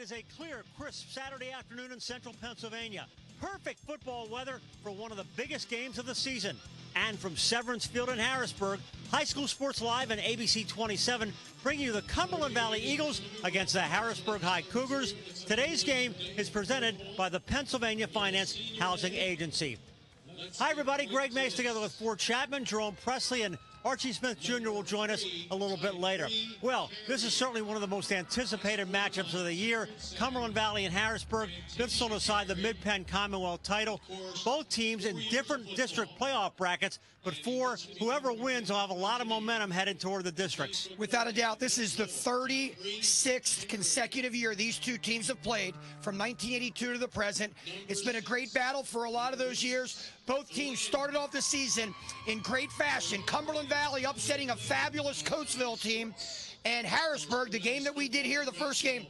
It is a clear, crisp Saturday afternoon in central Pennsylvania. Perfect football weather for one of the biggest games of the season. And from Severance Field in Harrisburg, High School Sports Live and ABC 27 bring you the Cumberland Valley Eagles against the Harrisburg High Cougars. Today's game is presented by the Pennsylvania Finance Housing Agency. Hi, everybody. Greg Mace together with Ford Chapman, Jerome Presley, and Archie Smith Jr. will join us a little bit later. Well, this is certainly one of the most anticipated matchups of the year. Cumberland Valley and Harrisburg, this will decide the Mid-Penn Commonwealth title. Both teams in different district playoff brackets, but for whoever wins will have a lot of momentum headed toward the districts. Without a doubt, this is the 36th consecutive year these two teams have played from 1982 to the present. It's been a great battle for a lot of those years. Both teams started off the season in great fashion. Cumberland Valley upsetting a fabulous Coatesville team, and Harrisburg, the game that we did here, the first game,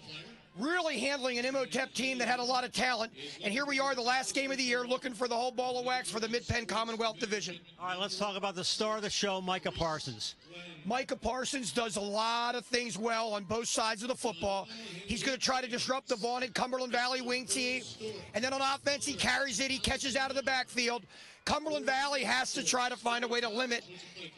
really handling an Imhotep team that had a lot of talent. And here we are, the last game of the year, looking for the whole ball of wax for the Mid-Penn Commonwealth Division. All right, let's talk about the star of the show, Micah Parsons. Micah Parsons does a lot of things well on both sides of the football. He's going to try to disrupt the vaunted Cumberland Valley wing team. And then on offense, he carries it. He catches out of the backfield. Cumberland Valley has to try to find a way to limit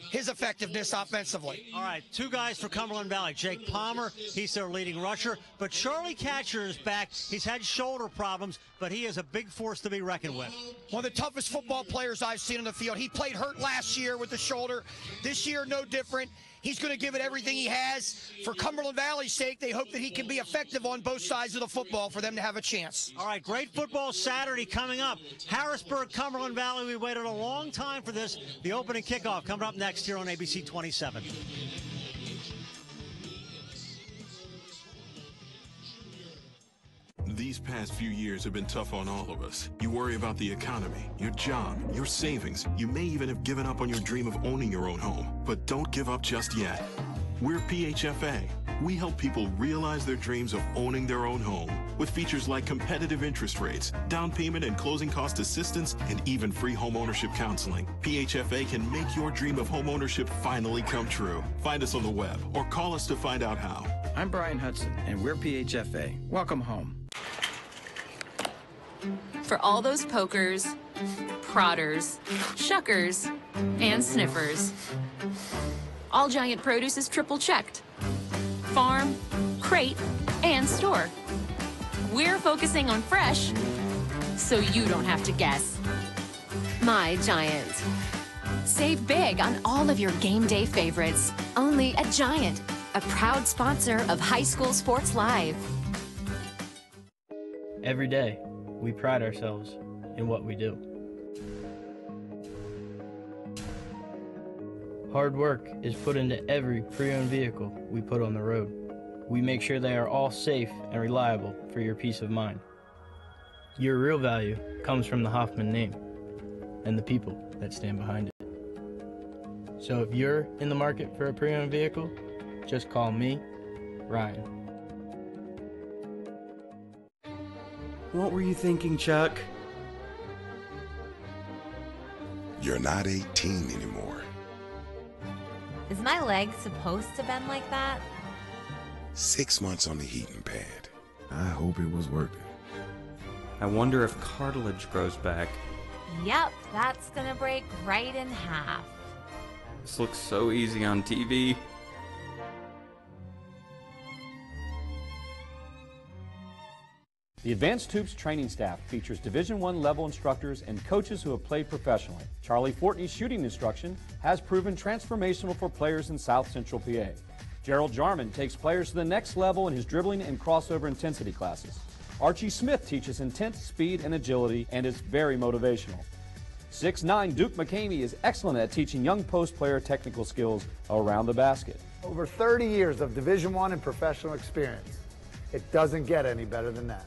his effectiveness offensively. All right, two guys for Cumberland Valley. Jake Palmer, he's their leading rusher. But Charlie Catcher is back. He's had shoulder problems, but he is a big force to be reckoned with. One of the toughest football players I've seen on the field. He played hurt last year with the shoulder. This year, no different. He's going to give it everything he has. For Cumberland Valley's sake, they hope that he can be effective on both sides of the football for them to have a chance. All right, great football Saturday coming up. Harrisburg, Cumberland Valley, we waited a long time for this. The opening kickoff coming up next here on ABC 27. These past few years have been tough on all of us. You worry about the economy, your job, your savings. You may even have given up on your dream of owning your own home. But don't give up just yet. We're PHFA. We help people realize their dreams of owning their own home with features like competitive interest rates, down payment and closing cost assistance, and even free home ownership counseling. PHFA can make your dream of home ownership finally come true. Find us on the web or call us to find out how. I'm Brian Hudson, and we're PHFA. Welcome home. For all those pokers, prodders, shuckers, and sniffers, All Giant Produce is triple checked. Farm, crate, and store. We're focusing on fresh, so you don't have to guess. My Giant. Save big on all of your game day favorites. Only at Giant, a proud sponsor of High School Sports Live. Every day, we pride ourselves in what we do. Hard work is put into every pre-owned vehicle we put on the road. We make sure they are all safe and reliable for your peace of mind. Your real value comes from the Hoffman name and the people that stand behind it. So if you're in the market for a pre-owned vehicle, just call me, Ryan. What were you thinking, Chuck? You're not 18 anymore. Is my leg supposed to bend like that? 6 months on the heating pad. I hope it was worth it. I wonder if cartilage grows back. Yep, that's gonna break right in half. This looks so easy on TV. The Advanced Hoops training staff features Division I level instructors and coaches who have played professionally. Charlie Fortney's shooting instruction has proven transformational for players in South Central PA. Gerald Jarman takes players to the next level in his dribbling and crossover intensity classes. Archie Smith teaches intense speed and agility and is very motivational. 6'9" Duke McCamey is excellent at teaching young post player technical skills around the basket. Over 30 years of Division I and professional experience. It doesn't get any better than that.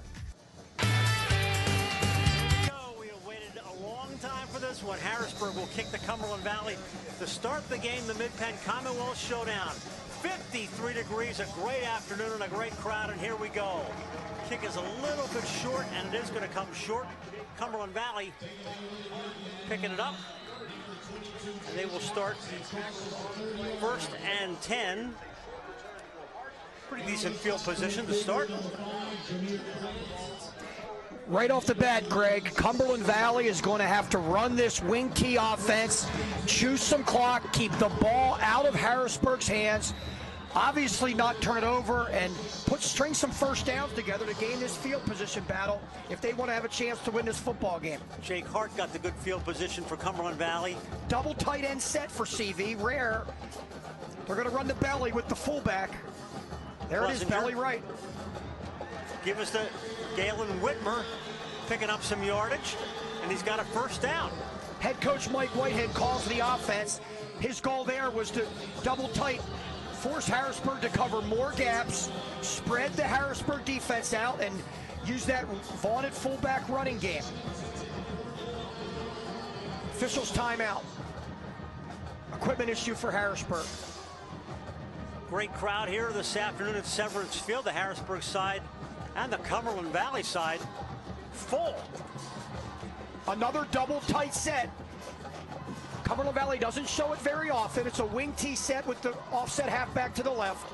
We have waited a long time for this one. Harrisburg will kick the Cumberland Valley to start the game, the Mid-Penn Commonwealth Showdown. 53 degrees, a great afternoon and a great crowd, and here we go. Kick is a little bit short, and it is going to come short. Cumberland Valley picking it up. And they will start 1st and 10 Pretty decent field position to start. Right off the bat, Greg, Cumberland Valley is going to have to run this wing T offense, choose some clock, keep the ball out of Harrisburg's hands, obviously not turn it over, and string some first downs together to gain this field position battle if they want to have a chance to win this football game. Jake Hart got the good field position for Cumberland Valley. Double tight end set for CV, rare. They're going to run the belly with the fullback. There it is, belly right. Give us the Galen Whitmer picking up some yardage, and he's got a first down. Head coach Mike Whitehead calls the offense. His goal there was to double tight, force Harrisburg to cover more gaps, spread the Harrisburg defense out, and use that vaunted fullback running game. Officials timeout. Equipment issue for Harrisburg. Great crowd here this afternoon at Severance Field, the Harrisburg side and the Cumberland Valley side full. Another double tight set. Cumberland Valley doesn't show it very often. It's a wing T set with the offset halfback to the left.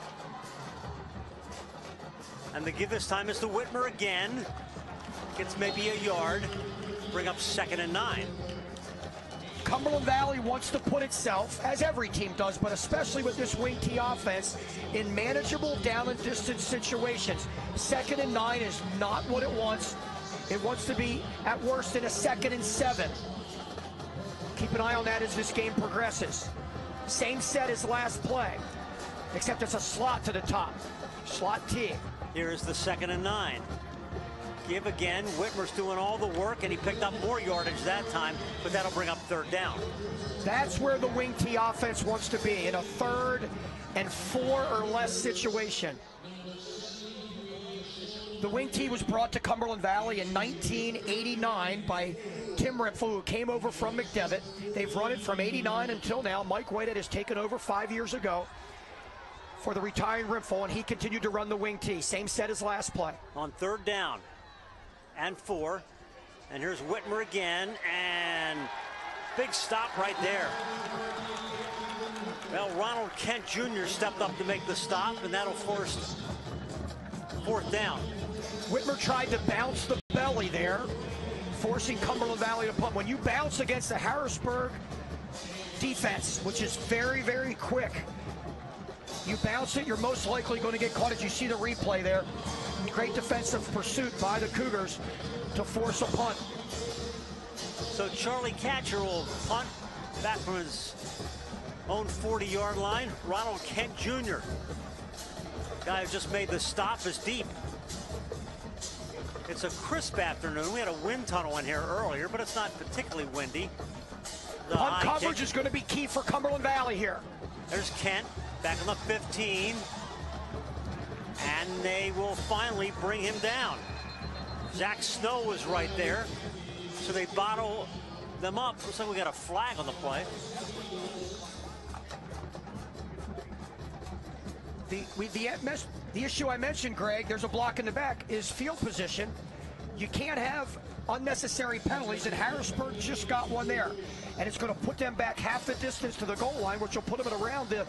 And the give this time is to Whitmer again. Gets maybe a yard. Bring up 2nd and 9. Cumberland Valley wants to put itself, as every team does, but especially with this wing T offense, in manageable down and distance situations. 2nd and 9 is not what it wants. It wants to be, at worst, in a 2nd and 7. Keep an eye on that as this game progresses. Same set as last play, except it's a slot to the top. Slot T. Here's the 2nd and 9. Give again. Whitmer's doing all the work, and he picked up more yardage that time, but that'll bring up 3rd down. That's where the wing T offense wants to be, in a 3rd and 4 or less situation. The wing T was brought to Cumberland Valley in 1989 by Tim Rimpfel, who came over from McDevitt. They've run it from 89 until now. Mike Whitehead has taken over 5 years ago for the retiring Rimpfel, and he continued to run the wing T. Same set as last play. On 3rd down and 4. And here's Whitmer again, and big stop right there. Well, Ronald Kent Jr. stepped up to make the stop, and that'll force 4th down. Whitmer tried to bounce the belly there, forcing Cumberland Valley to punt. When you bounce against the Harrisburg defense, which is very, very quick, you bounce it, you're most likely going to get caught. As you see the replay there, great defensive pursuit by the Cougars to force a punt. So Charlie Catcher will punt back from his own 40-yard line. Ronald Kent Jr., guy who just made the stop, is deep. It's a crisp afternoon. We had a wind tunnel in here earlier, but it's not particularly windy. The punt coverage is going to be key for Cumberland Valley here. There's Kent back on the 15. And they will finally bring him down. Zach Snow was right there. So they bottle them up. Looks like we got a flag on the play. The issue I mentioned, Greg, there's a block in the back, is field position. You can't have unnecessary penalties, and Harrisburg just got one there. And it's going to put them back half the distance to the goal line, which will put them at around the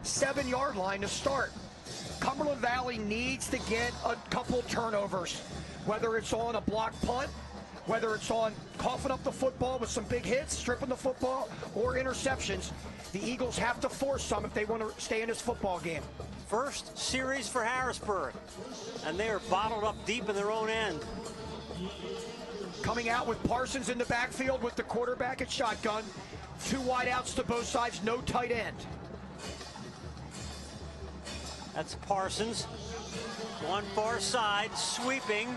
7-yard line to start. Cumberland Valley needs to get a couple turnovers, whether it's on a block punt, whether it's on coughing up the football with some big hits, stripping the football, or interceptions. The Eagles have to force some if they want to stay in this football game. First series for Harrisburg, and they are bottled up deep in their own end. Coming out with Parsons in the backfield with the quarterback at shotgun. 2 wideouts to both sides, no tight end. That's Parsons. One far side, sweeping,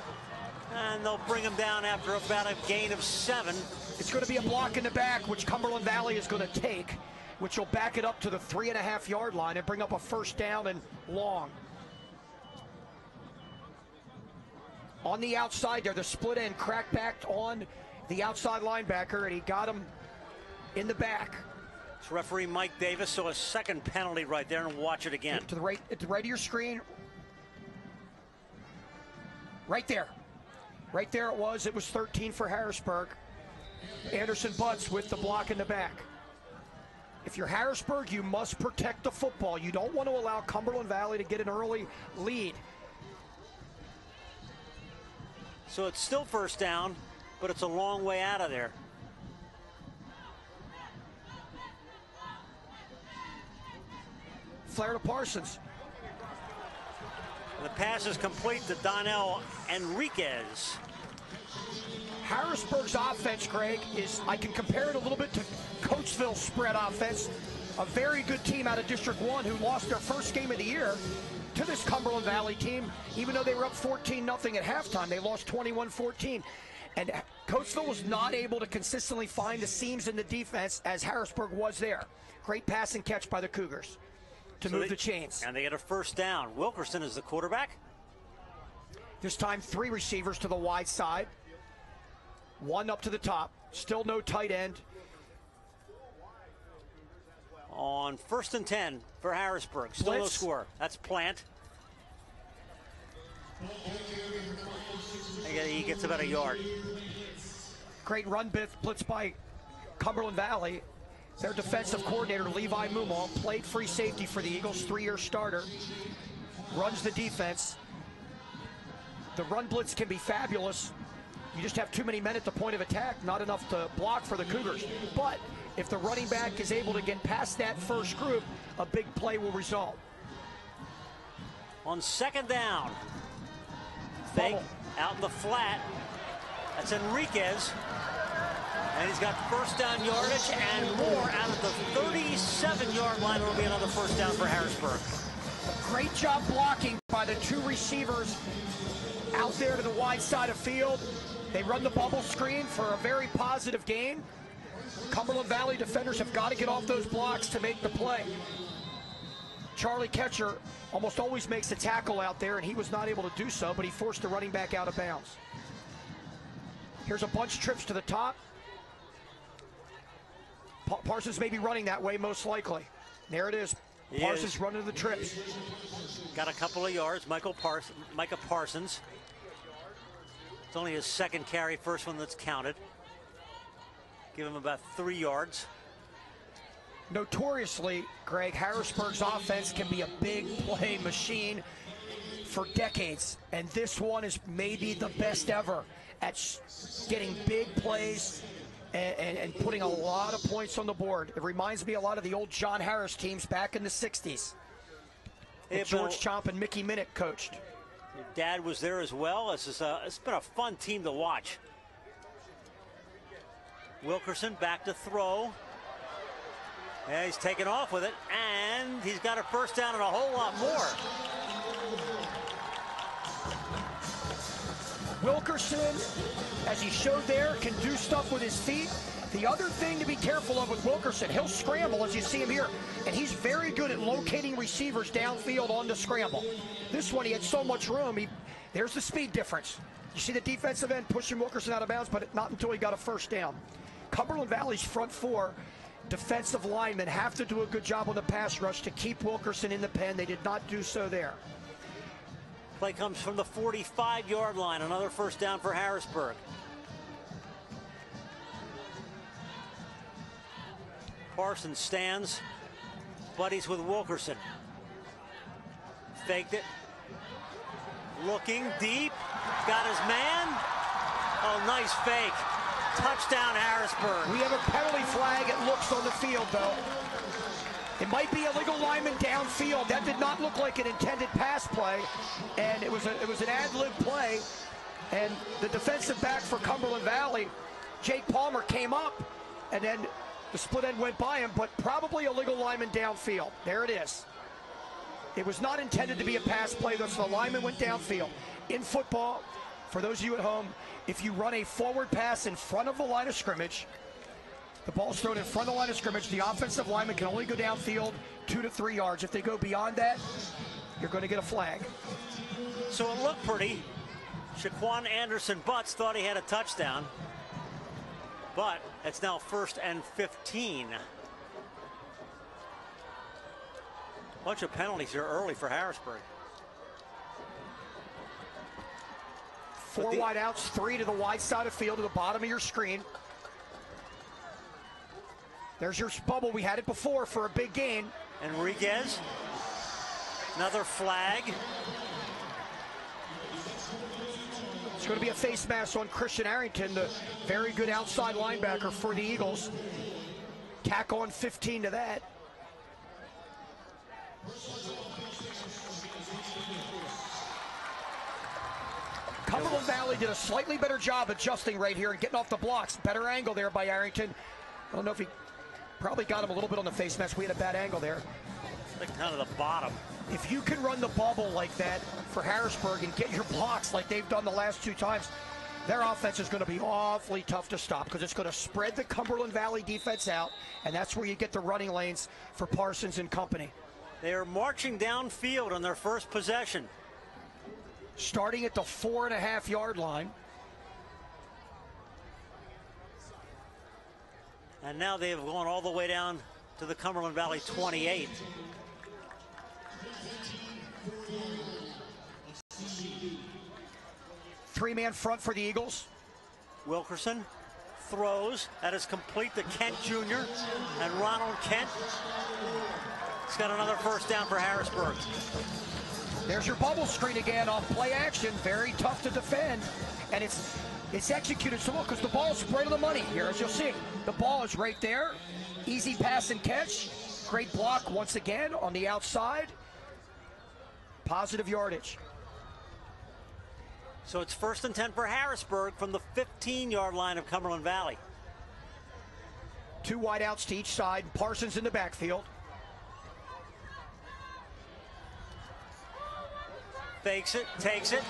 and they'll bring him down after about a gain of 7. It's going to be a block in the back, which Cumberland Valley is going to take, which will back it up to the 3.5-yard line and bring up a 1st down and long. On the outside there, the split end cracked back on the outside linebacker, and he got him in the back. It's referee Mike Davis, so a 2nd penalty right there, and watch it again. To the right, at the right of your screen. Right there. Right there it was. It was 13 for Harrisburg. Anderson Butts with the block in the back. If you're Harrisburg, you must protect the football. You don't want to allow Cumberland Valley to get an early lead. So it's still first down, but it's a long way out of there. Flare to Parsons. And the pass is complete to Donnell Enriquez. Harrisburg's offense, Greg, I can compare it a little bit to Coatesville's spread offense. A very good team out of District 1 who lost their first game of the year to this Cumberland Valley team, even though they were up 14-0 at halftime. They lost 21-14. And Coatesville was not able to consistently find the seams in the defense as Harrisburg was there. Great pass and catch by the Cougars to move the chains. And they get a first down. Wilkerson is the quarterback. This time 3 receivers to the wide side. 1 up to the top. Still no tight end. On 1st and 10 for Harrisburg. Still no score. That's Plant. He gets about a yard. Great run blitz by Cumberland Valley. Their defensive coordinator, Levi Mumal, played free safety for the Eagles, 3-year starter. Runs the defense. The run blitz can be fabulous. You just have too many men at the point of attack, not enough to block for the Cougars. But if the running back is able to get past that first group, a big play will result. On 2nd down, fake out in the flat. That's Enriquez. And he's got first down yardage and more out of the 37-yard line. It'll be another first down for Harrisburg. Great job blocking by the 2 receivers out there to the wide side of field. They run the bubble screen for a very positive gain. Cumberland Valley defenders have got to get off those blocks to make the play. Charlie Ketcher almost always makes a tackle out there, and he was not able to do so, but he forced the running back out of bounds. Here's a bunch of trips to the top. Parsons may be running that way, most likely. There it is. Parsons running the trips. Got a couple of yards. Micah Parsons. It's only his 2nd carry, first one that's counted. Give him about 3 yards. Notoriously, Greg, Harrisburg's offense can be a big play machine for decades. And this one is maybe the best ever at getting big plays and putting a lot of points on the board. It reminds me a lot of the old John Harris teams back in the 60s. That George Chomp and Mickey Minnick coached. Your dad was there as well. It's been a fun team to watch. Wilkerson back to throw. And he's taken off with it, and he's got a first down and a whole lot more. Wilkerson, as he showed there, can do stuff with his feet. The other thing to be careful of with Wilkerson, he'll scramble as you see him here, and he's very good at locating receivers downfield on the scramble. This one, he had so much room. There's the speed difference. You see the defensive end pushing Wilkerson out of bounds, but not until he got a first down. Cumberland Valley's front 4 defensive linemen have to do a good job on the pass rush to keep Wilkerson in the pen. They did not do so there. Play comes from the 45-yard line. Another first down for Harrisburg. Parsons stands, buddies with Wilkerson. Faked it. Looking deep. Got his man. Oh, nice fake. Touchdown, Harrisburg. We have a penalty flag, it looks, on the field, though. It might be a legal lineman downfield. That did not look like an intended pass play, and it was an ad-lib play. And the defensive back for Cumberland Valley, Jake Palmer, came up, and then the split end went by him, but probably a legal lineman downfield. There it is. It was not intended to be a pass play, though, so the lineman went downfield. In football, for those of you at home, if you run a forward pass in front of the line of scrimmage, the ball's thrown in front of the line of scrimmage, the offensive lineman can only go downfield 2 to 3 yards. If they go beyond that, you're going to get a flag. So it looked pretty. Shaquan Anderson-Butts thought he had a touchdown, but it's now 1st and 15. Bunch of penalties here early for Harrisburg. 4 wide outs, 3 to the wide side of field, to the bottom of your screen. There's your bubble. We had it before for a big gain. Enriquez, another flag. It's going to be a face mask on Christian Arrington, the very good outside linebacker for the Eagles. Tack on 15 to that. Cumberland Valley did a slightly better job adjusting right here and getting off the blocks. Better angle there by Arrington. I don't know if he probably got him a little bit on the face mask. We had a bad angle there. Like kind of the bottom. If you can run the bubble like that for Harrisburg and get your blocks like they've done the last 2 times, their offense is going to be awfully tough to stop because it's going to spread the Cumberland Valley defense out, and that's where you get the running lanes for Parsons and company. They are marching downfield on their first possession. Starting at the 4.5-yard line. And now they have gone all the way down to the Cumberland Valley 28. Three-man front for the Eagles. Wilkerson throws. That is complete to Kent Jr. and Ronald Kent. He's got another first down for Harrisburg. There's your bubble screen again off play action. Very tough to defend. And it's executed so well because the ball is spread of the money here, as you'll see. The ball is right there. Easy pass and catch. Great block once again on the outside. Positive yardage. So it's 1st and 10 for Harrisburg from the 15-yard line of Cumberland Valley. 2 wideouts to each side. Parsons in the backfield. Fakes it, takes it.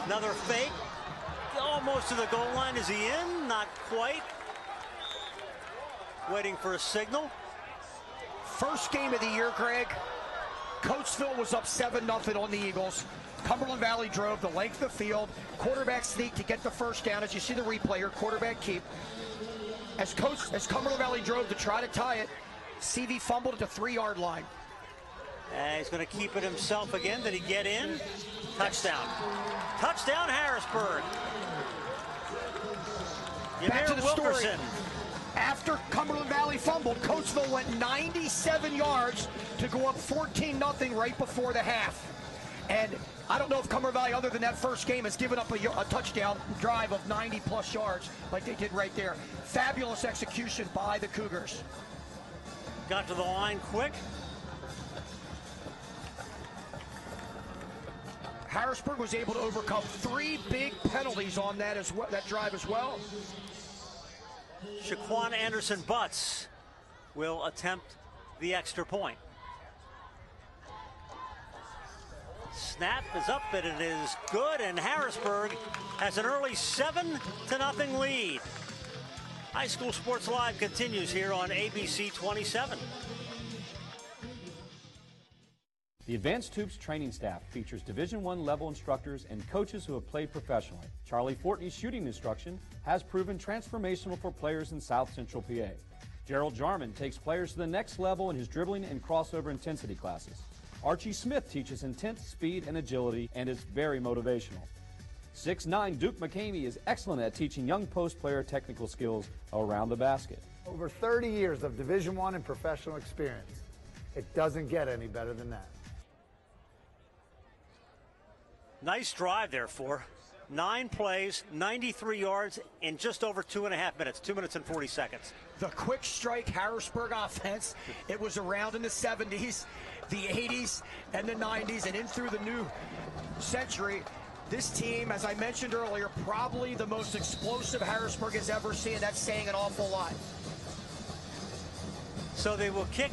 Another fake. Almost to the goal line. Is he in? Not quite. Waiting for a signal. First game of the year, Greg. Coatesville was up 7-0 on the Eagles. Cumberland Valley drove the length of the field. Quarterback sneak to get the first down. As you see the replay here, quarterback keep. As Cumberland Valley drove to try to tie it, CV fumbled at the 3-yard line. He's going to keep it himself again. Did he get in? Touchdown. Touchdown, Harrisburg. Back to the Wilkerson. story. After Cumberland Valley fumbled, Coatesville went 97 yards to go up 14-0 right before the half. And I don't know if Cumberland Valley, other than that first game, has given up a touchdown drive of 90-plus yards like they did right there. Fabulous execution by the Cougars. Got to the line quick. Harrisburg was able to overcome 3 big penalties on that drive as well. Shaquan Anderson-Butts will attempt the extra point. Snap is up and it is good, and Harrisburg has an early 7-0 lead. High School Sports Live continues here on ABC 27. The Advanced Hoops training staff features Division I level instructors and coaches who have played professionally. Charlie Fortney's shooting instruction has proven transformational for players in South Central PA. Gerald Jarman takes players to the next level in his dribbling and crossover intensity classes. Archie Smith teaches intent, speed, and agility and is very motivational. 6'9" Duke McCamey is excellent at teaching young post player technical skills around the basket. Over 30 years of Division I and professional experience. It doesn't get any better than that. Nice drive there for 9 plays, 93 yards in just over 2.5 minutes, 2 minutes and 40 seconds. The quick strike Harrisburg offense, it was around in the 70s, the 80s, and the 90s, and in through the new century. This team, as I mentioned earlier, probably the most explosive Harrisburg has ever seen. That's saying an awful lot. So they will kick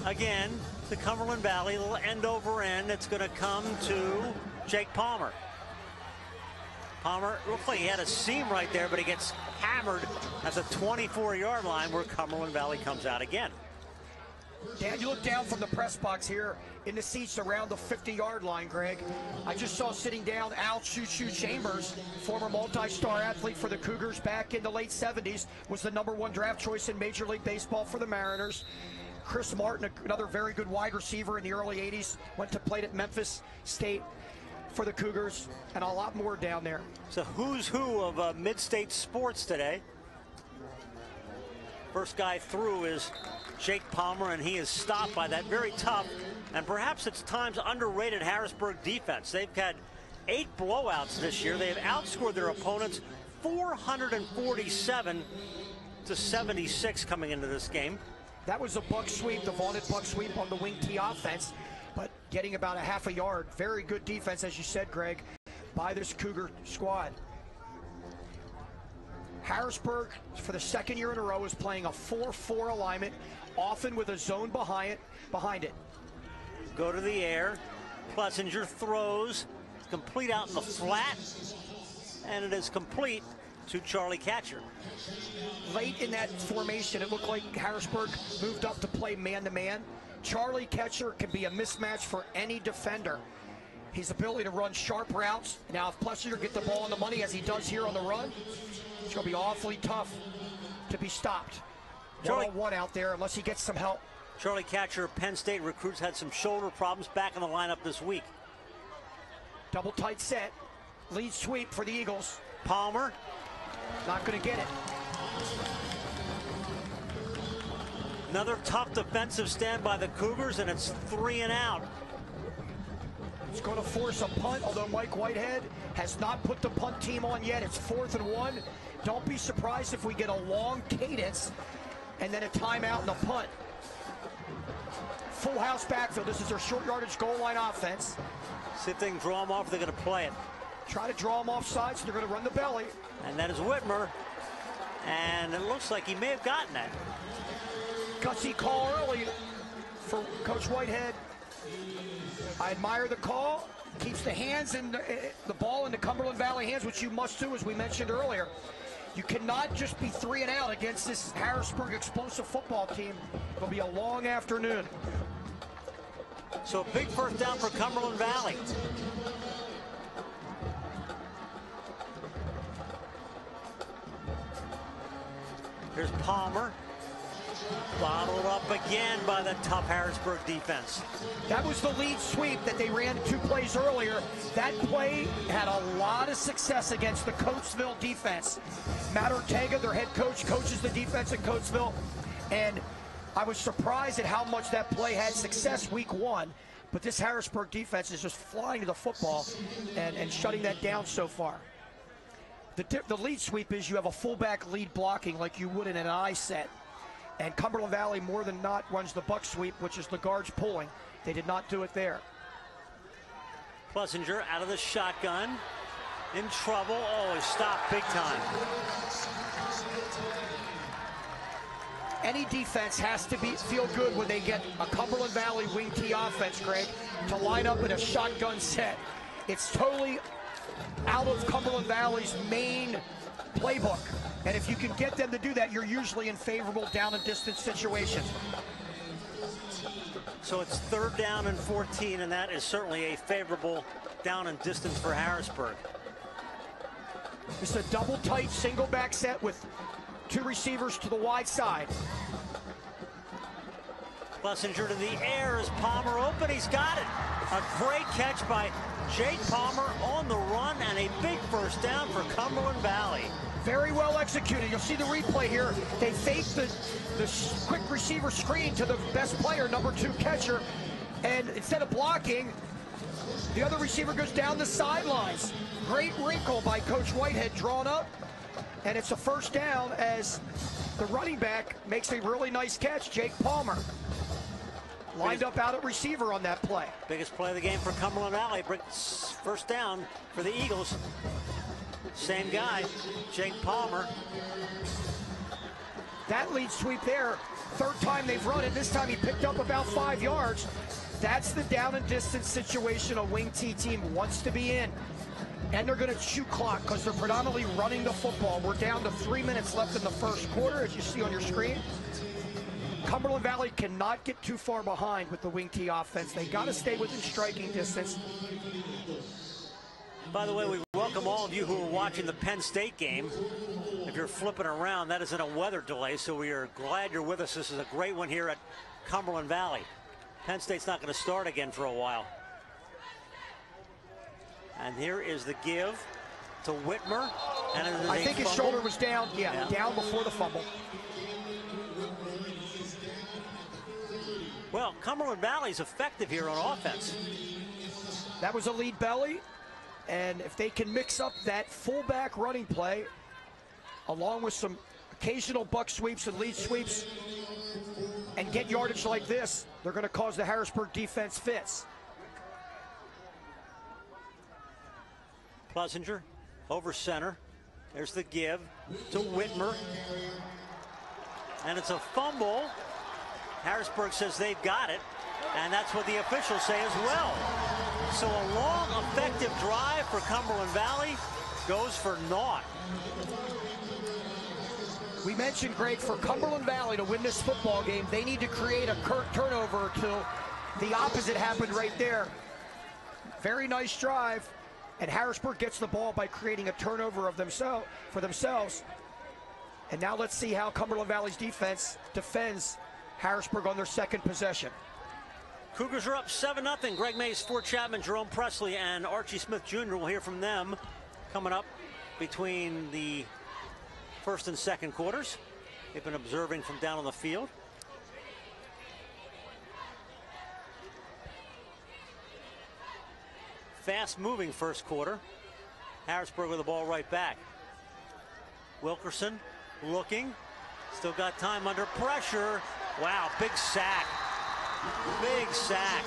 again to Cumberland Valley, a little end over end. It's going to come to Jake Palmer. Palmer, looks like he had a seam right there, but he gets hammered at the 24-yard line where Cumberland Valley comes out again. Dan, you look down from the press box here in the seats around the 50-yard line, Greg. I just saw sitting down Al Choo-Choo Chambers, former multi-star athlete for the Cougars back in the late 70s, was the #1 draft choice in Major League Baseball for the Mariners. Chris Martin, another very good wide receiver in the early 80s, went to play at Memphis State for the Cougars, and a lot more down there. So who's who of mid-state sports today. First guy through is Jake Palmer, and he is stopped by that very tough and perhaps at times underrated Harrisburg defense. They've had 8 blowouts this year. They have outscored their opponents 447 to 76 coming into this game. That was a buck sweep, the vaunted buck sweep on the wing T offense, but getting about a half a yard. Very good defense, as you said, Greg, by this Cougar squad. Harrisburg, for the second year in a row, is playing a 4-4 alignment, often with a zone behind it. Go to the air. Plessinger throws, complete out in the flat, and it is complete to Charlie Catcher. Late in that formation, it looked like Harrisburg moved up to play man-to-man. Charlie Catcher can be a mismatch for any defender. His ability to run sharp routes. Now, if Plessinger get the ball on the money, as he does here on the run, it's going to be awfully tough to be stopped. One-on-one out there unless he gets some help. Charlie Catcher, Penn State recruits, had some shoulder problems, back in the lineup this week. Double tight set. Lead sweep for the Eagles. Palmer. Not going to get it. Another tough defensive stand by the Cougars, and it's 3 and out. It's going to force a punt, although Mike Whitehead has not put the punt team on yet. It's 4th and 1. Don't be surprised if we get a long cadence and then a timeout and a punt. Full house backfield. This is their short yardage goal line offense. See if they can draw them off, they're going to play it. Try to draw them off sides, they're going to run the belly. And that is Whitmer. And it looks like he may have gotten that. Gutsy call early for Coach Whitehead. I admire the call. Keeps the hands and the ball in the Cumberland Valley hands, which you must do, as we mentioned earlier. You cannot just be 3 and out against this Harrisburg explosive football team. It'll be a long afternoon. So a big first down for Cumberland Valley. Here's Palmer. Bottled up again by the tough Harrisburg defense. That was the lead sweep that they ran 2 plays earlier. That play had a lot of success against the Coatesville defense. Matt Ortega, their head coach, coaches the defense at Coatesville. And I was surprised at how much that play had success week 1. But this Harrisburg defense is just flying to the football and shutting that down so far. The lead sweep is you have a fullback lead blocking like you would in an I set. And Cumberland Valley more than not runs the buck sweep, which is the guards pulling. They did not do it there. Plessinger out of the shotgun. In trouble. Oh, he stopped big time. Any defense has to feel good when they get a Cumberland Valley wing T offense, Greg, to line up in a shotgun set. It's totally out of Cumberland Valley's main playbook. And if you can get them to do that, you're usually in favorable down and distance situations. So it's 3rd down and 14, and that is certainly a favorable down and distance for Harrisburg. It's a double tight single back set with 2 receivers to the wide side. Plessinger to the air. Is Palmer open? He's got it. A great catch by Jake Palmer on the run, and a big first down for Cumberland Valley. Very well executed. You'll see the replay here. They fake the quick receiver screen to the best player, number 2 catcher, and instead of blocking, the other receiver goes down the sidelines. Great wrinkle by Coach Whitehead, drawn up, and it's a first down as the running back makes a really nice catch, Jake Palmer. Lined up out at receiver on that play. Biggest play of the game for Cumberland Valley. First down for the Eagles. Same guy, Jake Palmer. That lead sweep there, 3rd time they've run it. This time he picked up about 5 yards. That's the down and distance situation a wing T team wants to be in. And they're going to chew clock because they're predominantly running the football. We're down to 3 minutes left in the first quarter, as you see on your screen. Cumberland Valley cannot get too far behind with the wing T offense. They got to stay within striking distance. By the way, we welcome all of you who are watching the Penn State game. If you're flipping around, that is in a weather delay, so we are glad you're with us. This is a great one here at Cumberland Valley. Penn State's not going to start again for a while. And here is the give to Whitmer. And I think his shoulder was down, down before the fumble. Well, Cumberland Valley's effective here on offense. That was a lead belly, and if they can mix up that fullback running play, along with some occasional buck sweeps and lead sweeps, and get yardage like this, they're going to cause the Harrisburg defense fits. Plessinger over center. There's the give to Whitmer. And it's a fumble. Harrisburg says they've got it, and that's what the officials say as well. So a long, effective drive for Cumberland Valley goes for naught. We mentioned, Greg, for Cumberland Valley to win this football game, they need to create a turnover or two. The opposite happened right there. Very nice drive, and Harrisburg gets the ball by creating a turnover for themselves. And now let's see how Cumberland Valley's defense defends Harrisburg on their second possession. Cougars are up 7-0. Greg Mays, Fort Chapman, Jerome Presley, and Archie Smith Jr. We'll hear from them coming up between the first and second quarters. They've been observing from down on the field. Fast-moving first quarter. Harrisburg with the ball right back. Wilkerson looking. Still got time under pressure. Wow, big sack. Big sack.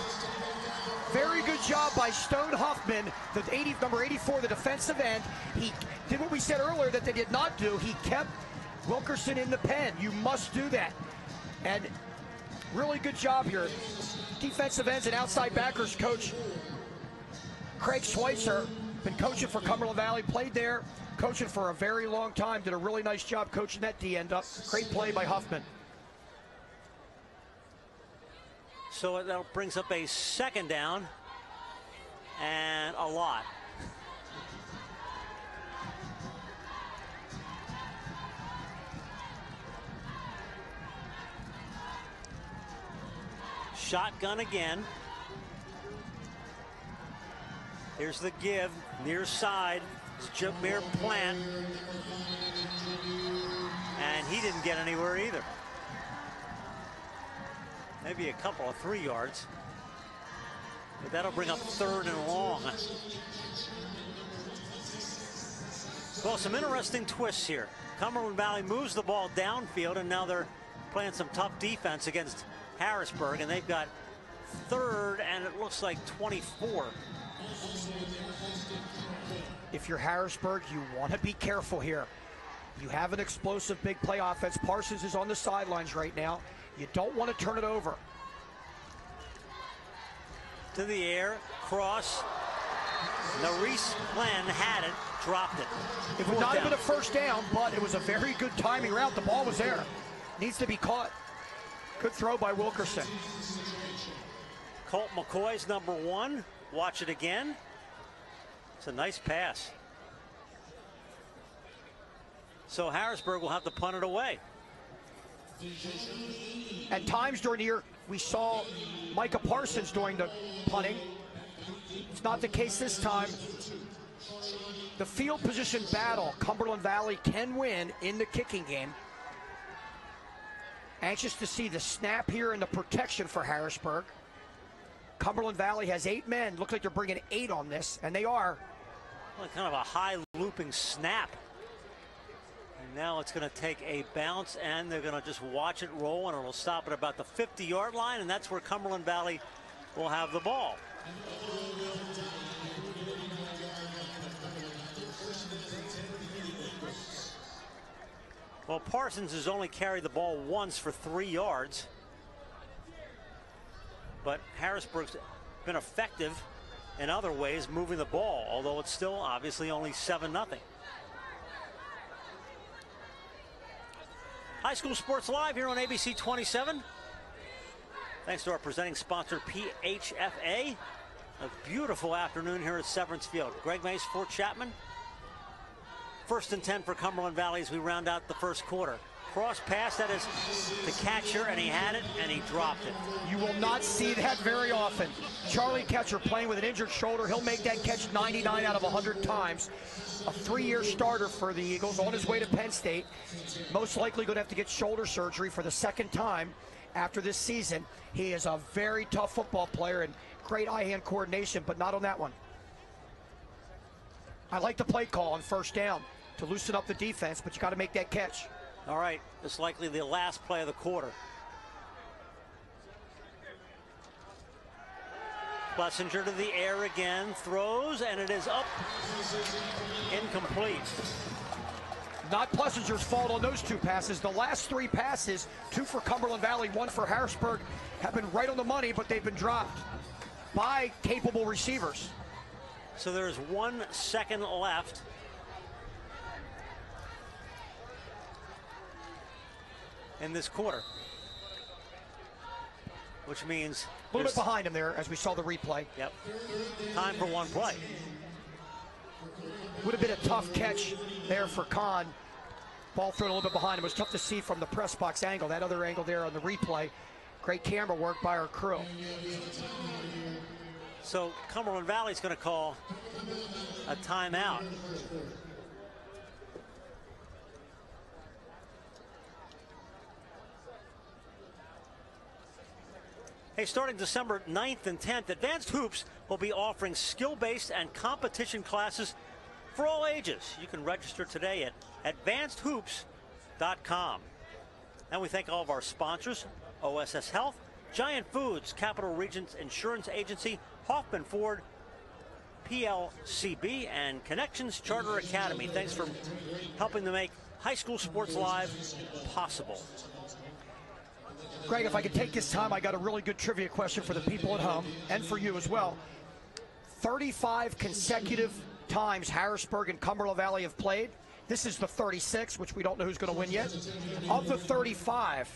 Very good job by Stone Huffman, number 84, the defensive end. He did what we said earlier that they did not do. He kept Wilkerson in the pen. You must do that. And really good job here. Defensive ends and outside backers coach Craig Schweitzer, been coaching for Cumberland Valley, played there, coaching for a very long time, did a really nice job coaching that D end up. Great play by Huffman. So that brings up a second down and a lot. Shotgun again. Here's the give, near side. It's Jameer Plant. And he didn't get anywhere either. Maybe a couple of 3 yards. But that'll bring up third and long. Well, some interesting twists here. Cumberland Valley moves the ball downfield, and now they're playing some tough defense against Harrisburg, and they've got third and it looks like 24. If you're Harrisburg, you want to be careful here. You have an explosive big play offense. Parsons is on the sidelines right now. You don't want to turn it over. To the air, cross. Maurice Glenn had it, dropped it. It would not have been a first down, but it was a very good timing route. The ball was there. Needs to be caught. Good throw by Wilkerson. Colt McCoy's number 1. Watch it again. It's a nice pass. So Harrisburg will have to punt it away. At times during the year, we saw Micah Parsons doing the punting. It's not the case this time. The field position battle, Cumberland Valley can win in the kicking game. Anxious to see the snap here and the protection for Harrisburg. Cumberland Valley has 8 men. Look like they're bringing 8 on this, and they are. Well, kind of a high looping snap. And now it's going to take a bounce, and they're going to just watch it roll, and it'll stop at about the 50-yard line, and that's where Cumberland Valley will have the ball. Well, Parsons has only carried the ball once for 3 yards. But Harrisburg's been effective in other ways moving the ball, although it's still obviously only 7-0. High School Sports Live here on ABC 27. Thanks to our presenting sponsor, PHFA. A beautiful afternoon here at Severance Field. Greg Mays, Fort Chapman. 1st and 10 for Cumberland Valley as we round out the first quarter. Cross pass, that is the catcher, and he had it, and he dropped it. You will not see that very often. Charlie Ketcher playing with an injured shoulder. He'll make that catch 99 out of 100 times. A 3-year starter for the Eagles on his way to Penn State. Most likely going to have to get shoulder surgery for the 2nd time. after this season. He is a very tough football player and great eye-hand coordination, but not on that one. I like the play call on first down to loosen up the defense, but you got to make that catch. All right, it's likely the last play of the quarter. Plessinger to the air again, throws, and it is up. Incomplete. Not Plessinger's fault on those two passes. The last three passes, 2 for Cumberland Valley, 1 for Harrisburg, have been right on the money, but they've been dropped by capable receivers. So there's 1 second left. In this quarter, which means a little bit behind him there as we saw the replay. Yep. Time for 1 play. Would have been a tough catch there for Kahn. Ball thrown a little bit behind him. It was tough to see from the press box angle. That other angle there on the replay. Great camera work by our crew. So Cumberland Valley's going to call a timeout. Hey, starting December 9th and 10th, Advanced Hoops will be offering skill-based and competition classes for all ages. You can register today at advancedhoops.com. And we thank all of our sponsors: OSS Health, Giant Foods, Capital Regions Insurance Agency, Hoffman Ford, PLCB, and Connections Charter Academy. Thanks for helping to make High School Sports Live possible. Greg, if I could take this time, I got a really good trivia question for the people at home and for you as well. 35 consecutive times Harrisburg and Cumberland Valley have played. This is the 36, which we don't know who's going to win yet. Of the 35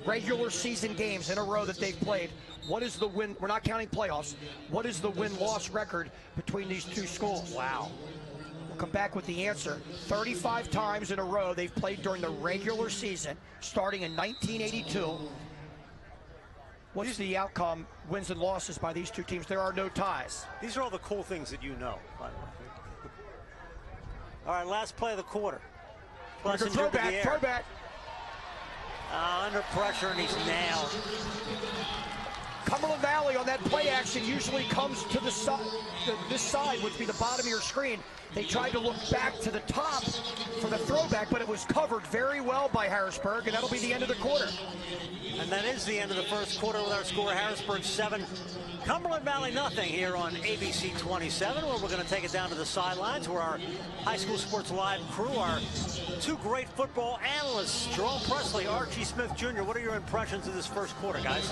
regular season games in a row that they've played, what is the win? We're not counting playoffs. What is the win-loss record between these two schools? Wow. We'll come back with the answer. 35 times in a row they've played during the regular season, starting in 1982. What's the outcome, wins and losses by these two teams? There are no ties. These are all the cool things that you know, by the way. All right, last play of the quarter. Throwback. Under pressure, and he's nailed. Cumberland Valley on that play action usually comes to the side. This side would be the bottom of your screen. They tried to look back to the top for the throwback, but it was covered very well by Harrisburg, and that'll be the end of the quarter. And that is the end of the first quarter with our score: Harrisburg 7, Cumberland Valley nothing, here on ABC 27, where we're going to take it down to the sidelines, where our High School Sports Live crew, our 2 great football analysts, Jerome Presley, Archie Smith Jr. What are your impressions of this first quarter, guys?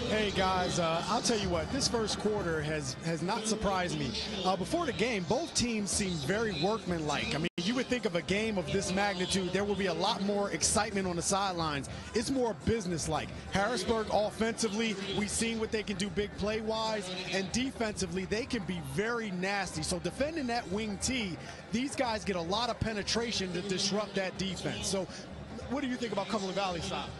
Hey, guys, I'll tell you what, this first quarter has not surprised me. Before the game, both teams seemed very workmanlike. I mean, you would think of a game of this magnitude, there will be a lot more excitement on the sidelines. It's more business-like. Harrisburg offensively, we've seen what they can do big play-wise, and defensively, they can be very nasty. So defending that wing T, these guys get a lot of penetration to disrupt that defense. So what do you think about Cumberland Valley side?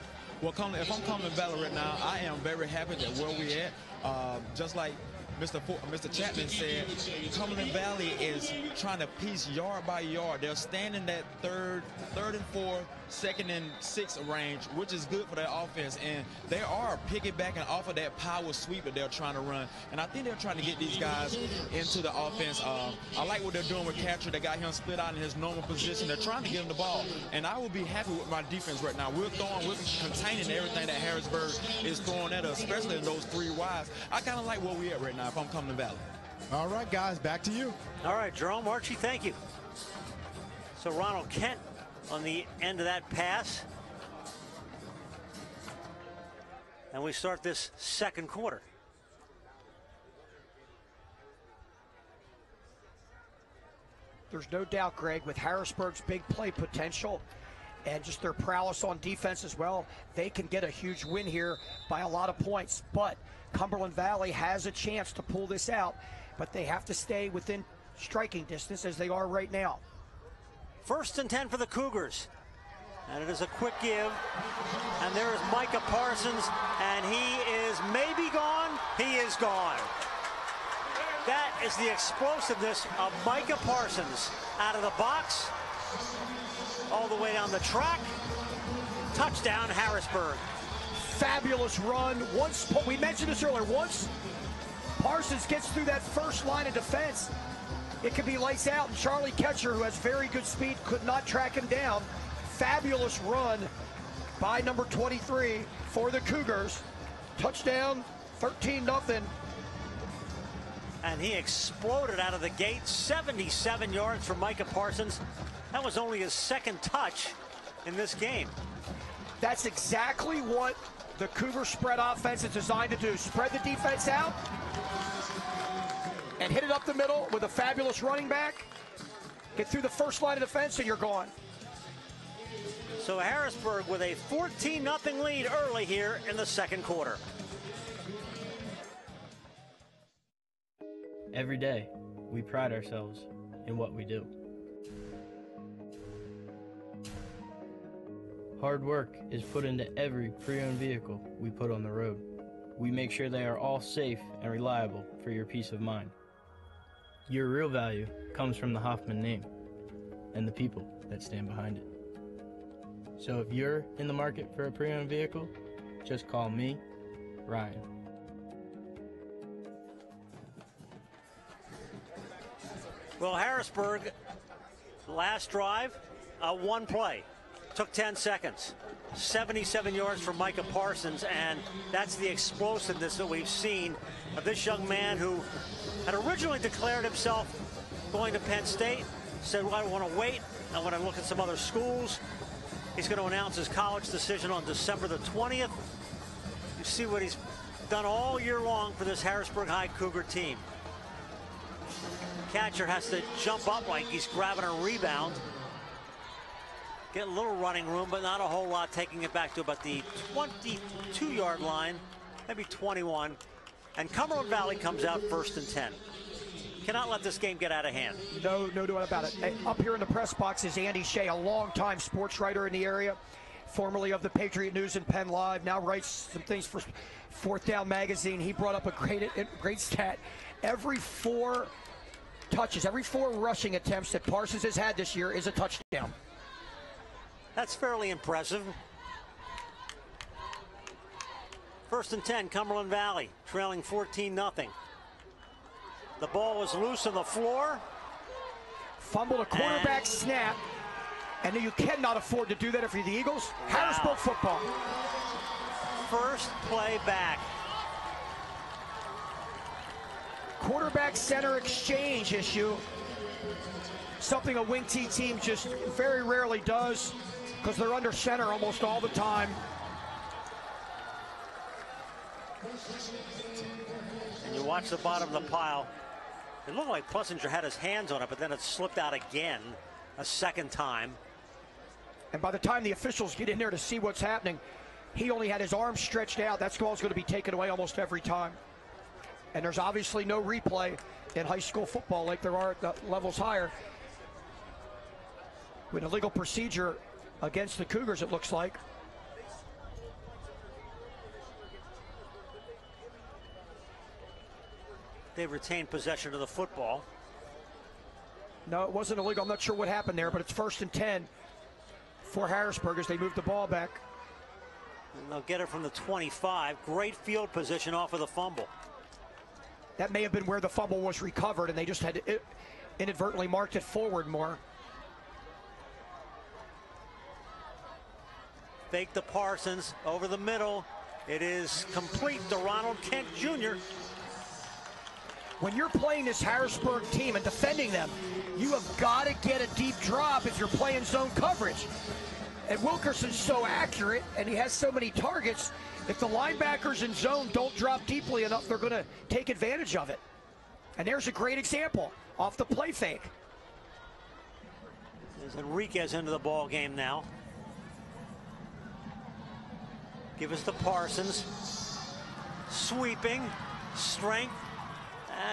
Well, if I'm Cumberland Valley right now, I am very happy that where we're at. Just like Mr. Chapman said, Cumberland Valley is trying to piece yard by yard. They're standing that third and 4, 2nd and 6 range, which is good for their offense. And they are piggybacking off of that power sweep that they're trying to run. And I think they're trying to get these guys into the offense. I like what they're doing with Catcher. They got him split out in his normal position. They're trying to get him the ball. And I will be happy with my defense right now. We're containing everything that Harrisburg is throwing at us, especially in those 3 wides. I kind of like where we're at right now if I'm Cumberland Valley. All right, guys, back to you. All right, Jerome, Archie, thank you. So Ronald Kent on the end of that pass. And we start this second quarter. There's no doubt, Greg, with Harrisburg's big play potential and just their prowess on defense as well, they can get a huge win here by a lot of points. But Cumberland Valley has a chance to pull this out, but they have to stay within striking distance as they are right now. 1st and 10 for the Cougars. And it is a quick give. And there is Micah Parsons, and he is maybe gone. He is gone. That is the explosiveness of Micah Parsons. Out of the box, all the way down the track. Touchdown, Harrisburg. fabulous run. Once, we mentioned this earlier, once Parsons gets through that first line of defense, it could be lights out. And Charlie Ketcher, who has very good speed, could not track him down. Fabulous run by number 23 for the Cougars. Touchdown, 13-0. And he exploded out of the gate, 77 yards for Micah Parsons. That was only his second touch in this game. That's exactly what the Cougar spread offense is designed to do. Spread the defense out and hit it up the middle with a fabulous running back. Get through the first line of defense and you're gone. So Harrisburg with a 14-0 lead early here in the second quarter. Every day, we pride ourselves in what we do. Hard work is put into every pre-owned vehicle we put on the road. We make sure they are all safe and reliable for your peace of mind. Your real value comes from the Hoffman name and the people that stand behind it. So if you're in the market for a pre-owned vehicle, just call me, Ryan. Well, Harrisburg, last drive, one play. Took 10 seconds. 77 yards for Micah Parsons, and that's the explosiveness that we've seen of this young man who had originally declared himself going to Penn State, said, well, I want to wait. I want to look at some other schools. He's going to announce his college decision on December the 20th. You see what he's done all year long for this Harrisburg High Cougar team. Catcher has to jump up like he's grabbing a rebound. Get a little running room, but not a whole lot, taking it back to about the 22-yard line, maybe 21. And Cumberland Valley comes out 1st and 10. Cannot let this game get out of hand. No doubt about it. Up here in the press box is Andy Shea, a longtime sports writer in the area, formerly of the Patriot News and Penn Live, now writes some things for Fourth Down Magazine. He brought up a great stat. Every 4 touches, every 4 rushing attempts that Parsons has had this year is a touchdown. That's fairly impressive. 1st and 10, Cumberland Valley, trailing 14-0. The ball was loose on the floor. Fumbled a quarterback snap, and you cannot afford to do that if you're the Eagles. Wow. Harrisburg football. First play back. Quarterback center exchange issue. Something a wing T team just very rarely does, because they're under center almost all the time. And you watch the bottom of the pile. It looked like Plessinger had his hands on it, but then it slipped out again a second time. And by the time the officials get in there to see what's happening, he only had his arms stretched out. That ball's going to be taken away almost every time. And there's obviously no replay in high school football like there are at the levels higher. With a legal procedure against the Cougars, it looks like. They retained possession of the football. No, it wasn't illegal. I'm not sure what happened there, but it's 1st and 10 for Harrisburg as they move the ball back. And they'll get it from the 25. Great field position off of the fumble. That may have been where the fumble was recovered, and they just had inadvertently marked it forward more. Fake to Parsons over the middle. It is complete to Ronald Kent Jr. When you're playing this Harrisburg team and defending them, you have got to get a deep drop if you're playing zone coverage. And Wilkerson's so accurate, and he has so many targets, if the linebackers in zone don't drop deeply enough, they're going to take advantage of it. And there's a great example off the play fake. There's Enriquez into the ball game now. Give us the Parsons. Sweeping, strength.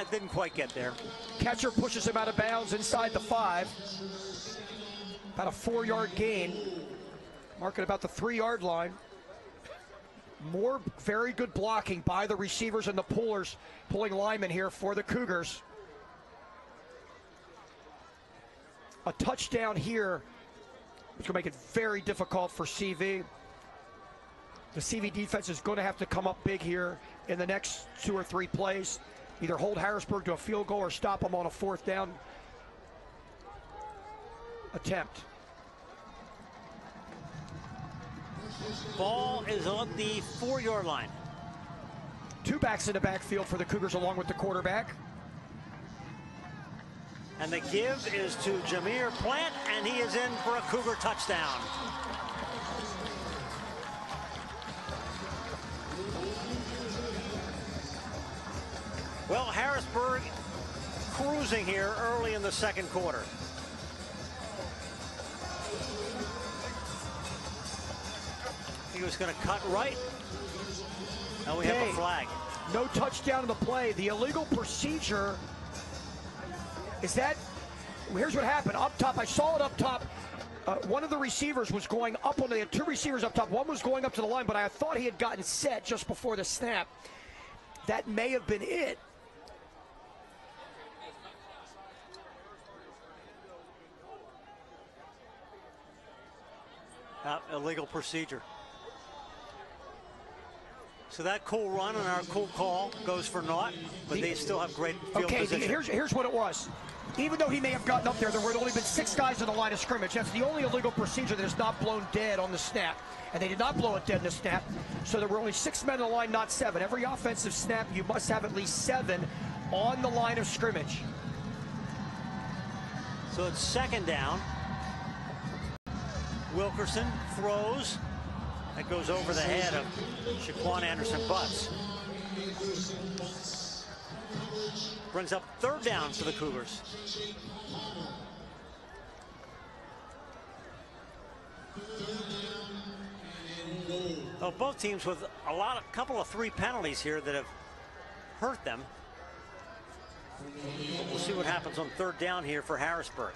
Didn't quite get there. Catcher pushes him out of bounds inside the 5. About a 4-yard gain. Marking about the 3-yard line. More very good blocking by the receivers and the pullers, pulling linemen here for the Cougars. A touchdown here, which will make it very difficult for CV. The CV defense is going to have to come up big here in the next 2 or 3 plays. Either hold Harrisburg to a field goal or stop them on a 4th down attempt. Ball is on the 4-yard line. 2 backs in the backfield for the Cougars along with the quarterback. And the give is to Jameer Plant, and he is in for a Cougar touchdown. Well, Harrisburg cruising here early in the second quarter. He was going to cut right. Now we have a flag. No touchdown in the play. The illegal procedure is that, here's what happened. Up top, I saw it up top. One of the receivers was going up on the, they had 2 receivers up top. One was going up to the line, but I thought he had gotten set just before the snap. That may have been it. Illegal procedure. So that cool run and our cool call goes for naught, but they still have great field position. Here's what it was. Even though he may have gotten up there would only been 6 guys in the line of scrimmage. That's the only illegal procedure that is not blown dead on the snap. And they did not blow it dead in the snap. So there were only 6 men in the line, not 7. Every offensive snap, you must have at least 7 on the line of scrimmage. So it's 2nd down. Wilkerson throws. That goes over the head of Shaquan Anderson-Butts. Brings up 3rd down for the Cougars. Well, both teams with a couple of 3 penalties here that have hurt them. We'll see what happens on 3rd down here for Harrisburg.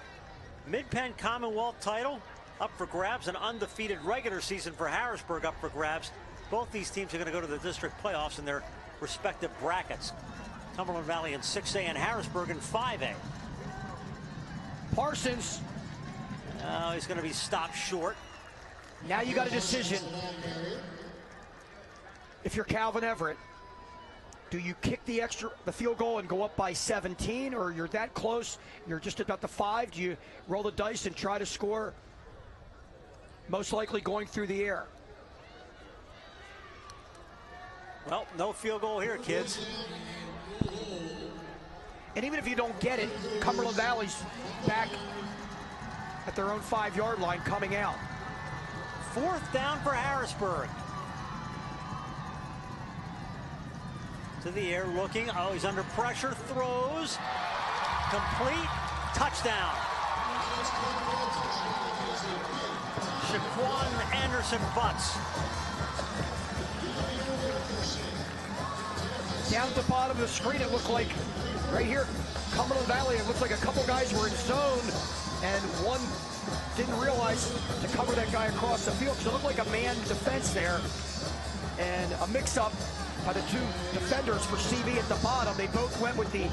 Mid-Penn Commonwealth title up for grabs, an undefeated regular season for Harrisburg up for grabs. Both these teams are going to go to the district playoffs in their respective brackets. Cumberland Valley in 6A and Harrisburg in 5A. Parsons. He's going to be stopped short. Now you got a decision. If you're Calvin Everett, do you kick the field goal and go up by 17, or you're that close, you're just about the 5? Do you roll the dice and try to score? Most likely going through the air. Well, no field goal here, kids. And even if you don't get it, Cumberland Valley's back at their own 5-yard line coming out. 4th down for Harrisburg. To the air looking. Oh, he's under pressure. Throws. Complete. Touchdown. Shaquan Anderson-Butts. Down at the bottom of the screen, it looked like, right here, Cumberland Valley, it looked like a couple guys were in zone, and one didn't realize to cover that guy across the field, because it looked like a man defense there, and a mix-up by the 2 defenders for CV at the bottom. They both went with the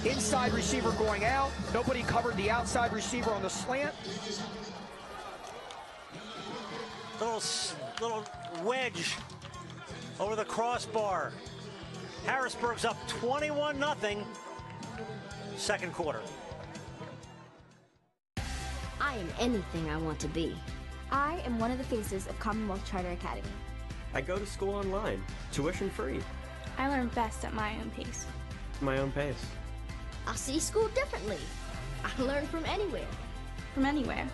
inside receiver going out. Nobody covered the outside receiver on the slant. Little wedge over the crossbar. Harrisburg's up 21-0. 2nd quarter. I am anything I want to be. I am one of the faces of Commonwealth Charter Academy. I go to school online, tuition free. I learn best at my own pace. My own pace. I see school differently. I learn from anywhere. From anywhere.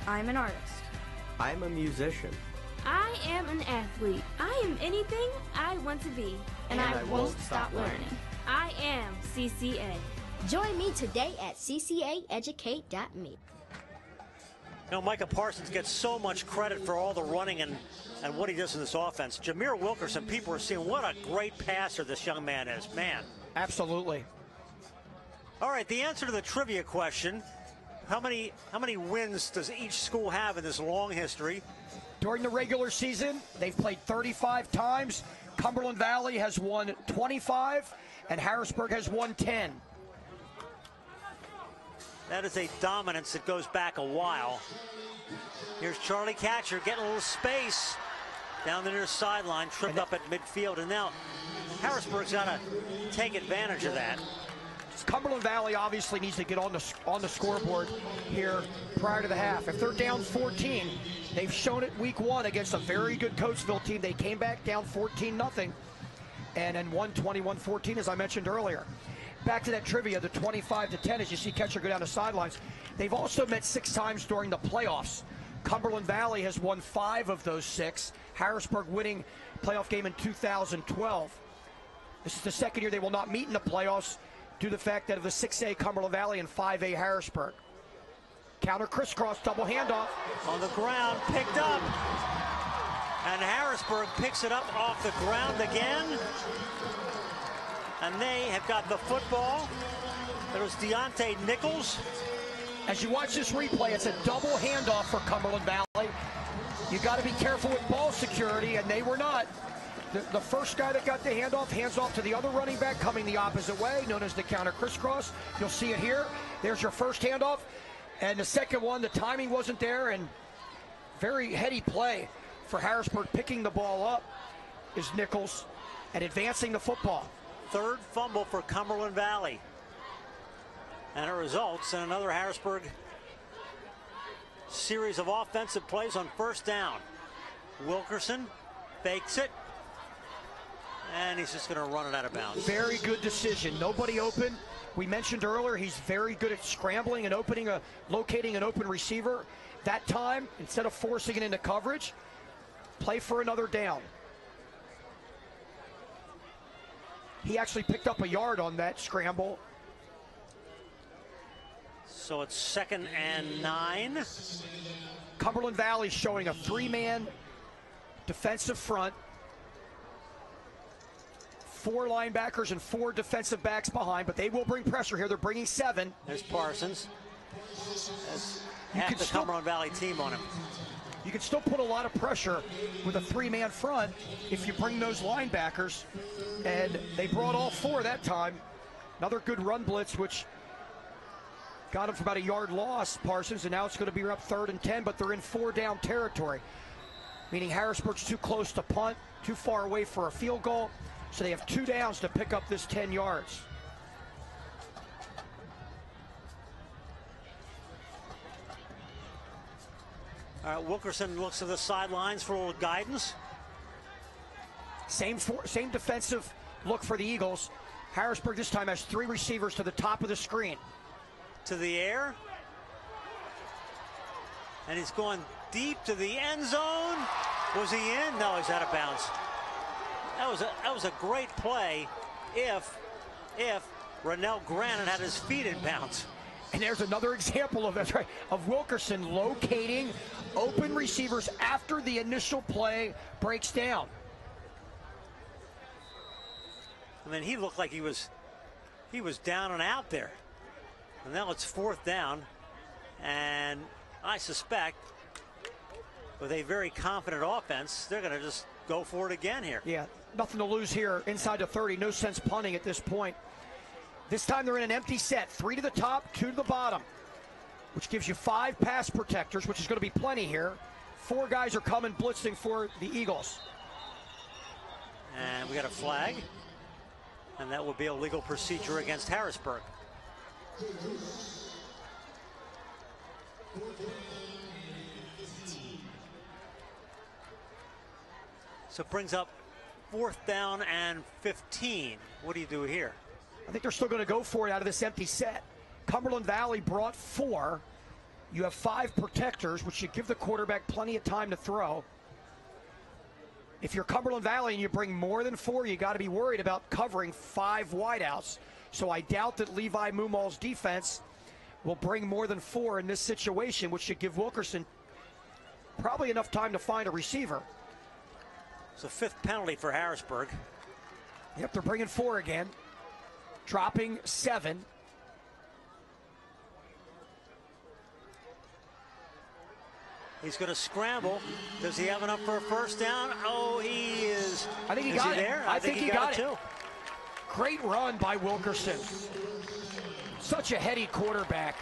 I'm an artist. I'm a musician. I am an athlete. I am anything I want to be. And I won't stop learning. I am CCA. Join me today at ccaeducate.me. You know, Micah Parsons gets so much credit for all the running and what he does in this offense. Jameer Wilkerson, people are seeing what a great passer this young man is. Man. Absolutely. All right, the answer to the trivia question, how many wins does each school have in this long history? During the regular season, they've played 35 times. Cumberland Valley has won 25, and Harrisburg has won 10. That is a dominance that goes back a while. Here's Charlie Catcher getting a little space. Down the near sideline, tripped up at midfield, and now Harrisburg's got to take advantage of that. Cumberland Valley obviously needs to get on the scoreboard here prior to the half. If they're down 14, they've shown it week 1 against a very good Coatesville team. They came back down 14-0 and then won 21-14, as I mentioned earlier. Back to that trivia, the 25-10, as you see catcher go down the sidelines. They've also met 6 times during the playoffs. Cumberland Valley has won 5 of those 6. Harrisburg winning playoff game in 2012. This is the second year they will not meet in the playoffs due to the fact that of the 6A Cumberland Valley and 5A Harrisburg. Counter crisscross, double handoff. On the ground, picked up. And Harrisburg picks it up off the ground again. And they have got the football. There's Deontay Nichols. As you watch this replay, it's a double handoff for Cumberland Valley. You got to be careful with ball security, and they were not. The first guy that got the handoff hands off to the other running back coming the opposite way, known as the counter crisscross. You'll see it here. There's your first handoff. And the second one, the timing wasn't there, and very heady play for Harrisburg. Picking the ball up is Nichols and advancing the football. Third fumble for Cumberland Valley. And it results in another Harrisburg series of offensive plays on first down. Wilkerson fakes it. And he's just going to run it out of bounds. Very good decision. Nobody open. We mentioned earlier he's very good at scrambling and locating an open receiver. That time, instead of forcing it into coverage, play for another down. He actually picked up a yard on that scramble. So it's 2nd and 9. Cumberland Valley showing a 3-man defensive front. 4 linebackers and 4 defensive backs behind, but they will bring pressure here. They're bringing 7. There's Parsons. There's half the Cumberland Valley team on him. You can still put a lot of pressure with a 3-man front if you bring those linebackers, and they brought all 4 that time. Another good run blitz, which got him for about a yard loss, Parsons, and now it's going to be up 3rd and 10, but they're in 4-down territory, meaning Harrisburg's too close to punt, too far away for a field goal. So they have 2 downs to pick up this 10 yards. All right, Wilkerson looks to the sidelines for a little guidance. Same defensive look for the Eagles. Harrisburg this time has 3 receivers to the top of the screen. To the air. And he's going deep to the end zone. Was he in? No, he's out of bounds. That was a great play if Rennell Grannon had his feet in bounds. And there's another example of that, right, of Wilkerson locating open receivers after the initial play breaks down. I mean, he looked like he was down and out there. And now it's 4th down, and I suspect with a very confident offense, they're going to just go for it again here. Yeah, nothing to lose here inside the 30. No sense punting at this point. This time they're in an empty set. 3 to the top, 2 to the bottom, which gives you 5 pass protectors, which is going to be plenty here. 4 guys are coming blitzing for the Eagles. And we got a flag, and that will be a legal procedure against Harrisburg. So it brings up 4th down and 15. What do you do here? I think they're still going to go for it out of this empty set. Cumberland Valley brought 4. You have 5 protectors, which should give the quarterback plenty of time to throw. If you're Cumberland Valley and you bring more than 4, you got to be worried about covering 5 wideouts. So I doubt that Levi Mumal's defense will bring more than 4 in this situation, which should give Wilkerson probably enough time to find a receiver. It's a 5th penalty for Harrisburg. Yep, they're bringing 4 again. Dropping 7. He's going to scramble. Does he have enough for a first down? Oh, he is. I think he got it. There? I think he got it too. Great run by Wilkerson. Such a heady quarterback.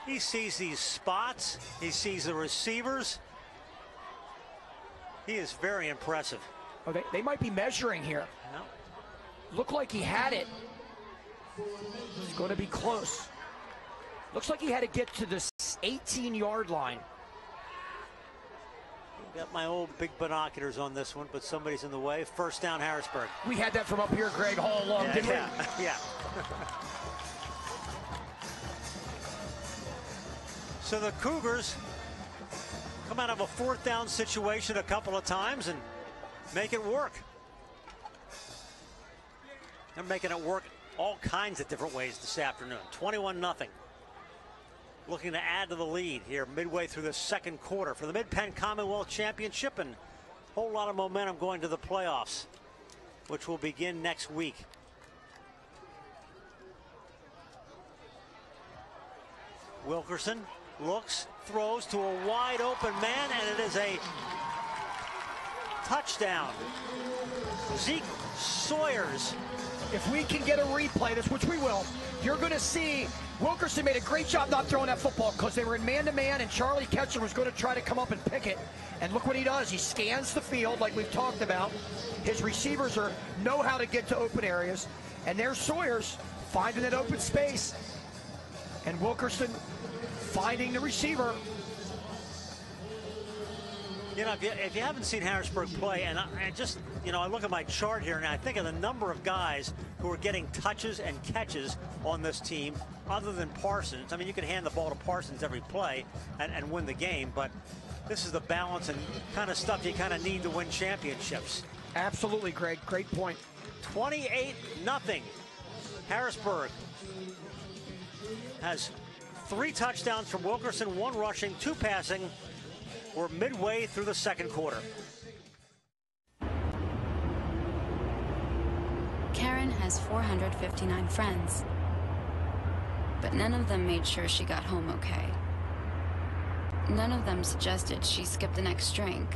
He sees these spots. He sees the receivers. He is very impressive. Oh, they might be measuring here. No. Looked like he had it. It's going to be close. Looks like he had to get to the 18-yard line. Got my old big binoculars on this one, but somebody's in the way. First down, Harrisburg. We had that from up here, Greg, all along, didn't we? Yeah. So the Cougars come out of a fourth down situation a couple of times and make it work. They're making it work all kinds of different ways this afternoon. 21-0. Looking to add to the lead here midway through the second quarter for the Mid-Penn Commonwealth Championship, and a whole lot of momentum going to the playoffs, which will begin next week. Wilkerson looks, throws to a wide open man, and it is a touchdown. Zeke Sawyers. If we can get a replay, this, which we will, you're going to see Wilkerson made a great job not throwing that football because they were in man-to-man, and Charlie Ketchler was going to try to come up and pick it. And look what he does. He scans the field like we've talked about. His receivers know how to get to open areas. And there's Sawyers finding that open space. And Wilkerson finding the receiver. You know, if you haven't seen Harrisburg play, and I just, you know, I look at my chart here and I think of the number of guys who are getting touches and catches on this team other than Parsons. I mean, you can hand the ball to Parsons every play and win the game, but this is the balance and kind of stuff you kind of need to win championships. Absolutely, Greg. Great point. 28-0. Harrisburg has 3 touchdowns from Wilkerson, 1 rushing, 2 passing. We're midway through the second quarter. Karen has 459 friends, but none of them made sure she got home okay. None of them suggested she skip the next drink,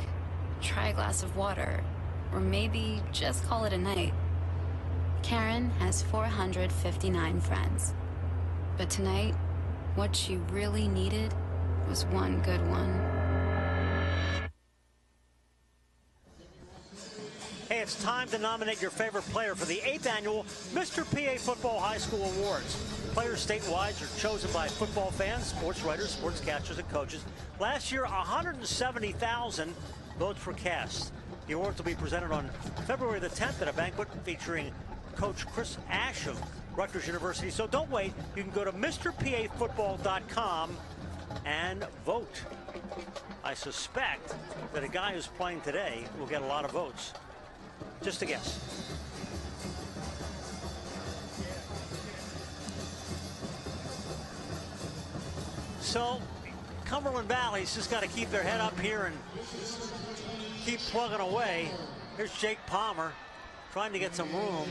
try a glass of water, or maybe just call it a night. Karen has 459 friends, but tonight, what she really needed was one good one. Hey, it's time to nominate your favorite player for the 8th annual Mr. PA Football High School Awards. Players statewide are chosen by football fans, sports writers, sportscasters, and coaches. Last year, 170,000 votes were cast. The awards will be presented on February the 10th at a banquet featuring Coach Chris Ash of Rutgers University. So don't wait. You can go to MrPAFootball.com and vote. I suspect that a guy who's playing today will get a lot of votes. Just a guess. So Cumberland Valley's just got to keep their head up here and keep plugging away. Here's Jake Palmer trying to get some room.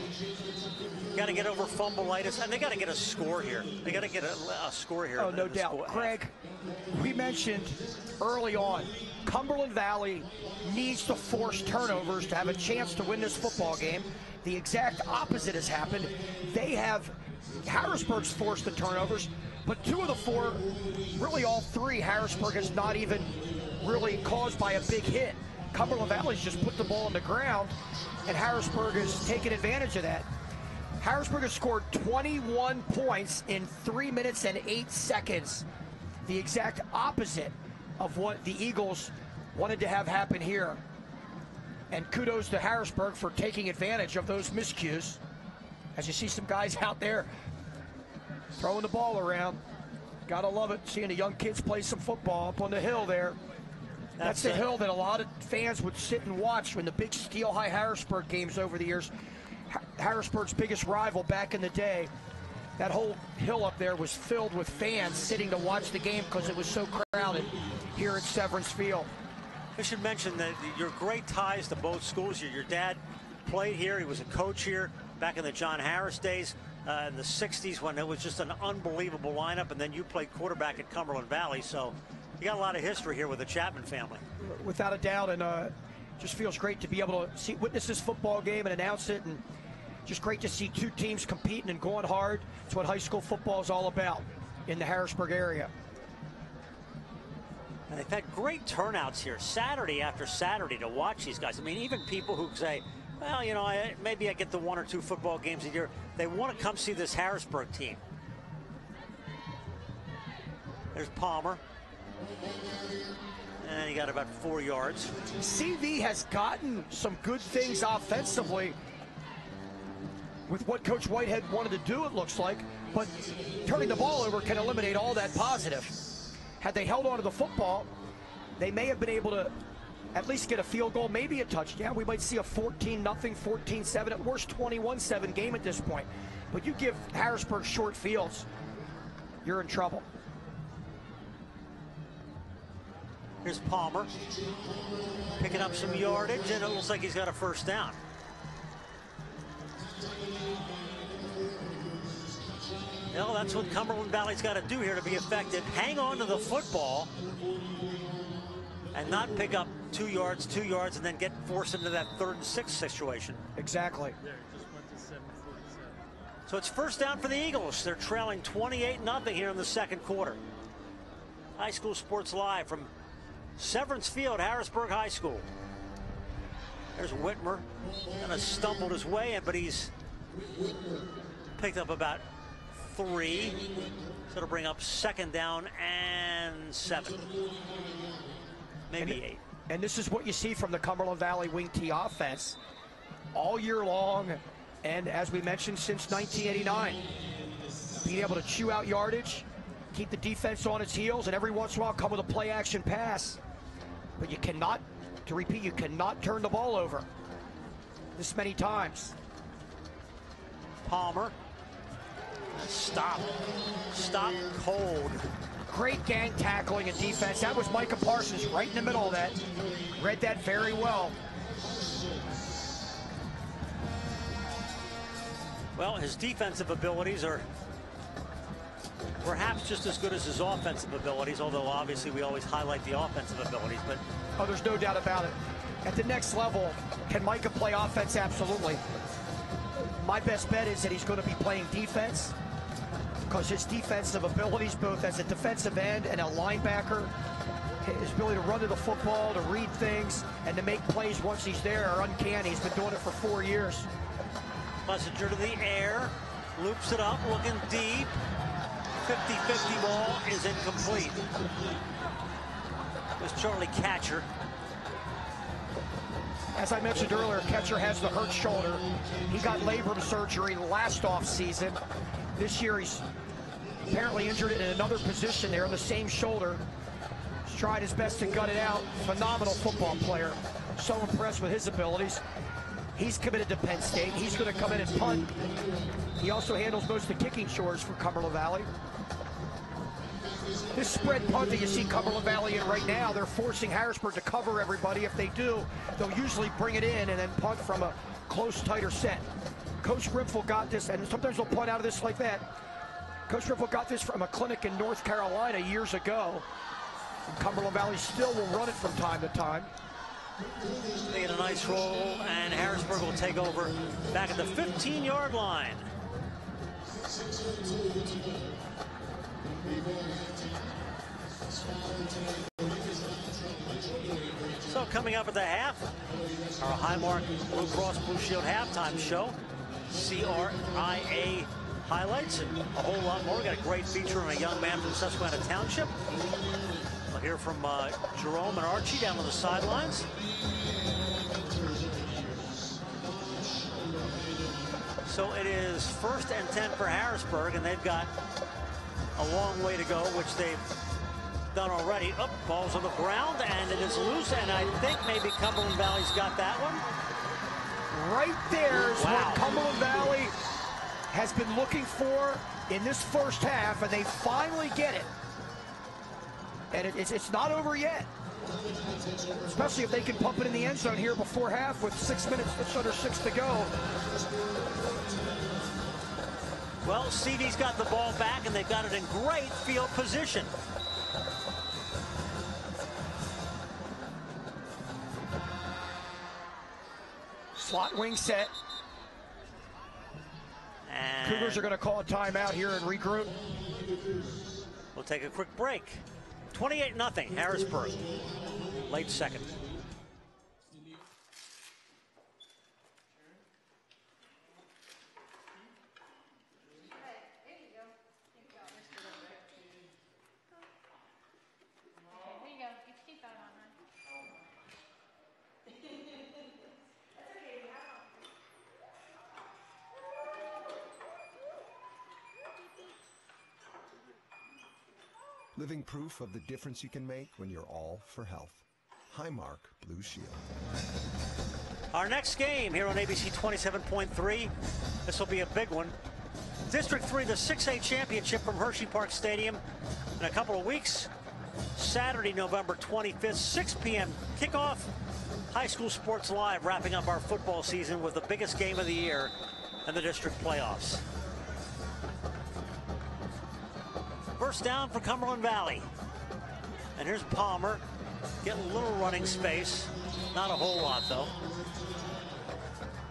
Got to get over fumbleitis, and they got to get a score here. They got to get a score here. Oh, no doubt. Greg, we mentioned early on, Cumberland Valley needs to force turnovers to have a chance to win this football game. The exact opposite has happened. Harrisburg's forced the turnovers, but 2 of the 4, really all 3, Harrisburg has not even really caused by a big hit. Cumberland Valley's just put the ball on the ground, and Harrisburg has taken advantage of that. Harrisburg has scored 21 points in 3 minutes and 8 seconds. The exact opposite of what the Eagles wanted to have happen here. And kudos to Harrisburg for taking advantage of those miscues. As you see some guys out there throwing the ball around. Gotta love it, seeing the young kids play some football up on the hill there. That's the hill that a lot of fans would sit and watch when the big Steel High Harrisburg games over the years. Harrisburg's biggest rival back in the day. That whole hill up there was filled with fans sitting to watch the game because it was so crowded here at Severance Field. I should mention that your great ties to both schools. Your dad played here. He was a coach here back in the John Harris days in the 60s when it was just an unbelievable lineup, and then you played quarterback at Cumberland Valley. So you got a lot of history here with the Chapman family. Without a doubt, and just feels great to be able to witness this football game and announce it, and just great to see 2 teams competing and going hard. It's what high school football is all about in the Harrisburg area. And they've had great turnouts here, Saturday after Saturday, to watch these guys. I mean, even people who say, well, you know, maybe I get the 1 or 2 football games a year. They want to come see this Harrisburg team. There's Palmer. And he got about 4 yards. CV has gotten some good things offensively with what Coach Whitehead wanted to do, it looks like. But turning the ball over can eliminate all that positive. Had they held on to the football, they may have been able to at least get a field goal, maybe a touchdown. We might see a 14-0, 14-7, at worst 21-7 game at this point. But you give Harrisburg short fields, you're in trouble. Here's Palmer picking up some yardage, and it looks like he's got a first down. Well, that's what Cumberland Valley's got to do here to be effective. Hang on to the football and not pick up 2 yards, and then get forced into that 3rd and 6 situation. Exactly. So it's first down for the Eagles. They're trailing 28-0 here in the second quarter. High School Sports Live from Severance Field, Harrisburg High School. There's Whitmer. Kind of stumbled his way in, but he's picked up about 3. So it'll bring up 2nd down and 7. Maybe 8. And this is what you see from the Cumberland Valley wing T offense all year long, and as we mentioned, since 1989. Being able to chew out yardage, keep the defense on its heels, and every once in a while come with a play action pass. But you cannot, to repeat, you cannot turn the ball over this many times. Palmer. Stop cold. Great gang tackling and defense. That was Micah Parsons right in the middle of that. Read that very well. Well, his defensive abilities are perhaps just as good as his offensive abilities, although obviously we always highlight the offensive abilities. But oh, there's no doubt about it. At the next level, can Micah play offense? Absolutely. My best bet is that he's going to be playing defense, because his defensive abilities, both as a defensive end and a linebacker, his ability to run to the football, to read things, and to make plays once he's there are uncanny. He's been doing it for 4 years. Messenger to the air, loops it up, looking deep. 50-50 ball is incomplete. It was Charlie Catcher. As I mentioned earlier, Catcher has the hurt shoulder. He got labrum surgery last offseason. This year he's apparently injured it in another position there on the same shoulder. He's tried his best to gut it out. Phenomenal football player. So impressed with his abilities. He's committed to Penn State. He's going to come in and punt. He also handles most of the kicking chores for Cumberland Valley. This spread punt that you see Cumberland Valley in right now, they're forcing Harrisburg to cover everybody. If they do, they'll usually bring it in and then punt from a close, tighter set. Coach Grimful got this, and sometimes they'll punt out of this like that. Coach Grimful got this from a clinic in North Carolina years ago. And Cumberland Valley still will run it from time to time. They get a nice roll, and Harrisburg will take over back at the 15-yard line. So coming up at the half, our Highmark Blue Cross Blue Shield halftime show. CRIA highlights and a whole lot more. We got a great feature on a young man from Susquehanna Township. We'll hear from Jerome and Archie down on the sidelines. So it is 1st and 10 for Harrisburg, and they've got a long way to go, which they've done already. Up, ball's on the ground, and it is loose, and I think maybe Cumberland Valley's got that one. Right there is what Cumberland Valley has been looking for in this first half, and they finally get it. And it's not over yet, especially if they can pump it in the end zone here before half with 6 minutes, just under 6 to go. Well, CV's got the ball back, and they've got it in great field position. Slot wing set. And Cougars are going to call a timeout here and regroup. We'll take a quick break. 28-0, Harrisburg. Late second. Living proof of the difference you can make when you're all for health. Highmark Blue Shield. Our next game here on ABC 27.3. This will be a big one. District 3, the 6A championship from Hershey Park Stadium in a couple of weeks. Saturday, November 25th, 6 p.m. kickoff. High School Sports Live wrapping up our football season with the biggest game of the year in the district playoffs. First down for Cumberland Valley. And here's Palmer getting a little running space. Not a whole lot, though.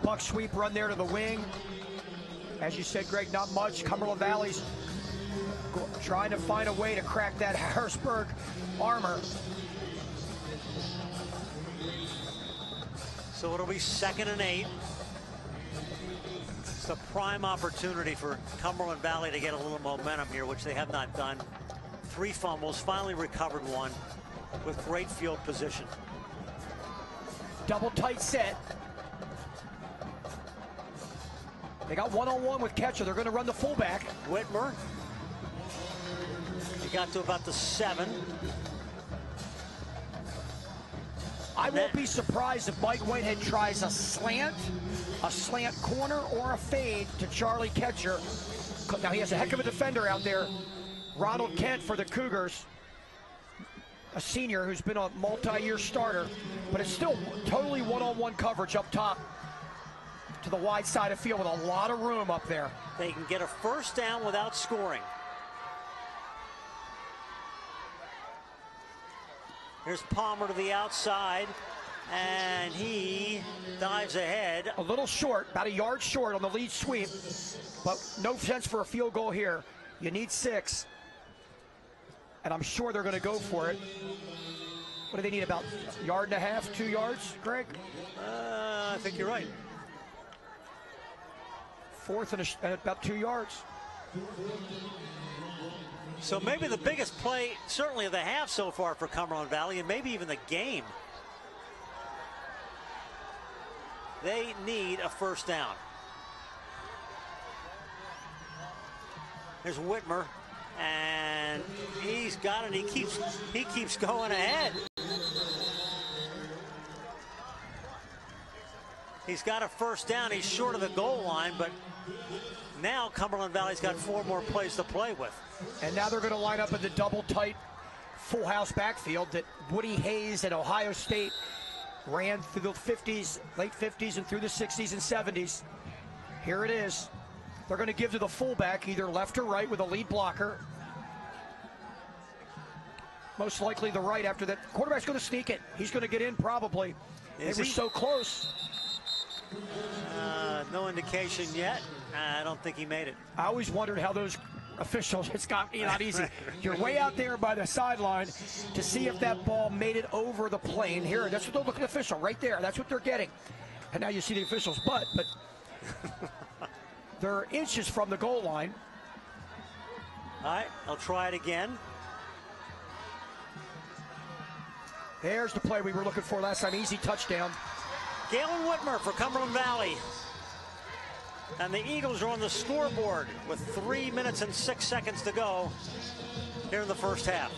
Buck sweep run there to the wing. As you said, Greg, not much. Cumberland Valley's trying to find a way to crack that Harrisburg armor. So it'll be 2nd and 8. It's a prime opportunity for Cumberland Valley to get a little momentum here, which they have not done. 3 fumbles, finally recovered one with great field position. Double tight set. They got one-on-one with catcher. They're going to run the fullback. Whitmer. He got to about the 7. I won't be surprised if Mike Whitehead tries a slant corner, or a fade to Charlie Ketcher. Now he has a heck of a defender out there. Ronald Kent for the Cougars, a senior who's been a multi-year starter, but it's still totally one-on-one coverage up top to the wide side of field with a lot of room up there. They can get a first down without scoring. Here's Palmer to the outside, and he dives ahead. A little short, about a yard short on the lead sweep, but no sense for a field goal here. You need 6, and I'm sure they're going to go for it. What do they need, about a yard and a half, 2 yards, Greg? I think you're right. 4th and about 2 yards. So maybe the biggest play, certainly of the half so far for Cumberland Valley, and maybe even the game. They need a first down. There's Whitmer, and he's got it. He keeps going ahead. He's got a first down. He's short of the goal line, but now Cumberland Valley's got 4 more plays to play with. And now they're going to line up in the double tight full house backfield that Woody Hayes at Ohio State ran through the 50s, late 50s and through the 60s and 70s. Here it is. They're going to give to the fullback, either left or right, with a lead blocker. Most likely the right after that. Quarterback's going to sneak it. He's going to get in probably. They were so close. No indication yet. I don't think he made it. I always wondered how those officials, it's not easy. You're way out there by the sideline to see if that ball made it over the plane. Here, that's what they're looking at the official right there. That's what they're getting. And now you see the official's butt, but they're inches from the goal line. All right, I'll try it again. There's the play we were looking for last time. Easy touchdown. Galen Whitmer for Cumberland Valley. And the Eagles are on the scoreboard with 3 minutes and 6 seconds to go here in the first half.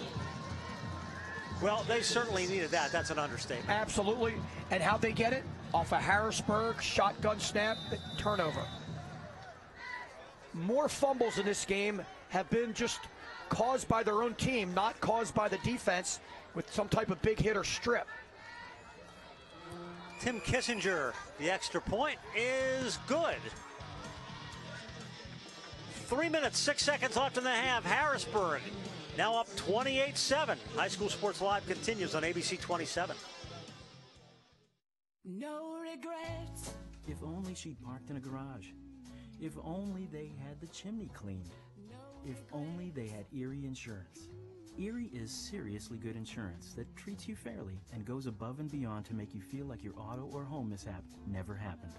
Well, they certainly needed that. That's an understatement. Absolutely. And how'd they get it? Off a Harrisburg shotgun snap, turnover. More fumbles in this game have been just caused by their own team, not caused by the defense with some type of big hit or strip. Tim Kissinger, the extra point is good. 3 minutes, 6 seconds left in the half. Harrisburg now up 28-7. High School Sports Live continues on ABC 27. No regrets. If only she'd parked in a garage. If only they had the chimney cleaned. If only they had Erie insurance. Erie is seriously good insurance that treats you fairly and goes above and beyond to make you feel like your auto or home mishap never happened,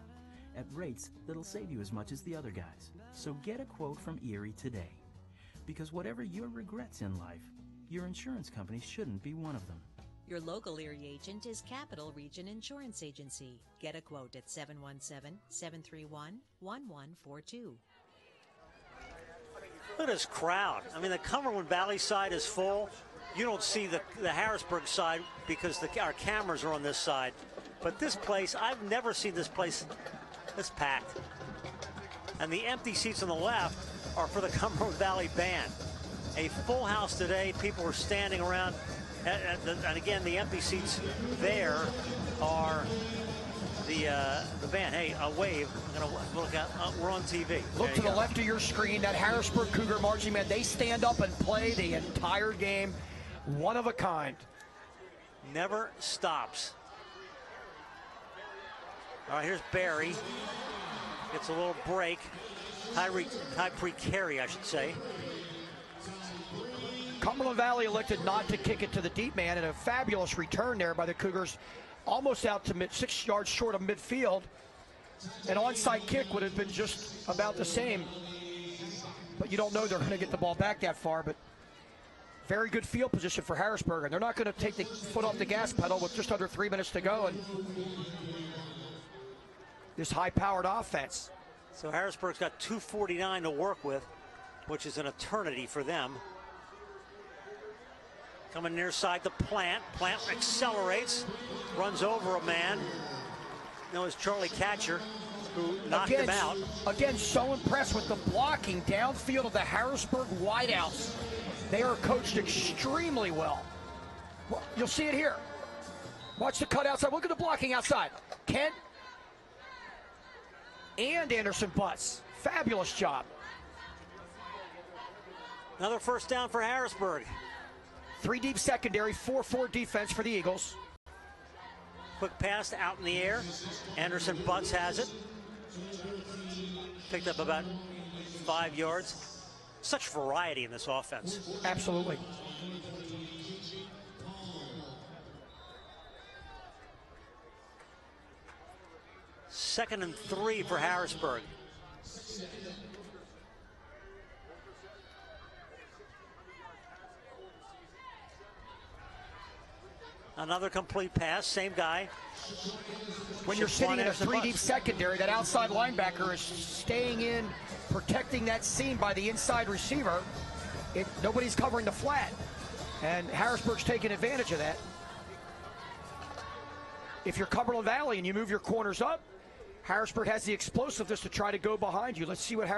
at rates that'll save you as much as the other guys. So get a quote from Erie today. Because whatever your regrets in life, your insurance company shouldn't be one of them. Your local Erie agent is Capital Region Insurance Agency. Get a quote at 717-731-1142. Look at this crowd. I mean, the Cumberland Valley side is full. You don't see the Harrisburg side because our cameras are on this side. But this place, I've never seen this place this packed. And the empty seats on the left are for the Cumberland Valley Band. A full house today. People are standing around. And again, the empty seats there are the band. Hey, a wave. I'm going to look out. We're on TV. Look to the left of your screen. That Harrisburg Cougar marching band. They stand up and play the entire game. One of a kind. Never stops. All right, here's Barry. Gets a little break. Tyreek Carey, I should say. Cumberland Valley elected not to kick it to the deep man, and a fabulous return there by the Cougars, almost out to 6 yards short of midfield. An onside kick would have been just about the same, but you don't know they're going to get the ball back that far. But very good field position for Harrisburg, and they're not going to take the foot off the gas pedal with just under 3 minutes to go. And this high-powered offense. So Harrisburg's got 2:49 to work with, which is an eternity for them. Coming near side to Plant. Plant accelerates, runs over a man. No, it's Charlie Catcher who knocked him out. Again, so impressed with the blocking downfield of the Harrisburg wideouts. They are coached extremely well. You'll see it here. Watch the cut outside. Look at the blocking outside. Kent and Anderson Butts. Fabulous job. Another first down for Harrisburg. 3 deep secondary, 4-4 defense for the Eagles. Quick pass out in the air. Anderson Butts has it. Picked up about 5 yards. Such variety in this offense. Absolutely. Second and 3 for Harrisburg. Another complete pass, same guy. When you're sitting in a 3 deep secondary, that outside linebacker is staying in, protecting that seam by the inside receiver. Nobody's covering the flat, and Harrisburg's taking advantage of that. If you're Cumberland Valley and you move your corners up, Harrisburg has the explosiveness to try to go behind you. Let's see what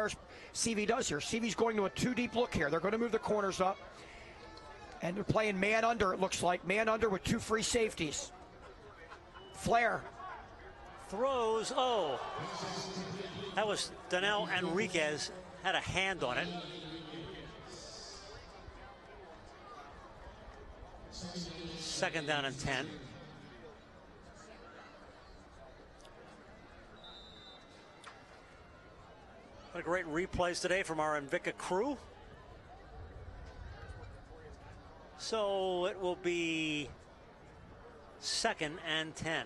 CV does here. CV's going to a 2 deep look here. They're going to move the corners up. And they're playing man under, it looks like. Man under with 2 free safeties. Flair. Throws, oh. That was Donnell Enriquez, had a hand on it. Second down and 10. What a great replays today from our Invicta crew. So it will be 2nd and 10.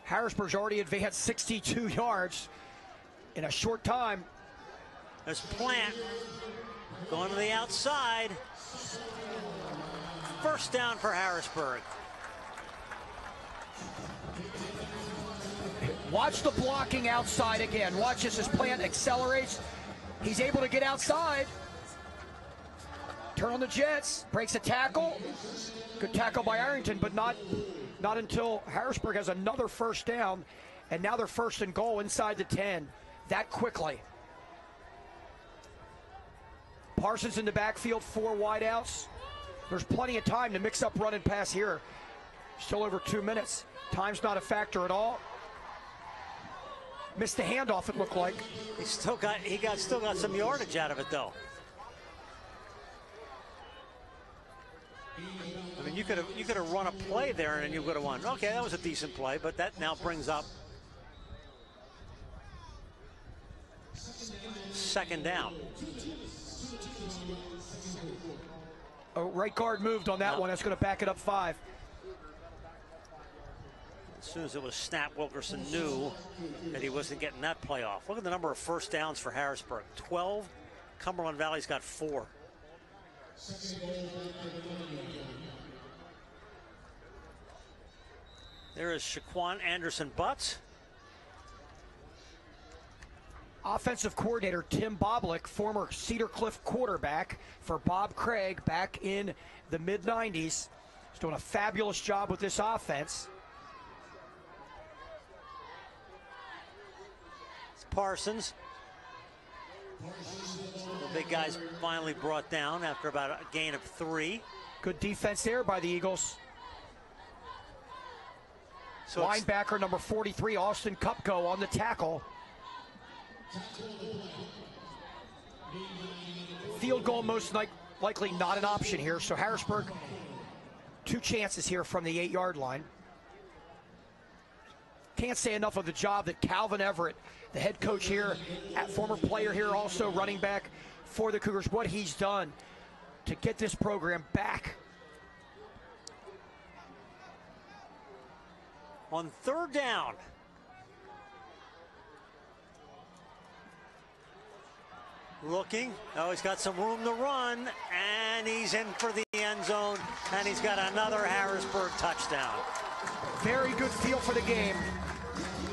Harrisburg's already advanced 62 yards in a short time. There's Plant going to the outside. First down for Harrisburg. Watch the blocking outside again. Watch this as Plant accelerates. He's able to get outside. Turn on the Jets. Breaks a tackle. Good tackle by Arrington, but not until Harrisburg has another first down. And now they're 1st and goal inside the 10. That quickly. Parsons in the backfield, 4 wideouts. There's plenty of time to mix up run and pass here. Still over 2 minutes. Time's not a factor at all. Missed the handoff, it looked like. He still got some yardage out of it, though. I mean, you could have run a play there and you would have won. Okay, that was a decent play, but that now brings up second down. Oh, right guard moved on that one. That's going to back it up 5. As soon as it was snapped, Wilkerson knew that he wasn't getting that play off. Look at the number of first downs for Harrisburg. 12. Cumberland Valley's got 4. There is Shaquan Anderson-Butts. Offensive coordinator Tim Boblik, former Cedar Cliff quarterback for Bob Craig back in the mid-90s. He's doing a fabulous job with this offense. It's Parsons. The big guy's finally brought down after about a gain of 3. Good defense there by the Eagles. So linebacker number 43, Austin Kupko, on the tackle. Field goal most likely not an option here. So Harrisburg, 2 chances here from the 8-yard line. Can't say enough of the job that Calvin Everett, the head coach here, former player here, also running back for the Cougars, what he's done to get this program back. On third down. Looking. Oh, he's got some room to run, and he's in for the end zone, and he's got another Harrisburg touchdown. Very good feel for the game.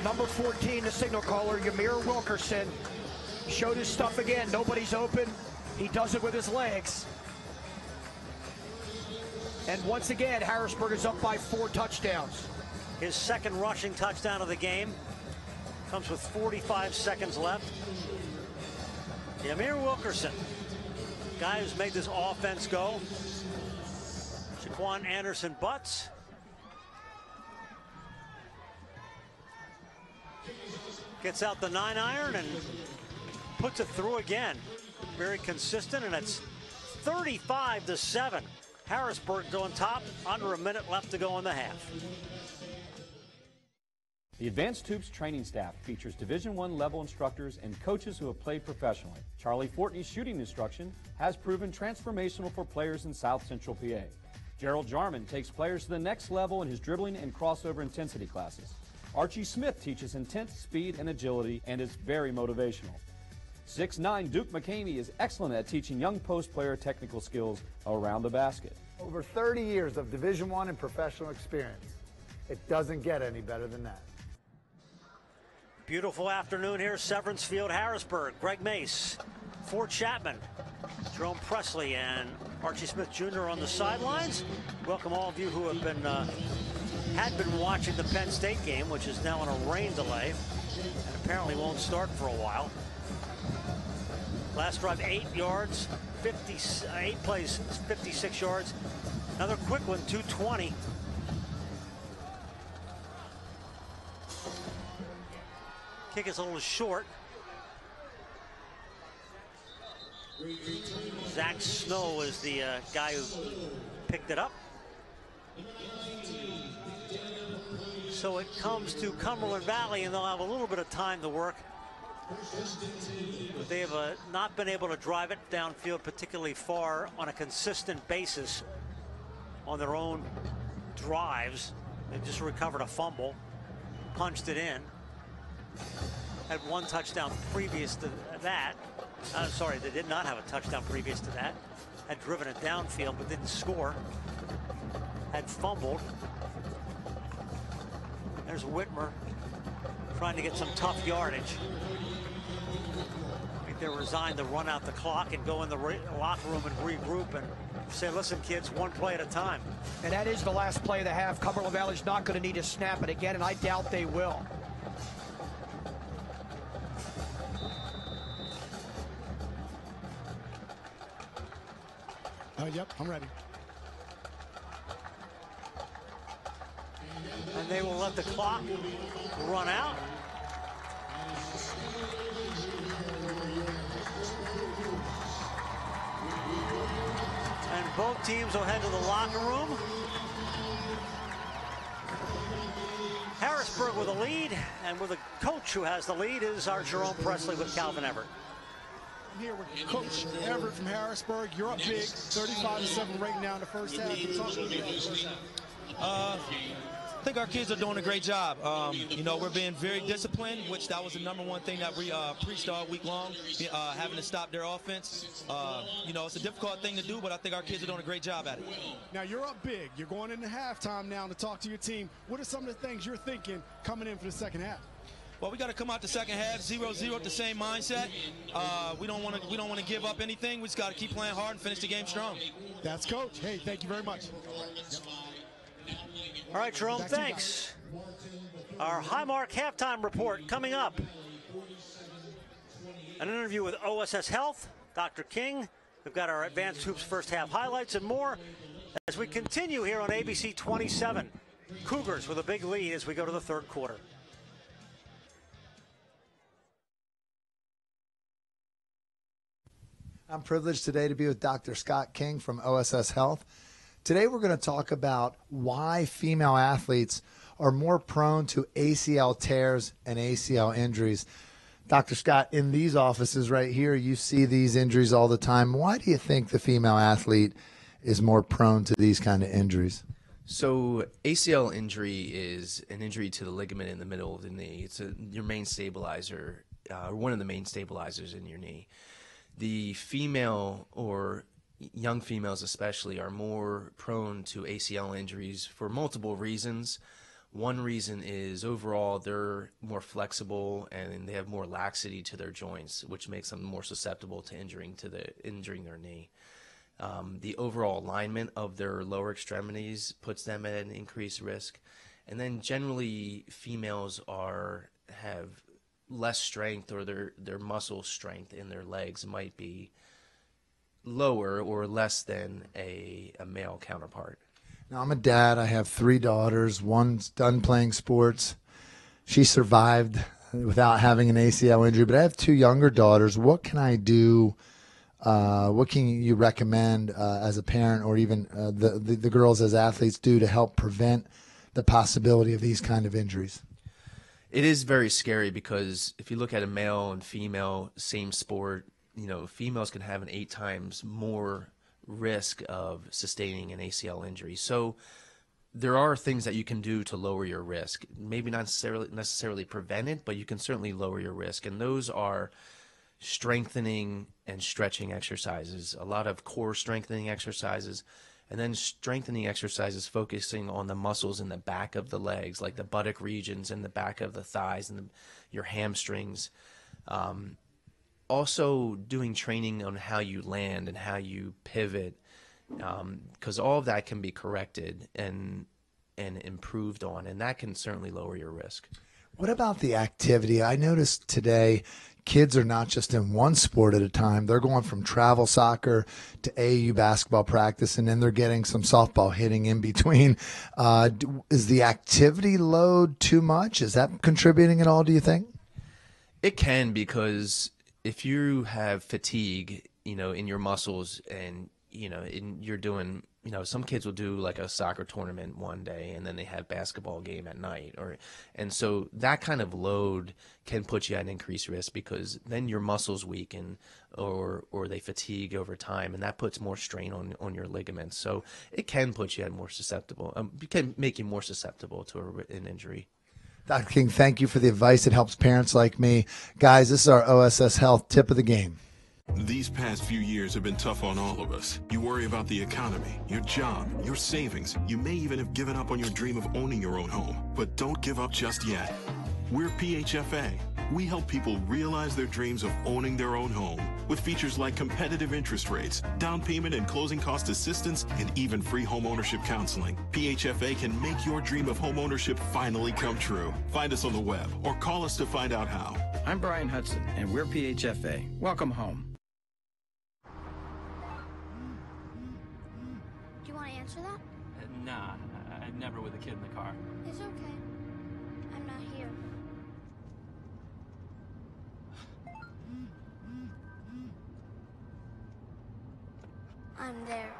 Number 14, the signal caller, Ymir Wilkerson, showed his stuff again. Nobody's open. He does it with his legs. And once again, Harrisburg is up by 4 touchdowns. His second rushing touchdown of the game comes with 45 seconds left. Ymir Wilkerson, guy who's made this offense go. Shaquan Anderson-Butts. Gets out the 9-iron and puts it through again. Very consistent, and it's 35-7. Harrisburg on top, under a minute left to go in the half. The Advanced Hoops training staff features Division I level instructors and coaches who have played professionally. Charlie Fortney's shooting instruction has proven transformational for players in South Central PA. Gerald Jarman takes players to the next level in his dribbling and crossover intensity classes. Archie Smith teaches intense speed and agility and is very motivational. 6'9" Duke McCamey is excellent at teaching young post player technical skills around the basket. Over 30 years of Division I and professional experience. It doesn't get any better than that. Beautiful afternoon here, Severance Field, Harrisburg. Greg Mace, Fort Chapman, Jerome Presley, and Archie Smith Jr. on the sidelines. Welcome all of you who have been had been watching the Penn State game, which is now on a rain delay and apparently won't start for a while. Last drive 8 yards, 8 plays, 56 yards. Another quick one, 220. Kick is a little short. Zach Snow is the guy who picked it up. So it comes to Cumberland Valley, and they'll have a little bit of time to work. They have not been able to drive it downfield particularly far on a consistent basis on their own drives. They just recovered a fumble, punched it in. Had 1 touchdown previous to that. Sorry, they did not have a touchdown previous to that. Had driven it downfield but didn't score. Had fumbled. There's Whitmer trying to get some tough yardage. I think they're resigned to run out the clock and go in the locker room and regroup and say, listen, kids, 1 play at a time. And that is the last play of the half. Cumberland Valley's not going to need to snap it again, and I doubt they will. Yep, I'm ready. And they will let the clock run out. And both teams will head to the locker room. Harrisburg with a lead, and with a coach who has the lead is our Jerome Presley with Calvin Everett. I'm here with Coach Everett from Harrisburg. You're up big, 35-7 right now in the first half. Can you talk a little bit about the first half? I think our kids are doing a great job. You know, we're being very disciplined, which that was the #1 thing that we preached all week long, having to stop their offense. You know, it's a difficult thing to do, but I think our kids are doing a great job at it. Now, you're up big. You're going into halftime now to talk to your team. What are some of the things you're thinking coming in for the second half? Well, we got to come out the second half 0-0 with the same mindset. We don't want to give up anything. We just got to keep playing hard and finish the game strong. That's Coach. Hey, thank you very much. All right, Jerome, thanks. Our Highmark halftime report coming up. An interview with OSS Health, Dr. King. We've got our Advanced Hoops first half highlights and more as we continue here on ABC 27. Cougars with a big lead as we go to the third quarter. I'm privileged today to be with Dr. Scott King from OSS Health. Today we're going to talk about why female athletes are more prone to ACL tears and ACL injuries. Dr. Scott, in these offices right here, you see these injuries all the time. Why do you think the female athlete is more prone to these kind of injuries? So ACL injury is an injury to the ligament in the middle of the knee. It's your main stabilizer, one of the main stabilizers in your knee. The female, or young females especially, are more prone to ACL injuries for multiple reasons. One reason is overall they're more flexible and they have more laxity to their joints, which makes them more susceptible to injuring their knee. The overall alignment of their lower extremities puts them at an increased risk. And then generally females have less strength, or their muscle strength in their legs might be lower or less than a male counterpart. Now, I'm a dad. I have 3 daughters. One's done playing sports. She survived without having an ACL injury, but I have 2 younger daughters. What can I do? What can you recommend as a parent, or even the girls as athletes do to help prevent the possibility of these kind of injuries? It is very scary because if you look at a male and female, same sport, females can have an 8 times more risk of sustaining an ACL injury. So there are things that you can do to lower your risk. Maybe not necessarily prevent it, but you can certainly lower your risk. And those are strengthening and stretching exercises, a lot of core strengthening exercises, and then strengthening exercises focusing on the muscles in the back of the legs, like the buttock regions and the back of the thighs and your hamstrings. Also doing training on how you land and how you pivot, because all of that can be corrected and improved on, and that can certainly lower your risk. What about the activity? I noticed today kids are not just in one sport at a time. They're going from travel soccer to AAU basketball practice, and then they're getting some softball hitting in between. Is the activity load too much? Is that contributing at all, do you think? It can, because if you have fatigue, in your muscles, and you're doing, some kids will do like a soccer tournament one day and then they have basketball game at night, and so that kind of load can put you at increased risk, because then your muscles weaken or they fatigue over time, and that puts more strain on your ligaments. So it can put you at more susceptible, it can make you more susceptible to an injury. Dr. King, thank you for the advice. It helps parents like me. Guys, this is our OSS Health tip of the game. These past few years have been tough on all of us. You worry about the economy, your job, your savings. You may even have given up on your dream of owning your own home. But don't give up just yet. We're PHFA. We help people realize their dreams of owning their own home with features like competitive interest rates, down payment and closing cost assistance, and even free home ownership counseling. PHFA can make your dream of home ownership finally come true. Find us on the web or call us to find out how. I'm Brian Hudson, and we're PHFA. Welcome home. Do you want to answer that? Nah, never with a kid in the car. It's okay. I'm not here. I'm there.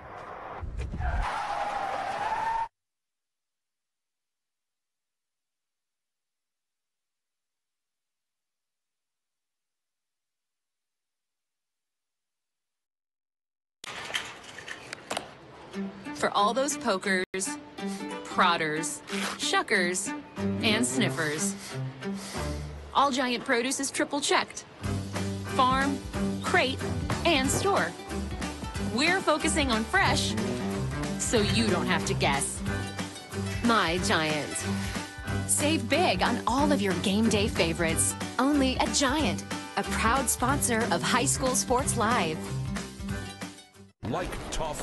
For all those pokers, prodders, shuckers, and sniffers. All Giant produce is triple checked. Farm, crate, and store. We're focusing on fresh, so you don't have to guess. My Giant. Save big on all of your game day favorites. Only at Giant, a proud sponsor of High School Sports Live. Like tough,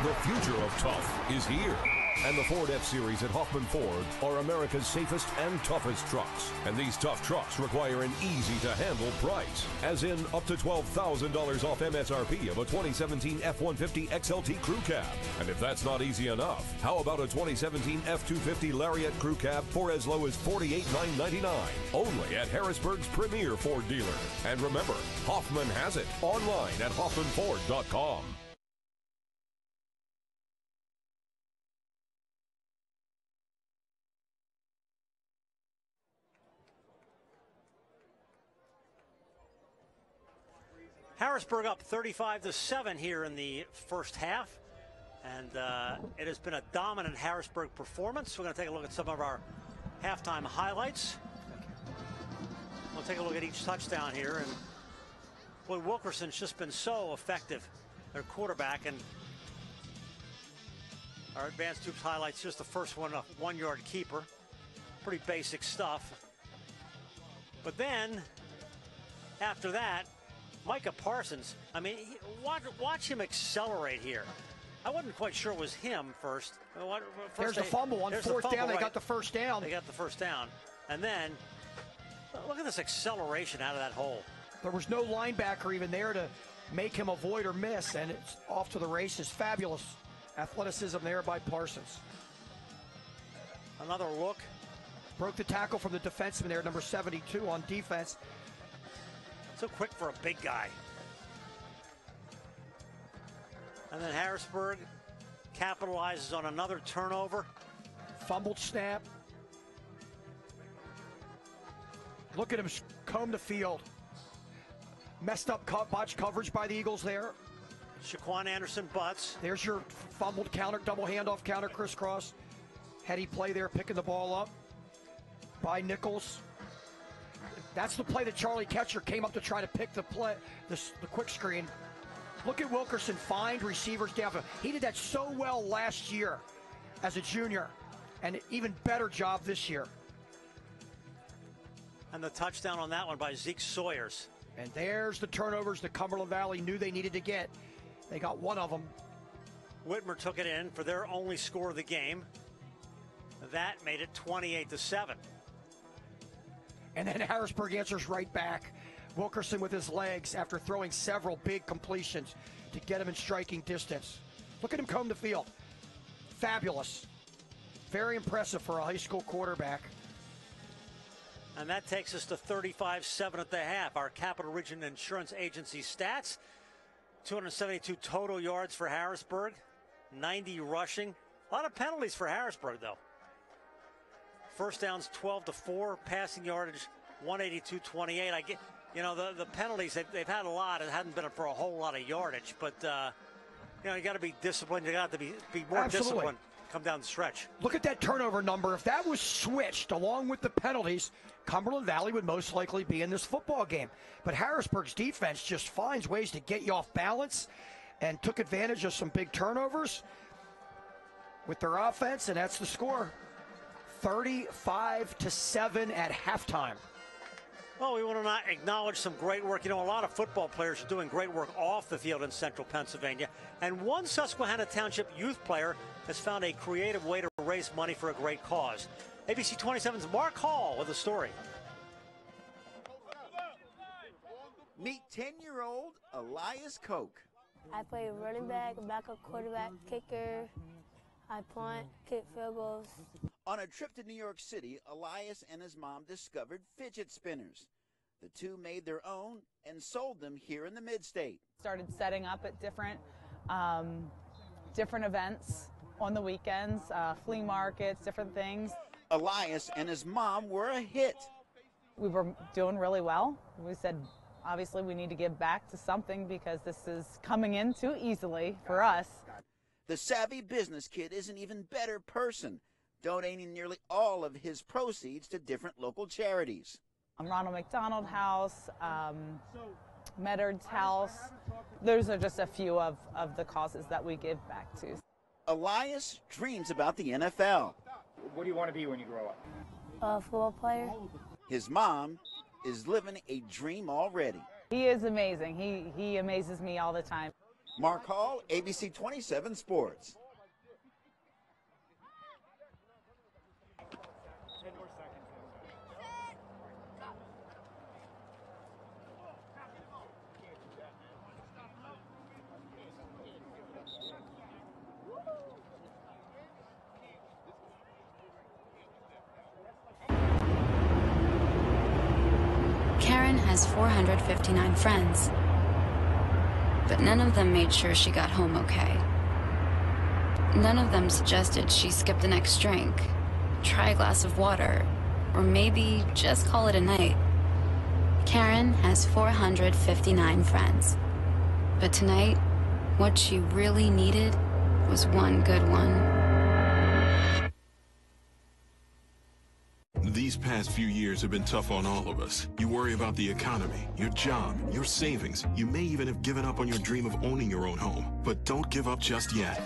the future of tough is here. And the Ford F-Series at Hoffman Ford are America's safest and toughest trucks. And these tough trucks require an easy-to-handle price, as in up to $12,000 off MSRP of a 2017 F-150 XLT Crew Cab. And if that's not easy enough, how about a 2017 F-250 Lariat Crew Cab for as low as $48,999? Only at Harrisburg's premier Ford dealer. And remember, Hoffman has it online at HoffmanFord.com. Harrisburg up 35-7 here in the first half, and it has been a dominant Harrisburg performance. We're going to take a look at some of our halftime highlights. We'll take a look at each touchdown here, and boy, Wilkerson's just been so effective, their quarterback. And our advanced tubes highlights, just the first one, a 1-yard keeper, pretty basic stuff. But then after that, Micah Parsons, I mean, watch him accelerate here. I wasn't quite sure it was him first. There's the fumble on fourth down. They got the first down. They got the first down. And then, look at this acceleration out of that hole. There was no linebacker even there to make him avoid or miss, and it's off to the races. Fabulous athleticism there by Parsons. Another look. Broke the tackle from the defenseman there, number 72 on defense. So quick for a big guy. And then Harrisburg capitalizes on another turnover. Fumbled snap. Look at him comb the field. Messed up botch coverage by the Eagles there. Shaquan Anderson butts. There's your fumbled counter, double handoff counter, crisscross. Heady play there, picking the ball up by Nichols. That's the play that Charlie Ketcher came up to try to pick the play, the quick screen. Look at Wilkerson find receivers downfield. He did that so well last year as a junior, and an even better job this year. And the touchdown on that one by Zeke Sawyers. And there's the turnovers that Cumberland Valley knew they needed to get. They got one of them. Whitmer took it in for their only score of the game. That made it 28-7. And then Harrisburg answers right back. Wilkerson with his legs after throwing several big completions to get him in striking distance. Look at him comb the field. Fabulous. Very impressive for a high school quarterback. And that takes us to 35-7 at the half. Our Capital Region Insurance Agency stats. 272 total yards for Harrisburg. 90 rushing. A lot of penalties for Harrisburg, though. First downs 12-4, passing yardage 182-28. I get, the penalties, they've had a lot. It hadn't been for a whole lot of yardage, but you got to be disciplined. You got to be more disciplined. Come down the stretch. Look at that turnover number. If that was switched along with the penalties, Cumberland Valley would most likely be in this football game. But Harrisburg's defense just finds ways to get you off balance and took advantage of some big turnovers with their offense, and that's the score. 35-7 at halftime. Well, we want to acknowledge some great work. A lot of football players are doing great work off the field in central Pennsylvania. And one Susquehanna Township youth player has found a creative way to raise money for a great cause. ABC 27's Mark Hall with a story. Meet 10-year-old Elias Koch. I play running back, backup quarterback, kicker. I punt, kick field goals. On a trip to New York City, Elias and his mom discovered fidget spinners. The two made their own and sold them here in the Mid-State. Started setting up at different events on the weekends, flea markets, different things. Elias and his mom were a hit. We were doing really well. We said, obviously, we need to give back to something because this is coming in too easily for us. The savvy business kid is an even better person, donating nearly all of his proceeds to different local charities. Ronald McDonald House, Meddard's House. Those are just a few of the causes that we give back to. Elias dreams about the NFL. What do you want to be when you grow up? A football player. His mom is living a dream already. He is amazing. He amazes me all the time. Mark Hall, ABC 27 Sports. Karen has 459 friends, but none of them made sure she got home okay. None of them suggested she skip the next drink, try a glass of water, or maybe just call it a night. Karen has 459 friends, but tonight, what she really needed was one good one. These past few years have been tough on all of us. You worry about the economy, your job, your savings. You may even have given up on your dream of owning your own home. But don't give up just yet.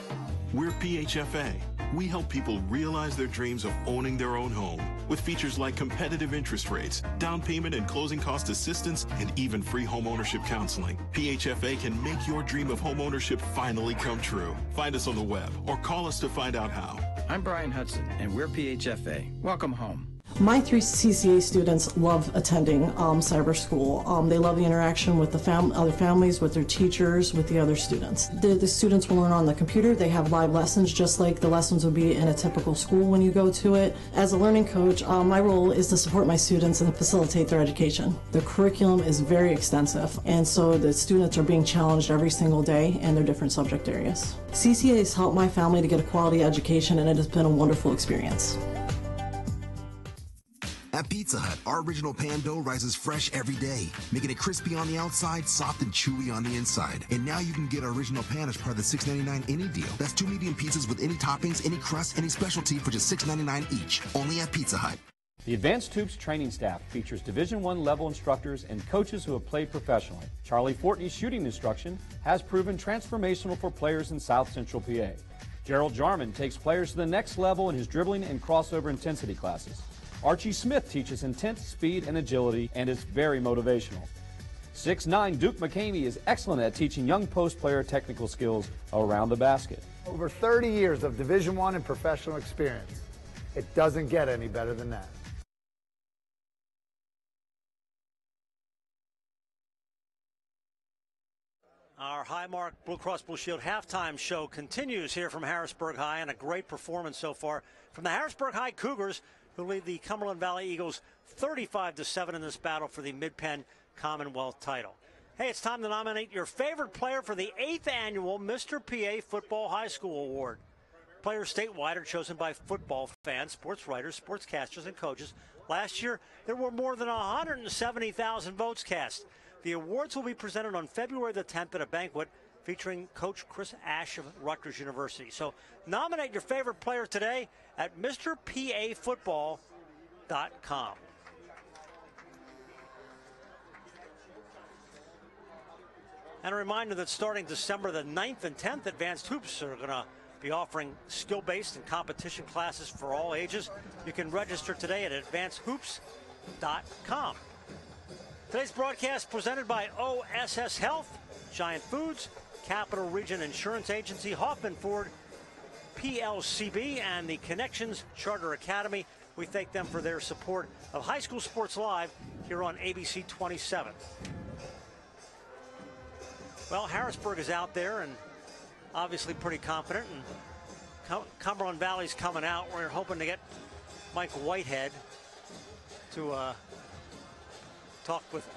We're PHFA. We help people realize their dreams of owning their own home with features like competitive interest rates, down payment and closing cost assistance, and even free home ownership counseling. PHFA can make your dream of home ownership finally come true. Find us on the web or call us to find out how. I'm Brian Hudson, and we're PHFA. Welcome home. My 3 CCA students love attending cyber school. They love the interaction with the other families, with their teachers, with the other students. The students will learn on the computer. They have live lessons just like the lessons would be in a typical school when you go to it. As a learning coach, my role is to support my students and facilitate their education. The curriculum is very extensive, and so the students are being challenged every single day in their different subject areas. CCA has helped my family to get a quality education, and it has been a wonderful experience. At Pizza Hut, our original pan dough rises fresh every day, making it crispy on the outside, soft and chewy on the inside. And now you can get our original pan as part of the $6.99 any deal. That's 2 medium pizzas with any toppings, any crust, any specialty for just $6.99 each. Only at Pizza Hut. The Advanced Hoops training staff features Division I level instructors and coaches who have played professionally. Charlie Fortney's shooting instruction has proven transformational for players in South Central PA. Gerald Jarman takes players to the next level in his dribbling and crossover intensity classes. Archie Smith teaches intense speed and agility and is very motivational. 6'9" Duke McCamey is excellent at teaching young post player technical skills around the basket. Over 30 years of Division I and professional experience. It doesn't get any better than that. Our Highmark Blue Cross Blue Shield halftime show continues here from Harrisburg High, and a great performance so far from the Harrisburg High Cougars, who lead the Cumberland Valley Eagles 35-7 in this battle for the Mid-Penn Commonwealth title. Hey, it's time to nominate your favorite player for the 8th annual Mr. PA Football High School Award. Players statewide are chosen by football fans, sports writers, sportscasters, and coaches. Last year, there were more than 170,000 votes cast. The awards will be presented on February the 10th at a banquet featuring Coach Chris Ash of Rutgers University. So nominate your favorite player today at MrPAFootball.com. And a reminder that starting December the 9th and 10th, Advanced Hoops are going to be offering skill-based and competition classes for all ages. You can register today at AdvancedHoops.com. Today's broadcast presented by OSS Health, Giant Foods, Capital Region Insurance Agency, Hoffman Ford, PLCB, and the Connections Charter Academy. We thank them for their support of High School Sports Live here on ABC 27. Well, Harrisburg is out there and obviously pretty confident, and Cumberland Valley's coming out. We're hoping to get Mike Whitehead to talk with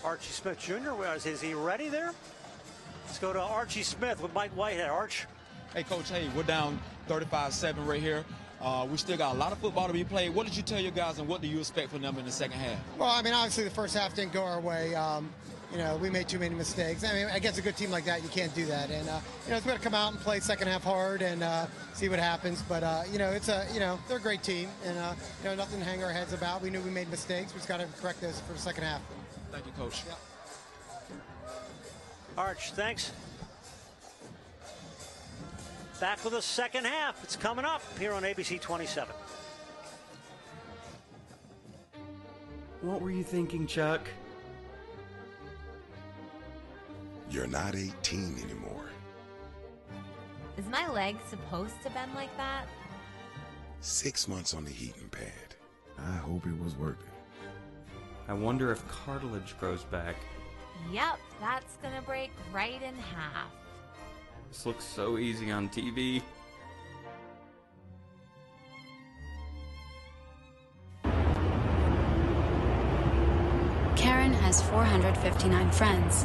Archie Smith Jr. Is he ready there? Let's go to Archie Smith with Mike Whitehead. Arch. Hey, Coach, we're down 35-7 right here. We still got a lot of football to be played. What did you tell your guys, and what do you expect from them in the second half? Well, I mean, obviously the first half didn't go our way. we made too many mistakes. I mean, against a good team like that, you can't do that. And it's going to come out and play second half hard and see what happens. But they're a great team, and nothing to hang our heads about. We knew we made mistakes. We just got to correct those for the second half. Thank you, Coach. Yeah. Arch, thanks. Back with the second half. It's coming up here on ABC 27. What were you thinking, Chuck? You're not 18 anymore. Is my leg supposed to bend like that? 6 months on the heating pad. I hope it was worth it. I wonder if cartilage grows back. Yep, that's gonna break right in half. This looks so easy on TV. Karen has 459 friends,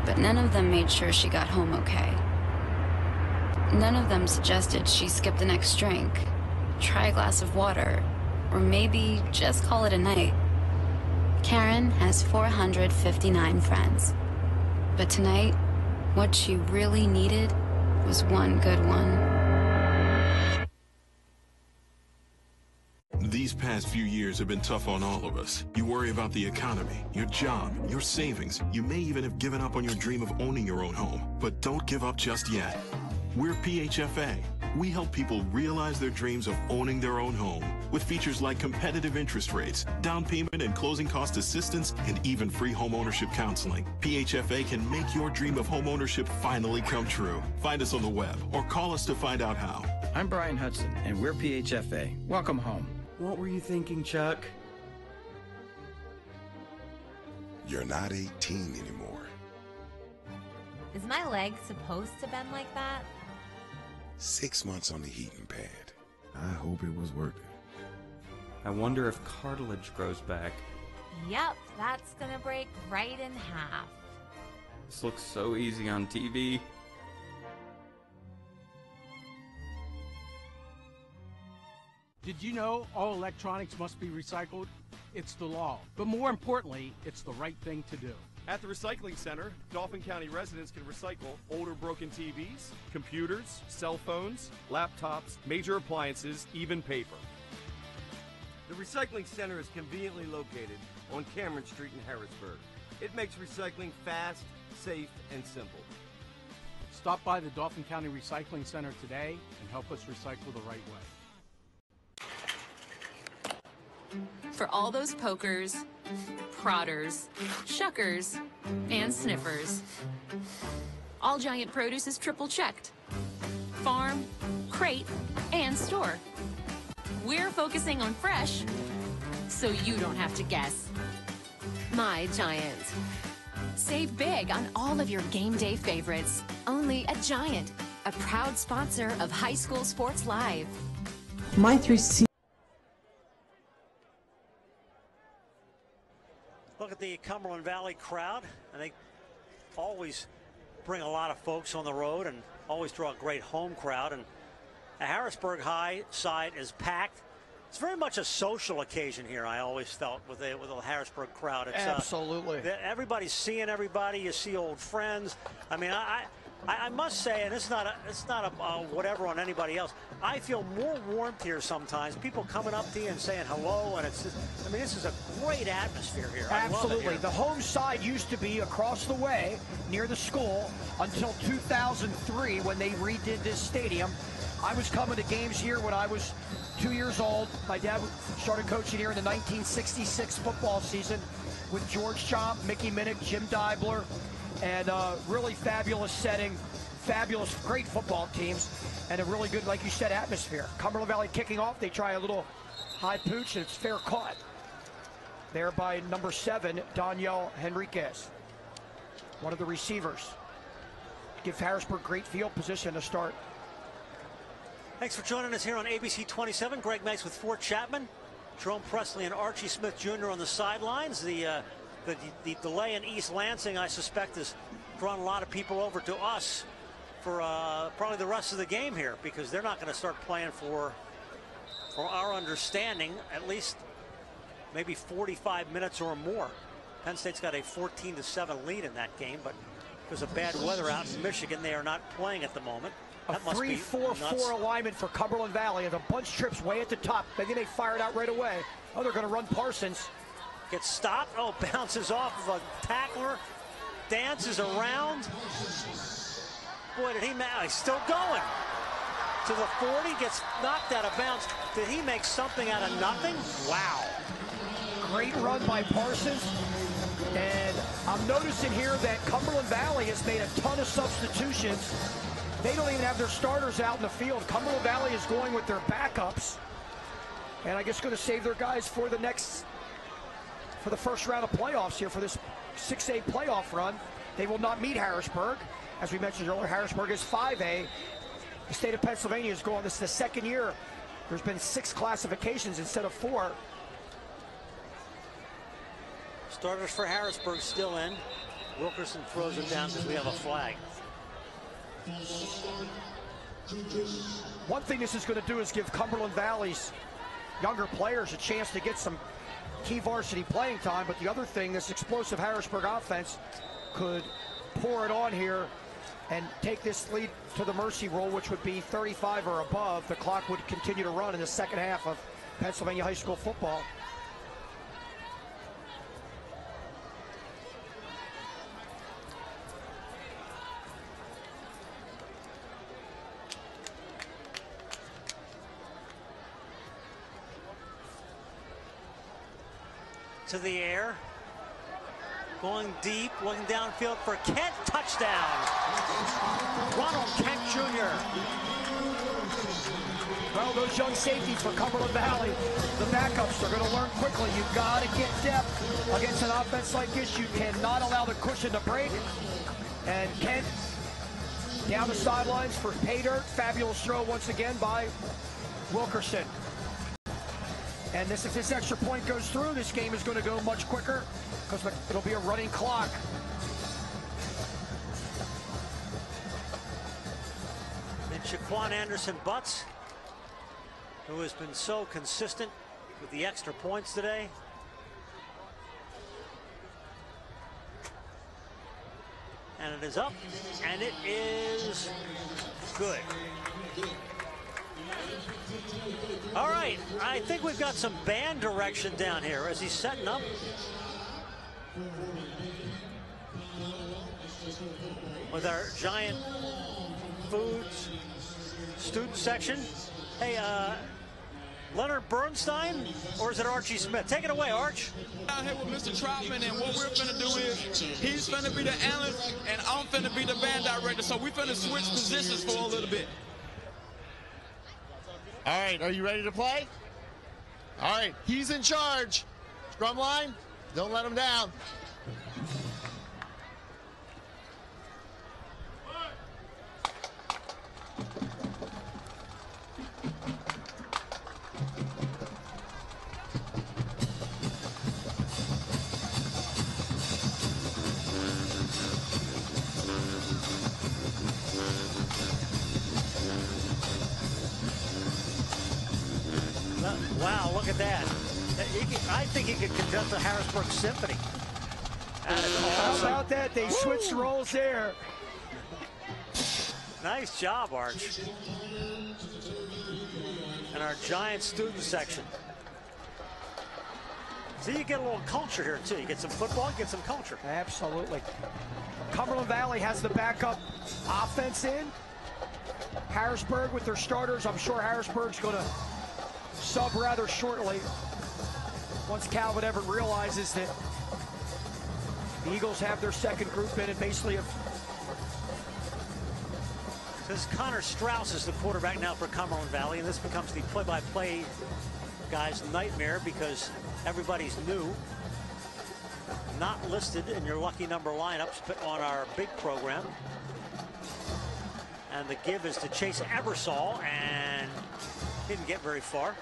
but none of them made sure she got home okay. None of them suggested she skip the next drink, try a glass of water, or maybe just call it a night. Karen has 459 friends, but tonight, what she really needed was one good one. These past few years have been tough on all of us. You worry about the economy, your job, your savings. You may even have given up on your dream of owning your own home. But don't give up just yet. We're PHFA. We help people realize their dreams of owning their own home with features like competitive interest rates, down payment and closing cost assistance, and even free home ownership counseling. PHFA can make your dream of home ownership finally come true. Find us on the web or call us to find out how. I'm Brian Hudson, and we're PHFA. Welcome home. What were you thinking, Chuck? You're not 18 anymore. Is my leg supposed to bend like that? 6 months on the heating pad. I hope it was worth it. I wonder if cartilage grows back. Yep, that's gonna break right in half. This looks so easy on TV. Did you know all electronics must be recycled? It's the law, but more importantly, it's the right thing to do. At the Recycling Center, Dauphin County residents can recycle older broken TVs, computers, cell phones, laptops, major appliances, even paper. The Recycling Center is conveniently located on Cameron Street in Harrisburg. It makes recycling fast, safe, and simple. Stop by the Dauphin County Recycling Center today and help us recycle the right way. For all those pokers, prodders, shuckers, and sniffers, All Giant Produce is triple checked. Farm, crate, and store. We're focusing on fresh, so you don't have to guess. My Giant. Save big on all of your game day favorites. Only at Giant, a proud sponsor of High School Sports Live. My 3C. Look at the Cumberland Valley crowd, and they always bring a lot of folks on the road and always draw a great home crowd. And the Harrisburg High side is packed. It's very much a social occasion here, I always felt, with the Harrisburg crowd. It's, absolutely. Everybody's seeing everybody. You see old friends. I mean, I must say, and it's not a whatever on anybody else, I feel more warmth here sometimes. People coming up to you and saying hello, and it's just, I mean, this is a great atmosphere here. Absolutely. The home side used to be across the way near the school until 2003 when they redid this stadium. I was coming to games here when I was 2 years old. My dad started coaching here in the 1966 football season with George Chomp, Mickey Minnick, Jim Deibler, and really fabulous setting, fabulous, great football teams, and a really good, like you said, atmosphere. Cumberland Valley kicking off. They try a little high pooch, and it's fair caught. There by number 7, Danielle Henriquez, one of the receivers. Give Harrisburg great field position to start. Thanks for joining us here on ABC 27. Greg Mace with Fort Chapman, Jerome Presley and Archie Smith Jr. on the sidelines. The delay in East Lansing, I suspect, has drawn a lot of people over to us for probably the rest of the game here, because they're not going to start playing for our understanding, at least maybe 45 minutes or more. Penn State's got a 14-7 lead in that game, but because of bad weather out in Michigan, they are not playing at the moment. A 3-4-4 alignment for Cumberland Valley. The bunch trips way at the top. Maybe they fire it out right away. Oh, they're going to run Parsons. Gets stopped. Oh, bounces off of a tackler. Dances around. Boy, did he he's still going. To the 40, gets knocked out of bounds. Did he make something out of nothing? Wow. Great run by Parsons. And I'm noticing here that Cumberland Valley has made a ton of substitutions. They don't even have their starters out in the field. Cumberland Valley is going with their backups. And I guess going to save their guys for the first round of playoffs here for this 6A playoff run. They will not meet Harrisburg. As we mentioned earlier, Harrisburg is 5A. The state of Pennsylvania is going, this is the second year. There's been 6 classifications instead of 4. Starters for Harrisburg still in. Wilkerson throws it down because we have a flag. One thing this is going to do is give Cumberland Valley's younger players a chance to get some key varsity playing time, but the other thing, this explosive Harrisburg offense could pour it on here and take this lead to the mercy roll, which would be 35 or above. The clock would continue to run in the second half of Pennsylvania high school football. To the air, going deep, looking downfield for Kent, touchdown. Ronald Kent Jr. Well, those young safeties for Cumberland Valley, the backups are going to learn quickly. You've got to get depth against an offense like this. You cannot allow the cushion to break. And Kent down the sidelines for pay dirt. Fabulous throw once again by Wilkerson. And if this extra point goes through, this game is going to go much quicker because it'll be a running clock. And Shaquan Anderson-Butts, who has been so consistent with the extra points today. And it is up, and it is good. All right, I think we've got some band direction down here as he's setting up. With our giant foods student section. Hey, Leonard Bernstein, or is it Archie Smith? Take it away, Arch. Out here with Mr. Troutman, and what we're finna do is he's finna be the analyst, and I'm finna be the band director. So we finna switch positions for a little bit. All right, are you ready to play? All right, he's in charge. Scrum line, don't let him down. Wow, look at that. I think he could conduct the Harrisburg Symphony. That is awesome. How about that? They switched roles there. Nice job, Arch. And our giant student section. See, you get a little culture here, too. You get some football, you get some culture. Absolutely. Cumberland Valley has the backup offense in. Harrisburg with their starters. I'm sure Harrisburg's going to sub rather shortly once Calvin Everett realizes that the Eagles have their second group in and basically have. Says Connor Strauss is the quarterback now for Cumberland Valley, and this becomes the play-by-play guy's nightmare because everybody's new, not listed in your lucky number lineups, but on our big program. And the give is to Chase Ebersol, and didn't get very far.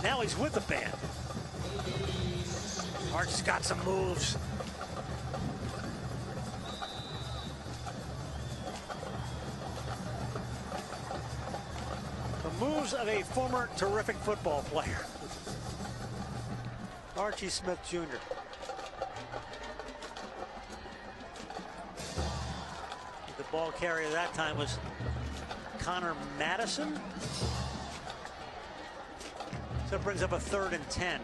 Now he's with the band. Arch's got some moves. The moves of a former terrific football player. Archie Smith Jr. The ball carrier that time was Connor Madison. So it brings up a 3rd and 10.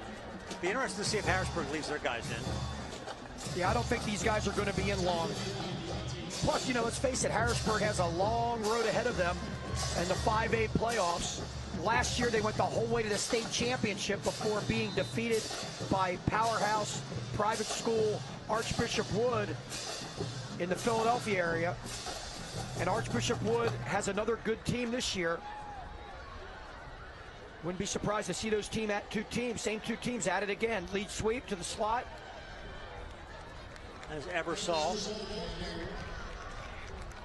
Be interesting to see if Harrisburg leaves their guys in. Yeah, I don't think these guys are going to be in long. Plus, you know, let's face it, Harrisburg has a long road ahead of them in the 5A playoffs. Last year, they went the whole way to the state championship before being defeated by powerhouse private school Archbishop Wood in the Philadelphia area. And Archbishop Wood has another good team this year. Wouldn't be surprised to see those same two teams at it again. Lead sweep to the slot. As Eversole.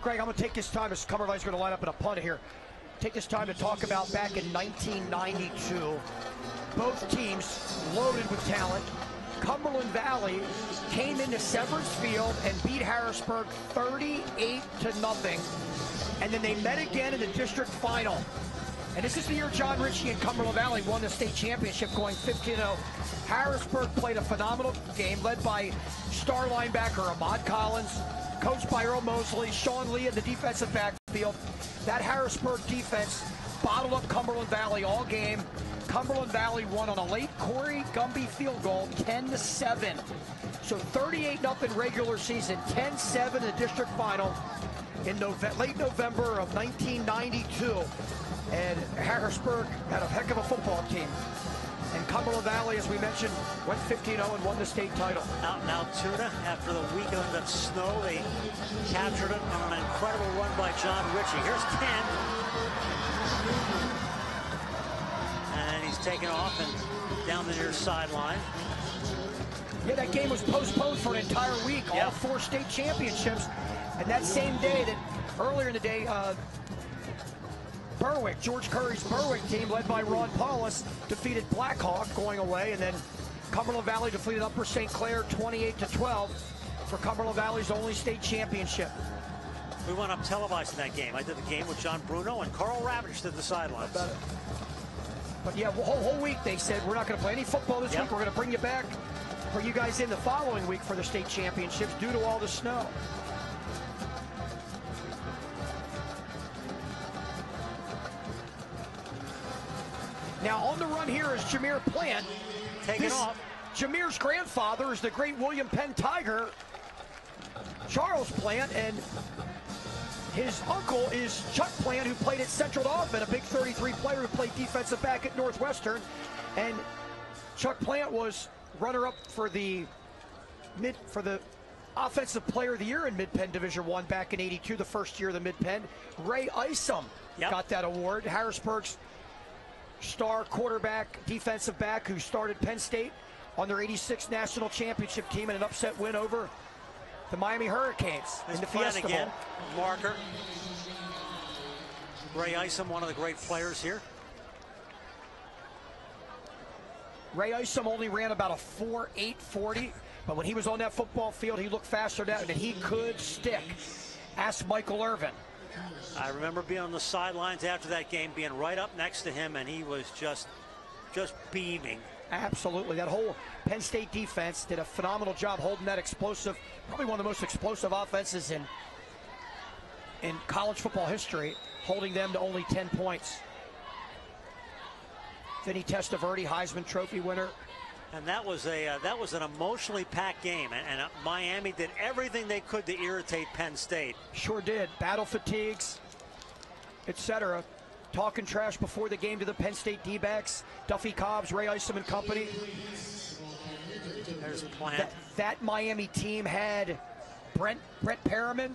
Greg, I'm going to take this time, as Cumberland's going to line up in a punt here. Take this time to talk about back in 1992. Both teams loaded with talent. Cumberland Valley came into Severance Field and beat Harrisburg 38-0. And then they met again in the district final. And this is the year John Ritchie and Cumberland Valley won the state championship, going 15-0. Harrisburg played a phenomenal game, led by star linebacker Ahmad Collins, coached by Earl Mosley, Sean Lee in the defensive backfield. That Harrisburg defense bottled up Cumberland Valley all game. Cumberland Valley won on a late Corey Gumby field goal, 10-7. So 38-0 regular season, 10-7 in the district final in late November of 1992. And Harrisburg had a heck of a football team. And Cumberland Valley, as we mentioned, went 15-0 and won the state title. Out in Altoona, after the weekend of snow, they captured it on an incredible run by John Ritchie. Here's Ken. And he's taken off and down the near sideline. Yeah, that game was postponed for an entire week, all 4 state championships. And that same day, earlier in the day, Berwick, George Curry's Berwick team, led by Ron Paulus, defeated Blackhawk going away, and then Cumberland Valley defeated Upper St. Clair 28-12 for Cumberland Valley's only state championship. We went up televising that game. I did the game with John Bruno, and Carl Ravitch did the sidelines. But yeah, the whole week they said, we're not going to play any football this week. We're going to bring you back, bring you guys in the following week for the state championships due to all the snow. Now on the run here is Jameer Plant. Taking off. Jameer's grandfather is the great William Penn Tiger, Charles Plant, and his uncle is Chuck Plant, who played at Central Dauphin, a big 33 player who played defensive back at Northwestern. And Chuck Plant was runner-up for the Offensive Player of the Year in Mid-Penn Division I back in '82, the first year of the Mid-Penn. Ray Isom got that award. Harrisburg's star quarterback, defensive back, who started Penn State on their '86 national championship team in an upset win over the Miami Hurricanes in the Fiesta Bowl. Marker. Ray Isom, one of the great players here. Ray Isom only ran about a 4.8 40, but when he was on that football field, he looked faster than he could stick. Ask Michael Irvin. I remember being on the sidelines after that game, being right up next to him, and he was just beaming. Absolutely. That whole Penn State defense did a phenomenal job holding that explosive, probably one of the most explosive offenses in college football history, holding them to only 10 points. Vinny Testaverde, Heisman Trophy winner. And that was an emotionally packed game, and Miami did everything they could to irritate Penn State. Sure did. Battle fatigues, etc. Talking trash before the game to the Penn State D-backs. Duffy Cobbs, Ray Isom and company. There's Plant. That Miami team had Brett Perriman,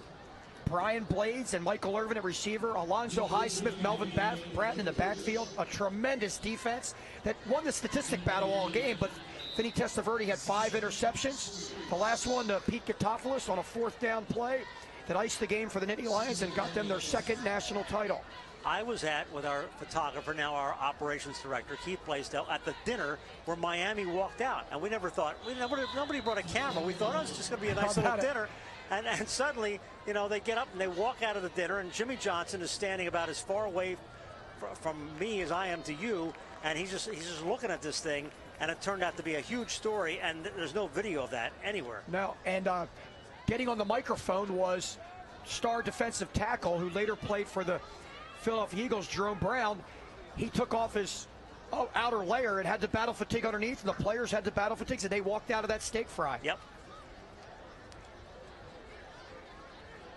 Brian Blades, and Michael Irvin at receiver, Alonzo Highsmith, Melvin Bratton in the backfield. A tremendous defense that won the statistic battle all game, but Vinny Testaverde had 5 interceptions. The last one to Pete Katopoulos on a 4th down play that iced the game for the Nittany Lions and got them their 2nd national title. I was with our photographer, now our operations director, Keith Blaisdell, at the dinner where Miami walked out. And we never thought, nobody brought a camera. We thought, it's just going to be a nice little dinner. And suddenly, they get up and they walk out of the dinner, and Jimmy Johnson is standing about as far away from me as I am to you, and he's just looking at this thing, and it turned out to be a huge story, and there's no video of that anywhere. No, and getting on the microphone was star defensive tackle who later played for the Philadelphia Eagles, Jerome Brown. He took off his outer layer and had the battle fatigue underneath, and the players had the battle fatigue, and they walked out of that steak fry. Yep.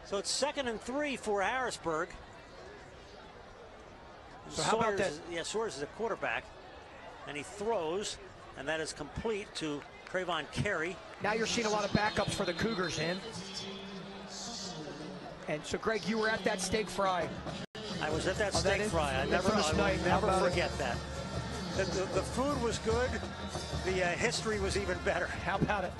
So it's 2nd and 3 for Harrisburg. So how about that? Yeah, Sawyers is a quarterback, and he throws, and that is complete to Trayvon Carey. Now you're seeing a lot of backups for the Cougars in. And so, Greg, you were at that steak fry. I was at that steak fry. I will never forget that. The food was good. The history was even better. How about it?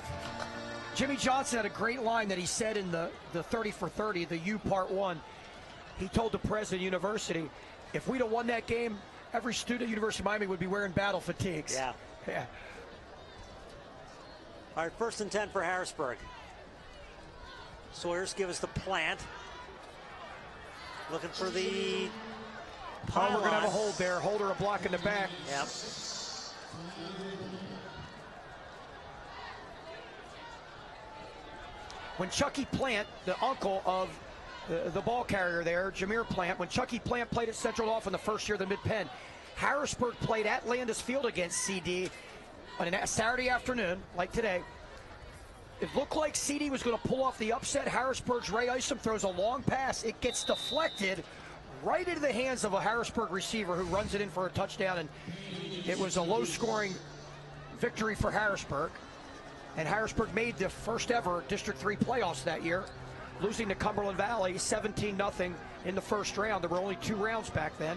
Jimmy Johnson had a great line that he said in the 30 for 30, the U Part 1. He told the president of the university, if we'd have won that game, every student at University of Miami would be wearing battle fatigues. Yeah. Yeah. All right, 1st and 10 for Harrisburg. Sawyers give us the plant. Looking for the pylon. Oh, we're going to have a hold there. Holder a block in the back. Yep. When Chucky Plant, the uncle of the ball carrier there, Jameer Plant, when Chucky Plant played at Central Dauphin the first year of the Mid-Penn, Harrisburg played at Landis Field against CD on a Saturday afternoon, like today. It looked like CD was going to pull off the upset. Harrisburg's Ray Isom throws a long pass. It gets deflected right into the hands of a Harrisburg receiver who runs it in for a touchdown, and it was a low-scoring victory for Harrisburg. And Harrisburg made the first ever District 3 playoffs that year, losing to Cumberland Valley 17-0 in the first round. There were only 2 rounds back then.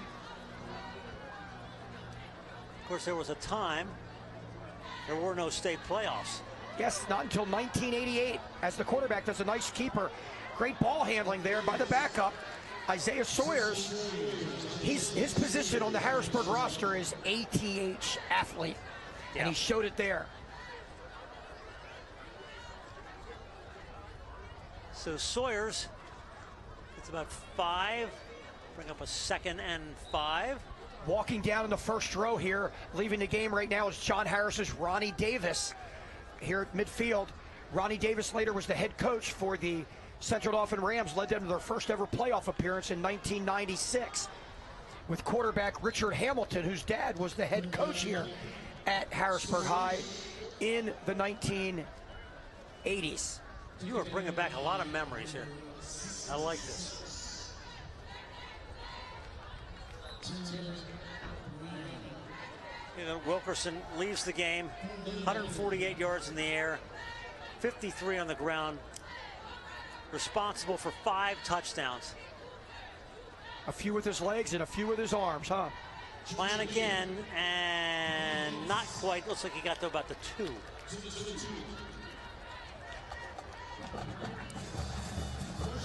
Of course, there was a time there were no state playoffs. Yes, not until 1988, as the quarterback does a nice keeper. Great ball handling there by the backup. Isaiah Sawyers, his position on the Harrisburg roster is ATH, athlete, and he showed it there. So Sawyers, it's about 5, bring up a 2nd and 5. Walking down in the first row here, leaving the game right now is John Harris's Ronnie Davis here at midfield. Ronnie Davis later was the head coach for the Central Dauphin Rams, led them to their first ever playoff appearance in 1996 with quarterback Richard Hamilton, whose dad was the head coach here at Harrisburg High in the 1980s. You are bringing back a lot of memories here. I like this. You know, Wilkerson leaves the game, 148 yards in the air, 53 on the ground, responsible for 5 touchdowns. A few with his legs and a few with his arms, huh? Plan again, and not quite. Looks like he got to about the 2.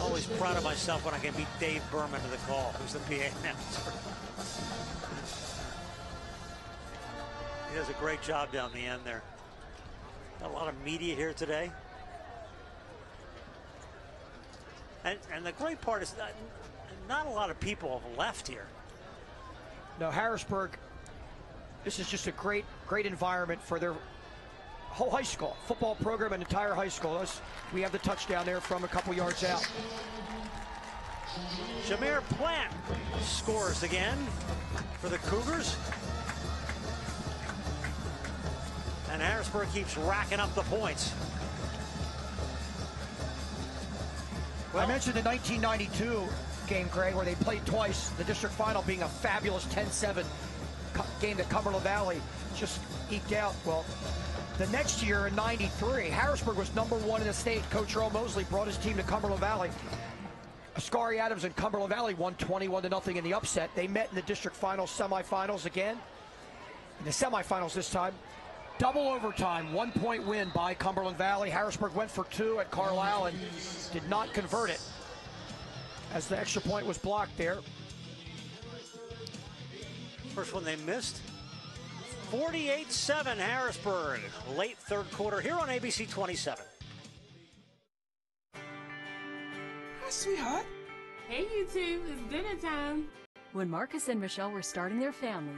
Always proud of myself when I can beat Dave Berman to the call, who's the PA announcer. He does a great job down the end there. Got a lot of media here today. And the great part is that not a lot of people have left here. No, Harrisburg, this is just a great environment for their whole high school, football program and entire high school. We have the touchdown there from a couple yards out. Jameer Plant scores again for the Cougars. And Harrisburg keeps racking up the points. Well, I mentioned the 1992 game, Greg, where they played twice, the district final being a fabulous 10-7 game that Cumberland Valley just eked out. Well, the next year in 93, Harrisburg was #1 in the state. Coach Earl Mosley brought his team to Cumberland Valley. Ascari Adams and Cumberland Valley won 21-0 in the upset. They met in the district finals, semifinals again. In the semifinals this time, double overtime, 1-point win by Cumberland Valley. Harrisburg went for 2 at Carlisle and did not convert it, as the extra point was blocked there. First one they missed. 48-7 Harrisburg, late third quarter here on ABC 27. Hi, sweetheart. Hey, you two. It's dinner time. When Marcus and Michelle were starting their family,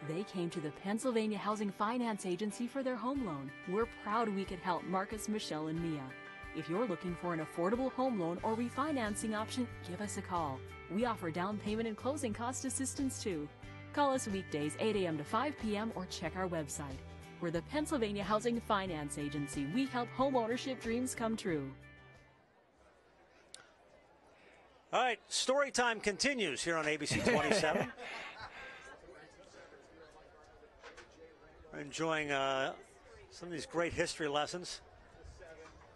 they came to the Pennsylvania Housing Finance Agency for their home loan. We're proud we could help Marcus, Michelle, and Mia. If you're looking for an affordable home loan or refinancing option, give us a call. We offer down payment and closing cost assistance too. Call us weekdays 8 a.m. to 5 p.m. or check our website. We're the Pennsylvania Housing Finance Agency. We help home ownership dreams come true. All right, story time continues here on ABC 27. We're enjoying some of these great history lessons.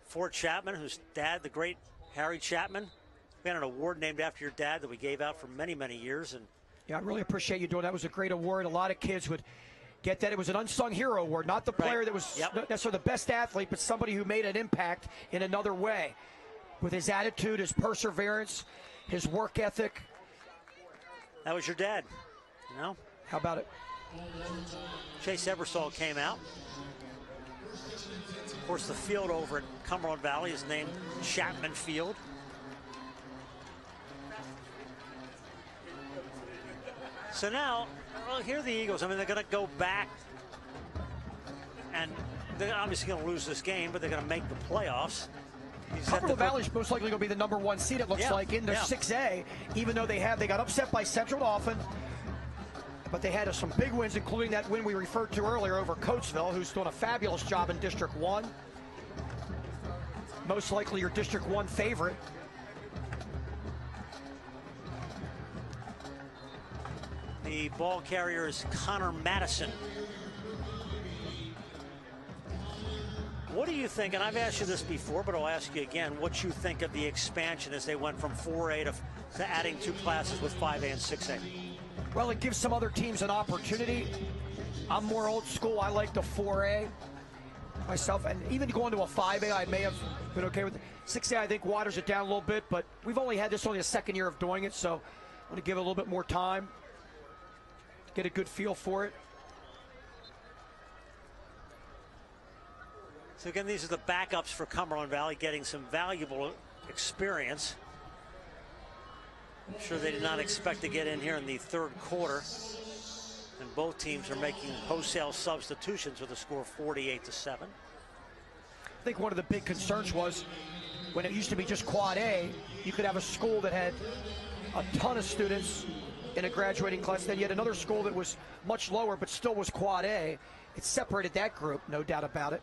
Fort Chapman, whose dad, the great Harry Chapman, we had an award named after your dad that we gave out for many, many years. And yeah, I really appreciate you doing that. It was a great award. A lot of kids would get that. It was an unsung hero award, not the player that was necessarily the best athlete, but somebody who made an impact in another way with his attitude, his perseverance, his work ethic. That was your dad, you know? How about it? Chase Ebersol came out. Of course, the field over at Cumberland Valley is named Chapman Field. So now, well, here are the Eagles. I mean, they're going to go back, and they're obviously going to lose this game, but they're going to make the playoffs. Cumberland Valley is most likely going to be the #1 seed, it looks like, in the 6A, even though they got upset by Central Dauphin. But they had some big wins, including that win we referred to earlier over Coatesville, who's doing a fabulous job in District 1. Most likely your District 1 favorite. The ball carrier is Connor Madison. What do you think, and I've asked you this before, but I'll ask you again, what you think of the expansion as they went from 4A to adding 2 classes with 5A and 6A? Well, it gives some other teams an opportunity. I'm more old school. I like the 4A myself, and even going to a 5A, I may have been okay with it. 6A, I think waters it down a little bit, but we've only had this only a second year of doing it, so I want to give it a little bit more time, get a good feel for it. So again, these are the backups for Cumberland Valley, getting some valuable experience. I'm sure they did not expect to get in here in the third quarter. And both teams are making wholesale substitutions with a score of 48-7. I think one of the big concerns was when it used to be just Quad A, you could have a school that had a ton of students in a graduating class. Then you had another school that was much lower but still was Quad A. It separated that group, no doubt about it.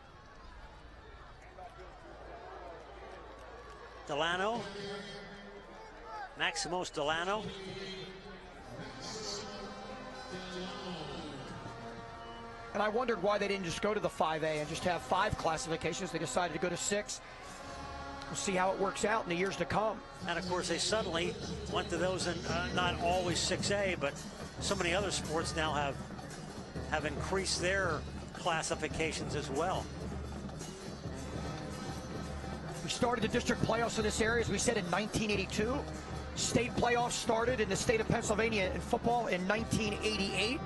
Delano. Maximos Delano. And I wondered why they didn't just go to the 5A and just have 5 classifications. They decided to go to 6. We'll see how it works out in the years to come. And of course, they suddenly went to those, and not always 6A, but so many other sports now have increased their classifications as well. We started the district playoffs in this area, as we said, in 1982. State playoffs started in the state of Pennsylvania in football in 1988. You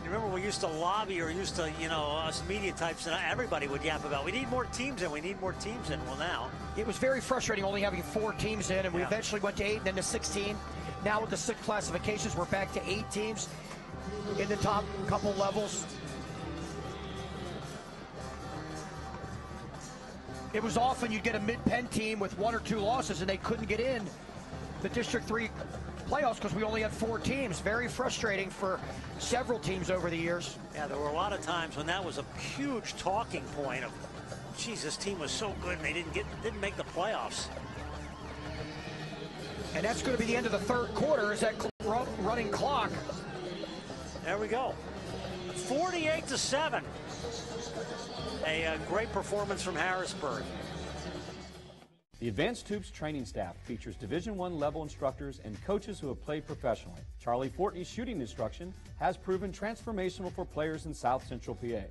remember we used to lobby, or used to, you know, us media types, and everybody would yap about, we need more teams in, we need more teams in. Well, now. It was very frustrating only having 4 teams in, and we eventually went to 8 and then to 16. Now with the 6 classifications, we're back to 8 teams in the top couple levels. It was often you'd get a mid-pen team with 1 or 2 losses and they couldn't get in the District 3 playoffs because we only had 4 teams. Very frustrating for several teams over the years. Yeah, there were a lot of times when that was a huge talking point of, geez, this team was so good and they didn't make the playoffs. And that's going to be the end of the third quarter, is that running clock. There we go. 48-7. A great performance from Harrisburg. The Advanced Hoops training staff features Division I level instructors and coaches who have played professionally. Charlie Fortney's shooting instruction has proven transformational for players in South Central PA.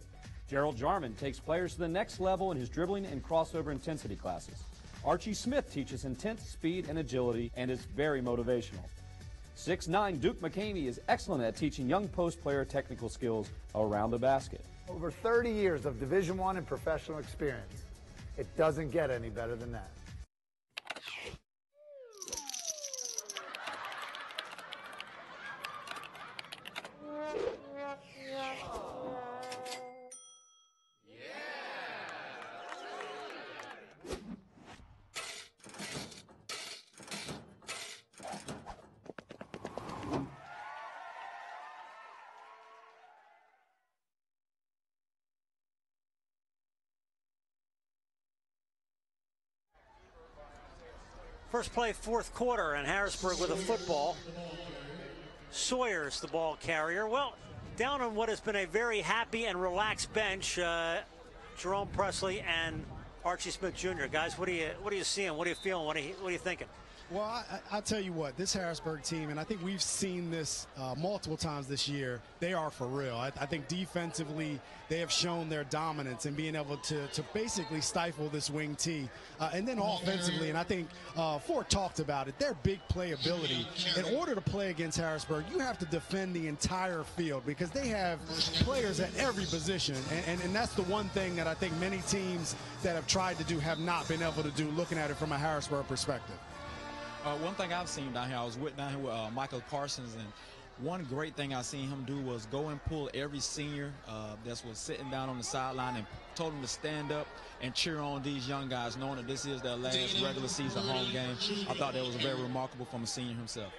Gerald Jarman takes players to the next level in his dribbling and crossover intensity classes. Archie Smith teaches intense speed and agility and is very motivational. 6'9" Duke McCamey is excellent at teaching young post player technical skills around the basket. Over 30 years of Division I and professional experience. It doesn't get any better than that. First play, fourth quarter, and Harrisburg with a football. Sawyer's the ball carrier. Well, down on what has been a very happy and relaxed bench, Jerome Presley and Archie Smith Jr. Guys, what are you seeing? What are you feeling? What are you thinking? Well, I'll tell you what, this Harrisburg team, and I think we've seen this multiple times this year, they are for real. I think defensively, they have shown their dominance in being able to basically stifle this wing T. And then offensively, and I think Ford talked about it, their big playability. In order to play against Harrisburg, you have to defend the entire field because they have players at every position. And that's the one thing that I think many teams that have tried to do have not been able to do, looking at it from a Harrisburg perspective. One thing I've seen down here, I was down here with Micah Parsons, and one great thing I seen him do was go and pull every senior that was sitting down on the sideline and told them to stand up and cheer on these young guys, knowing that this is their last regular season home game. I thought that was very remarkable from a senior himself.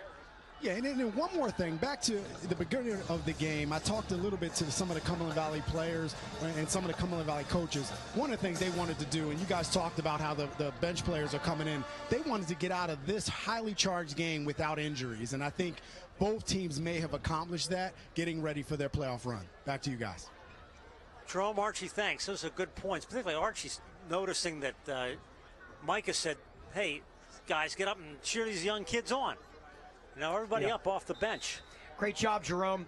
Yeah, and then one more thing. Back to the beginning of the game, I talked a little bit to some of the Cumberland Valley players and some of the Cumberland Valley coaches. One of the things they wanted to do, and you guys talked about how the bench players are coming in, they wanted to get out of this highly charged game without injuries. And I think both teams may have accomplished that, getting ready for their playoff run. Back to you guys. Jerome, Archie, thanks. Those are good points. Particularly Archie's noticing that Micah said, hey, guys, get up and cheer these young kids on. Now everybody up off the bench. Great job, Jerome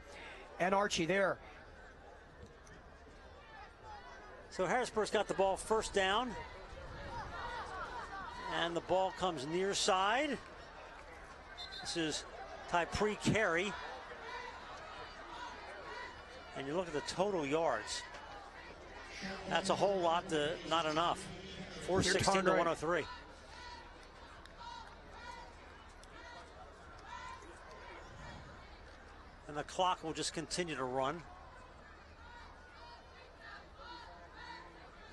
and Archie there. So Harrisburg's got the ball first down. And the ball comes near side. This is Typree Carey. And you look at the total yards. That's a whole lot, not enough. 416 to 103. And the clock will just continue to run.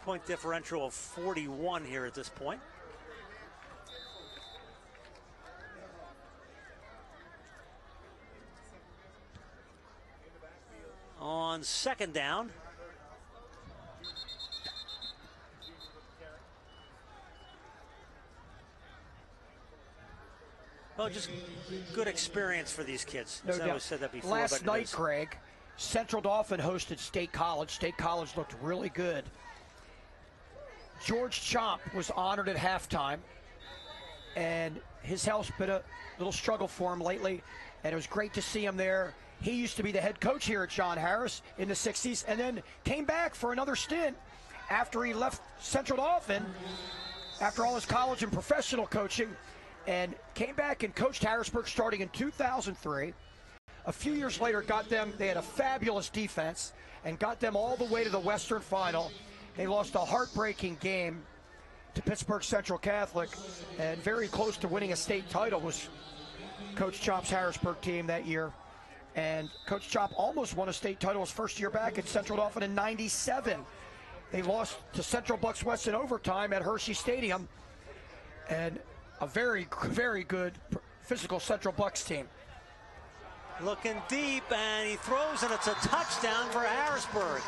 Point differential of 41 here at this point. On second down. Well, just good experience for these kids. No doubt. We said that before. Last night, Greg, Central Dauphin hosted State College. State College looked really good. George Chomp was honored at halftime, and his health's been a little struggle for him lately, and it was great to see him there. He used to be the head coach here at John Harris in the 60s, and then came back for another stint after he left Central Dauphin, after all his college and professional coaching, and came back and coached Harrisburg starting in 2003. A few years later, they had a fabulous defense and got them all the way to the Western Final. They lost a heartbreaking game to Pittsburgh Central Catholic, and very close to winning a state title was Coach Chomp's Harrisburg team that year. And Coach Chomp almost won a state title his first year back at Central Dauphin in '97. They lost to Central Bucks West in overtime at Hershey Stadium, and a very, very good physical Central Bucks team. Looking deep, and he throws, and it's a touchdown for Harrisburg.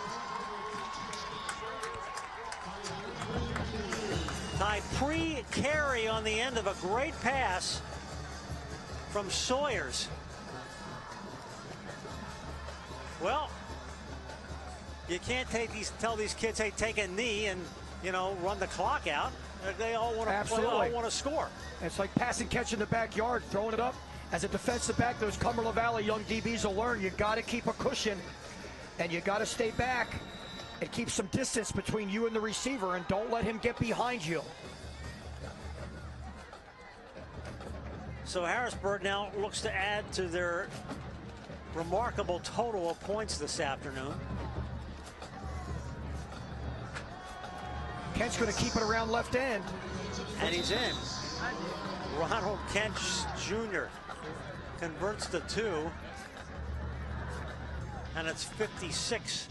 Typree Carey on the end of a great pass from Sawyers. Well, you can't tell these kids, hey, take a knee and, run the clock out. They all want to play, all want to score. It's like passing catch in the backyard, throwing it up. As a defensive back, those Cumberland Valley young DBs will learn you got to keep a cushion, and you got to stay back and keep some distance between you and the receiver, and don't let him get behind you. So Harrisburg now looks to add to their remarkable total of points this afternoon. Kent's going to keep it around left end. And he's in. Ronald Kent Jr. converts the 2. And it's 56-7.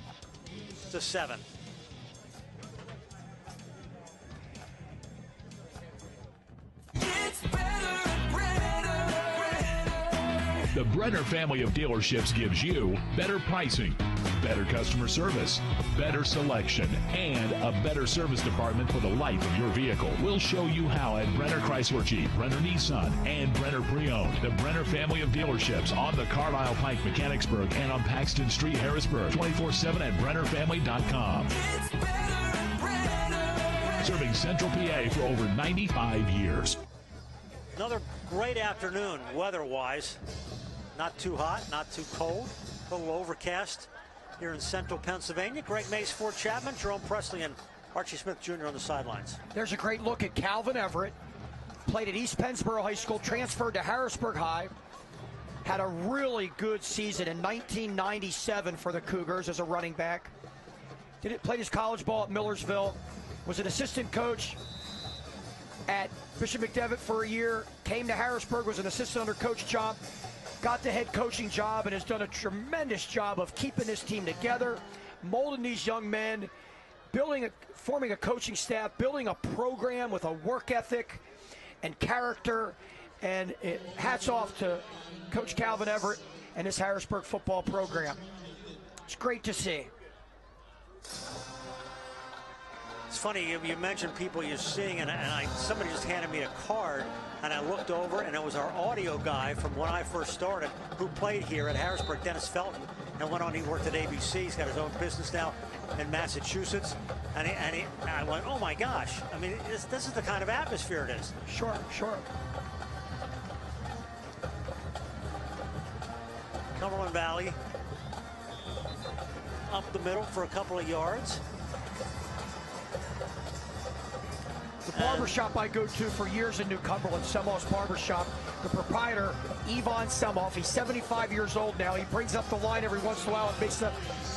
The Brenner family of dealerships gives you better pricing, better customer service, better selection, and a better service department for the life of your vehicle. We'll show you how at Brenner Chrysler Jeep, Brenner Nissan, and Brenner Pre-Owned. The Brenner family of dealerships on the Carlisle Pike, Mechanicsburg, and on Paxton Street, Harrisburg. 24/7 at BrennerFamily.com. Serving Central PA for over 95 years. Another great afternoon weather-wise. Not too hot, not too cold. A little overcast here in central Pennsylvania. Greg Mace, Fort Chapman, Jerome Presley, and Archie Smith Jr. on the sidelines. There's a great look at Calvin Everett. Played at East Pennsboro High School, transferred to Harrisburg High. Had a really good season in 1997 for the Cougars as a running back. Played his college ball at Millersville. Was an assistant coach at Bishop McDevitt for a year. Came to Harrisburg, was an assistant under Coach Chomp. Got the head coaching job and has done a tremendous job of keeping this team together, molding these young men, forming a coaching staff, building a program with a work ethic and character. And hats off to Coach Calvin Everett and his Harrisburg football program. It's great to see. It's funny, you mentioned people you're seeing, and somebody just handed me a card, and I looked over, and it was our audio guy from when I first started, who played here at Harrisburg, Dennis Felton, and went on, he worked at ABC. He's got his own business now in Massachusetts, and I went, oh my gosh, I mean, this is the kind of atmosphere it is. Sure. Cumberland Valley up the middle for a couple of yards. The barbershop I go to for years in New Cumberland, Semoff's Barbershop, the proprietor, Yvonne Semoff, he's 75 years old now. He brings up the line every once in a while and makes up.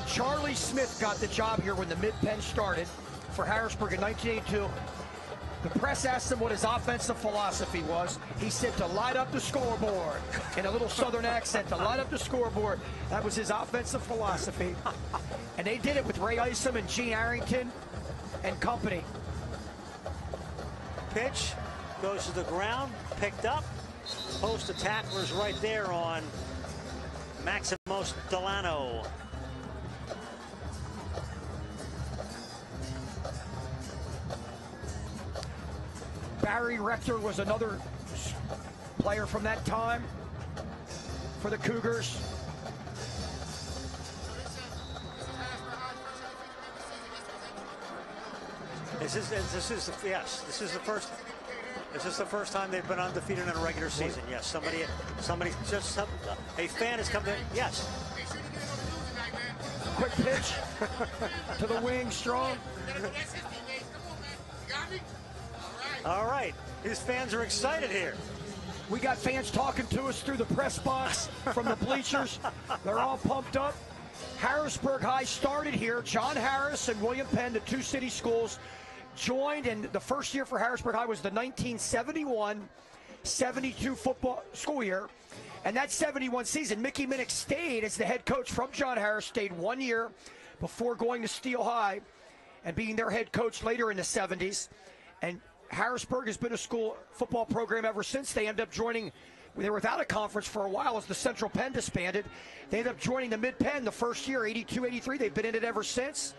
Charlie Smith got the job here when the Mid-Penn started for Harrisburg in 1982. The press asked him what his offensive philosophy was. He said to light up the scoreboard in a little southern accent, to light up the scoreboard. That was his offensive philosophy. And they did it with Ray Isom and Gene Arrington and company. Pitch goes to the ground, picked up. Post of tacklers right there on Maximos Delano. Barry Rector was another player from that time for the Cougars. This is the first time they've been undefeated in a regular season. Yes, somebody just a fan has come in. Yes. Quick pitch to the wing, strong. All right, his fans are excited here. We got fans talking to us through the press box from the bleachers. They're all pumped up. Harrisburg High started here. John Harris and William Penn, the two city schools, joined, and the first year for Harrisburg High was the 1971-72 football school year. And that 71 season, Mickey Minnick stayed as the head coach from John Harris, stayed 1 year before going to Steel High and being their head coach later in the 70s. And Harrisburg has been a school football program ever since. They ended up joining, they were without a conference for a while as the Central Penn disbanded. They ended up joining the Mid-Penn the first year, 82-83. They've been in it ever since.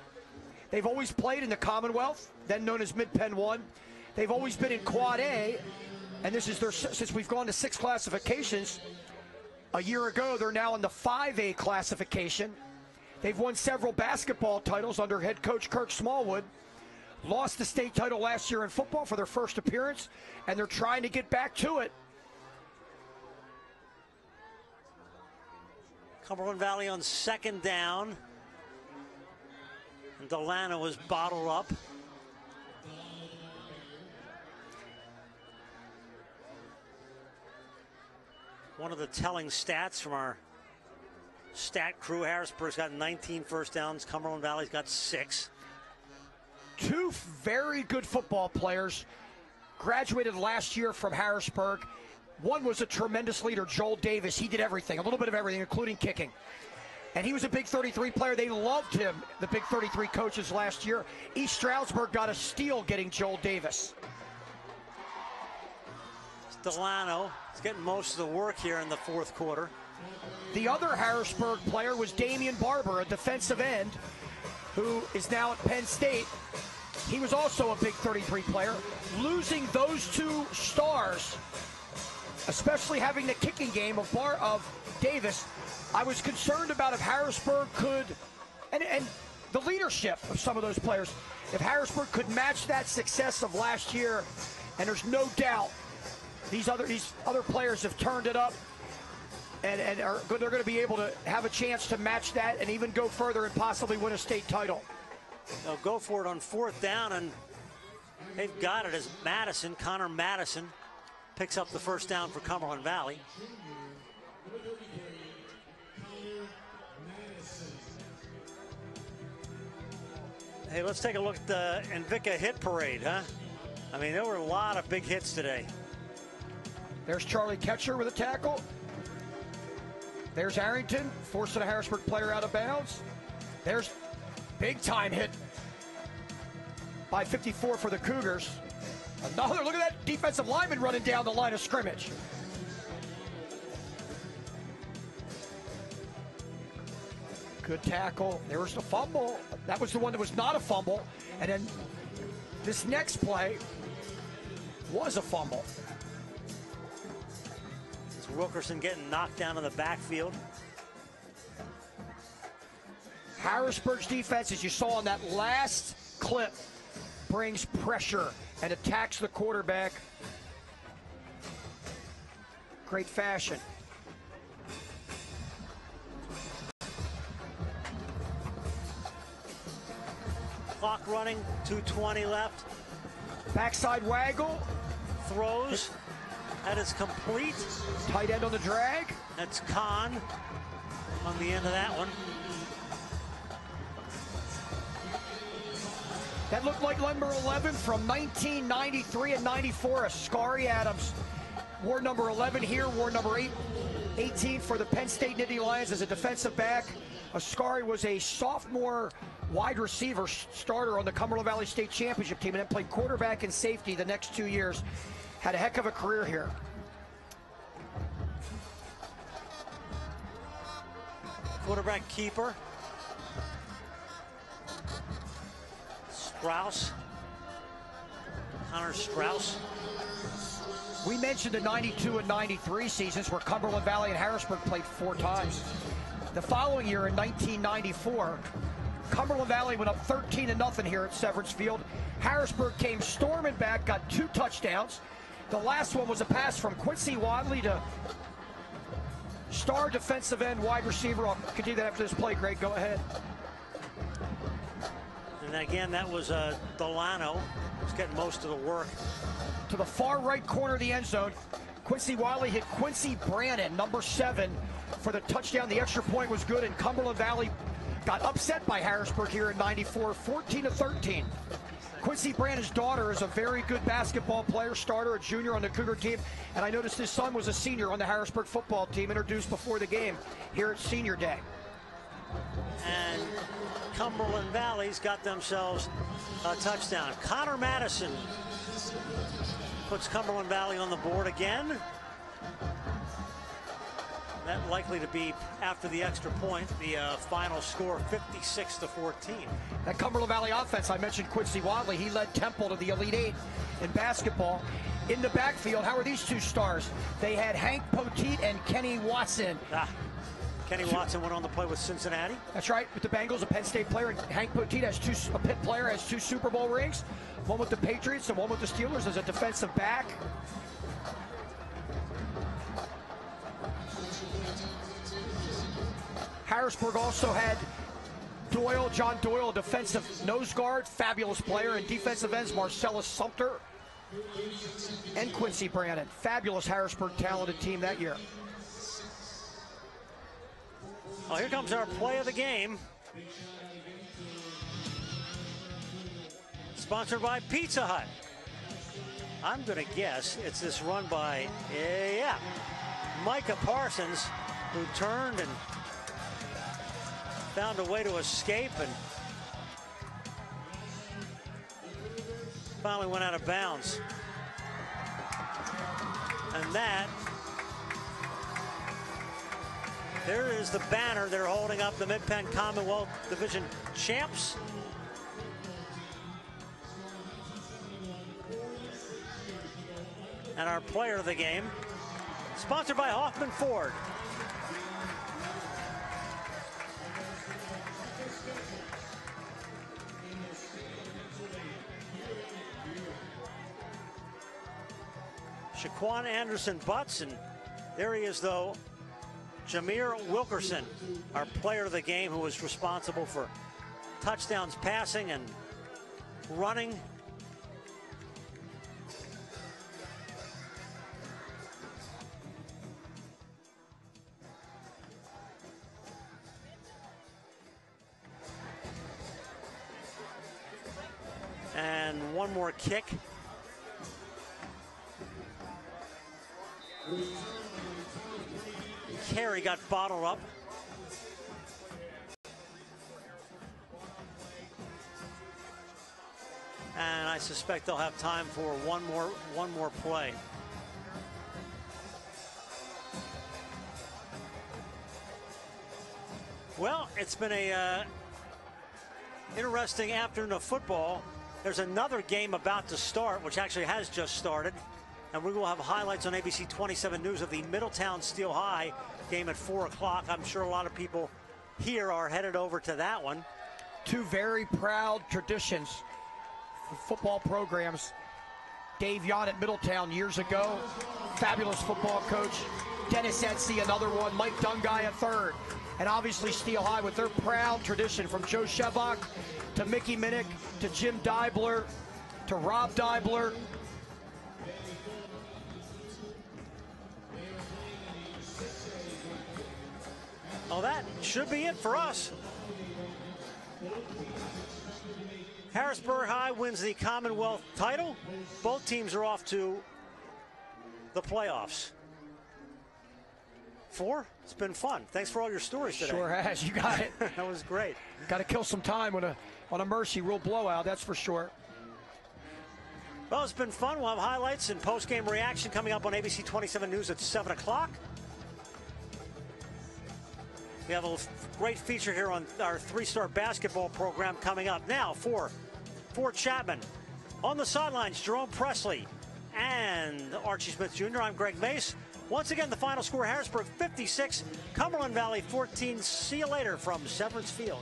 They've always played in the Commonwealth, then known as Mid-Penn 1. They've always been in Quad A, and this is their, since we've gone to 6 classifications, a year ago they're now in the 5A classification. They've won several basketball titles under head coach Kirk Smallwood. Lost the state title last year in football for their first appearance, and they're trying to get back to it. Cumberland Valley on second down. And Delano was bottled up. One of the telling stats from our stat crew, Harrisburg's got 19 first downs. Cumberland Valley's got 6. Two very good football players graduated last year from Harrisburg. One was a tremendous leader, Joel Davis. He did everything, a little bit of everything, including kicking. And he was a Big 33 player. They loved him, the Big 33 coaches last year. East Stroudsburg got a steal getting Joel Davis. Delano is getting most of the work here in the fourth quarter. The other Harrisburg player was Damien Barber, a defensive end, who is now at Penn State. He was also a Big 33 player. Losing those two stars, especially having the kicking game of Davis, I was concerned about if Harrisburg could, and the leadership of some of those players, if Harrisburg could match that success of last year. And there's no doubt these other players have turned it up, and they're going to be able to have a chance to match that and even go further and possibly win a state title. They'll go for it on 4th down, and they've got it as Connor Madison picks up the first down for Cumberland Valley. Hey, let's take a look at the Invicta Hit Parade, huh? I mean, there were a lot of big hits today. There's Charlie Ketcher with a tackle. There's Arrington forcing a Harrisburg player out of bounds. There's big time hit by 54 for the Cougars. Another, look at that defensive lineman running down the line of scrimmage. Good tackle. There was the fumble. That was the one that was not a fumble. And then this next play was a fumble. It's Wilkerson getting knocked down in the backfield. Harrisburg's defense, as you saw on that last clip, brings pressure and attacks the quarterback. Great fashion. Clock running, 2:20 left. Backside waggle. Throws. That is complete. Tight end on the drag. That's Kahn on the end of that one. That looked like number 11 from 1993 and 94, Ascari Adams. Wore number 11 here, wore number 18 for the Penn State Nittany Lions as a defensive back. Ascari was a sophomore wide receiver starter on the Cumberland Valley State Championship team and then played quarterback and safety the next 2 years. Had a heck of a career here. Quarterback keeper. Strauss. Connor Strauss. We mentioned the 92 and 93 seasons where Cumberland Valley and Harrisburg played 4 times. The following year in 1994, Cumberland Valley went up 13-0 here at Severance Field. Harrisburg came storming back, got 2 touchdowns. The last one was a pass from Quincy Wadley to star defensive end wide receiver. I'll continue that after this play, Greg. Go ahead. And again, that was Logano. Was getting most of the work. To the far right corner of the end zone, Quincy Wadley hit Quincy Brannon, number 7, for the touchdown. The extra point was good, and Cumberland Valley got upset by Harrisburg here in 94, 14-13. Quincy Brannon's daughter is a very good basketball player, starter, a junior on the Cougar team, and I noticed his son was a senior on the Harrisburg football team, introduced before the game here at Senior Day. And Cumberland Valley's got themselves a touchdown. Connor Madison puts Cumberland Valley on the board again. That likely to be after the extra point, the final score 56-14. That Cumberland Valley offense, I mentioned Quincy Wadley. He led Temple to the Elite 8 in basketball. In the backfield, how are these 2 stars? They had Hank Poteet and Kenny Watson. Kenny Watson went on to play with Cincinnati. That's right, with the Bengals, a Penn State player. And Hank Poteet has a Pitt player, has 2 Super Bowl rings. One with the Patriots and one with the Steelers as a defensive back. Harrisburg also had John Doyle, a defensive nose guard, fabulous player, and defensive ends Marcellus Sumter and Quincy Brannon. Fabulous Harrisburg talented team that year. Oh, here comes our play of the game. Sponsored by Pizza Hut. I'm going to guess it's this run by, Micah Parsons, who turned and found a way to escape and finally went out of bounds. And that There is the banner they're holding up, the Mid-Penn Commonwealth Division champs. And our player of the game, sponsored by Hoffman Ford. Shaquan Anderson Butts, and there he is though, Jameer Wilkerson, our player of the game, who was responsible for touchdowns passing and running. And one more kick. Carey got bottled up. And I suspect they'll have time for one more play. Well, it's been a interesting afternoon of football. There's another game about to start, which actually has just started. And we will have highlights on ABC 27 News of the Middletown Steel High game at 4 o'clock. I'm sure a lot of people here are headed over to that one. Two very proud traditions for football programs. Dave Yon at Middletown years ago, fabulous football coach. Dennis Etsy, another one. Mike Dungai, a third. And obviously Steel High with their proud tradition, from Joe Shevak to Mickey Minnick to Jim Dibler to Rob Dibler. Oh, that should be it for us. Harrisburg High wins the Commonwealth title. Both teams are off to the playoffs. 4? It's been fun. Thanks for all your stories today. Sure has. You got it. That was great. Got to kill some time on a Mercy rule blowout, that's for sure. Well, it's been fun. We'll have highlights and post-game reaction coming up on ABC 27 News at 7 o'clock. We have a great feature here on our 3-star basketball program coming up. Now for Chapman. On the sidelines, Jerome Presley and Archie Smith Jr. I'm Greg Mace. Once again, the final score, Harrisburg 56, Cumberland Valley 14. See you later from Severance Field.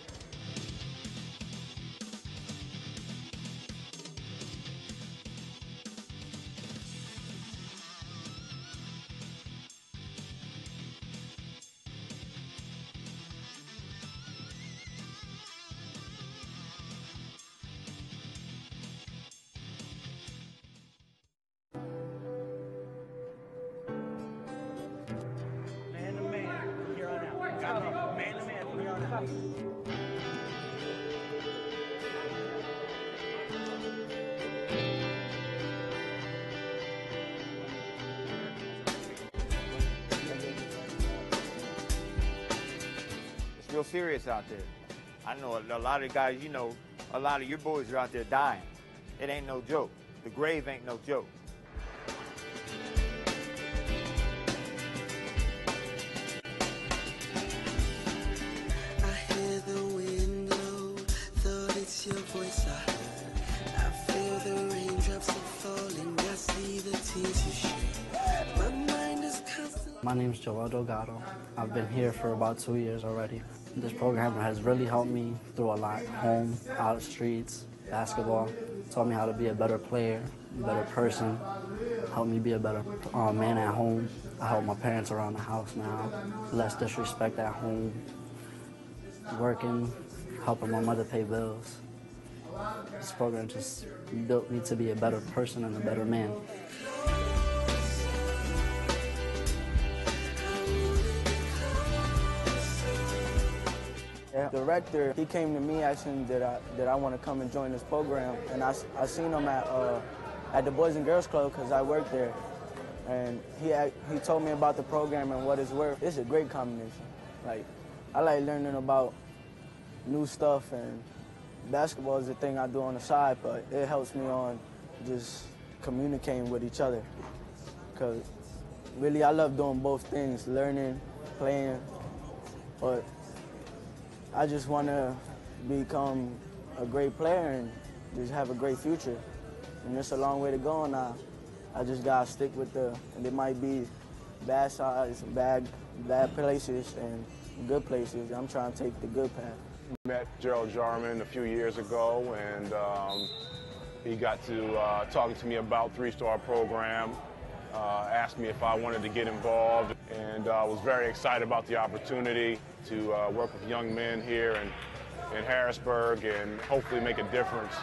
Real serious out there. I know a lot of guys, you know, a lot of your boys are out there dying. It ain't no joke. The grave ain't no joke. I hear the wind blow, thought it's your voice I heard. I feel the raindrops are falling, I see the tears you shed. My mind is constantly... My name's Joel Delgado. I've been here for about 2 years already. This program has really helped me through a lot. Home, out of streets, basketball. Taught me how to be a better player, a better person. Helped me be a better man at home. I help my parents around the house now. Less disrespect at home. Working, helping my mother pay bills. This program just built me to be a better person and a better man. The director, he came to me asking that I want to come and join this program, and I seen him at the Boys and Girls Club because I work there, and he told me about the program and what it's worth. It's a great combination. Like, I like learning about new stuff, and basketball is the thing I do on the side, but it helps me on just communicating with each other, because really I love doing both things, learning, playing, but I just want to become a great player and just have a great future. And it's a long way to go now. I just got to stick with and it might be bad sides, bad places, and good places. I'm trying to take the good path. Met Gerald Jarman a few years ago, and he got to talking to me about three-star program, asked me if I wanted to get involved, and was very excited about the opportunity to work with young men here in Harrisburg and hopefully make a difference,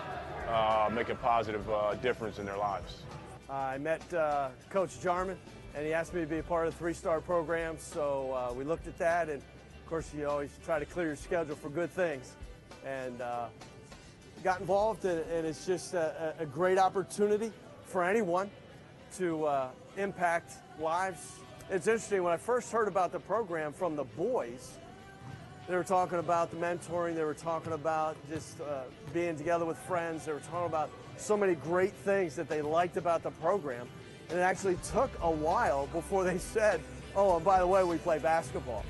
make a positive difference in their lives. I met Coach Jarman, and he asked me to be a part of the three-star program, so we looked at that, and of course you always try to clear your schedule for good things, and got involved, and it's just a great opportunity for anyone to impact lives. It's interesting, when I first heard about the program from the boys, they were talking about the mentoring, they were talking about just being together with friends, they were talking about so many great things that they liked about the program. And it actually took a while before they said, oh, and by the way, we play basketball.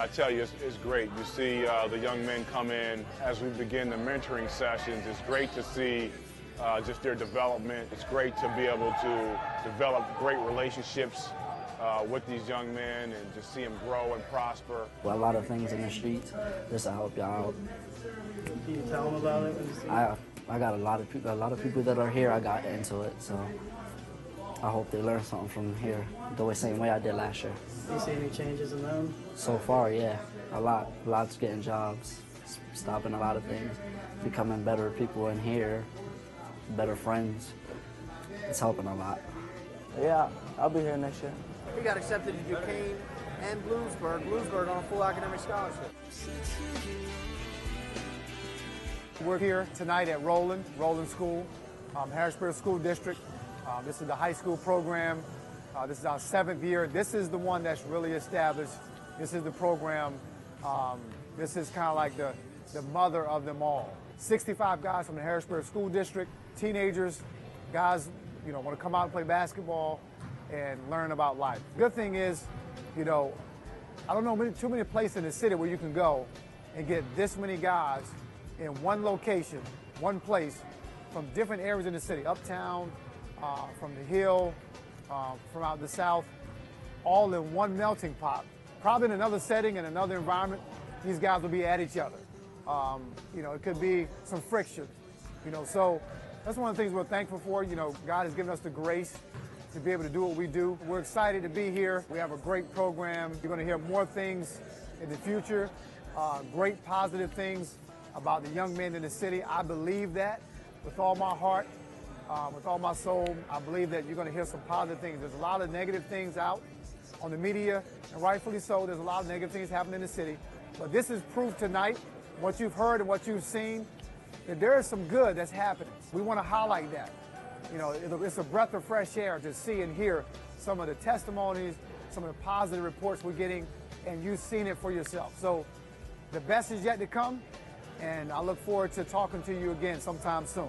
I tell you, it's great. You see the young men come in as we begin the mentoring sessions. It's great to see just their development. It's great to be able to develop great relationships with these young men and just see them grow and prosper. Well, a lot of things in the streets just to help y'all out. Can you tell them about it? I got a lot of people that are here. I got into it, so I hope they learn something from here the same way I did last year. You see any changes in them? So far, yeah, a lot. Lots getting jobs, stopping a lot of things, becoming better people in here, better friends. It's helping a lot. Yeah, I'll be here next year. He got accepted to Duquesne and Bloomsburg on a full academic scholarship. We're here tonight at Roland School, Harrisburg School District. This is the high school program. This is our 7th year. This is the one that's really established. This is the program. This is kind of like the mother of them all. 65 guys from the Harrisburg School District, teenagers, guys, want to come out and play basketball and learn about life. Good thing is, I don't know too many places in the city where you can go and get this many guys in one location, one place, from different areas in the city, uptown, from the Hill, from out the south, all in one melting pot. Probably in another setting, in another environment, these guys will be at each other. It could be some friction, so that's one of the things we're thankful for. God has given us the grace to be able to do what we do. We're excited to be here. We have a great program. You're going to hear more things in the future, great positive things about the young men in the city. I believe that with all my heart, with all my soul. I believe that you're going to hear some positive things. There's a lot of negative things out on the media, and rightfully so. There's a lot of negative things happening in the city. But this is proof tonight, what you've heard and what you've seen, that there is some good that's happening. We want to highlight that. It's a breath of fresh air to see and hear some of the testimonies, some of the positive reports we're getting, and you've seen it for yourself. So the best is yet to come, and I look forward to talking to you again sometime soon.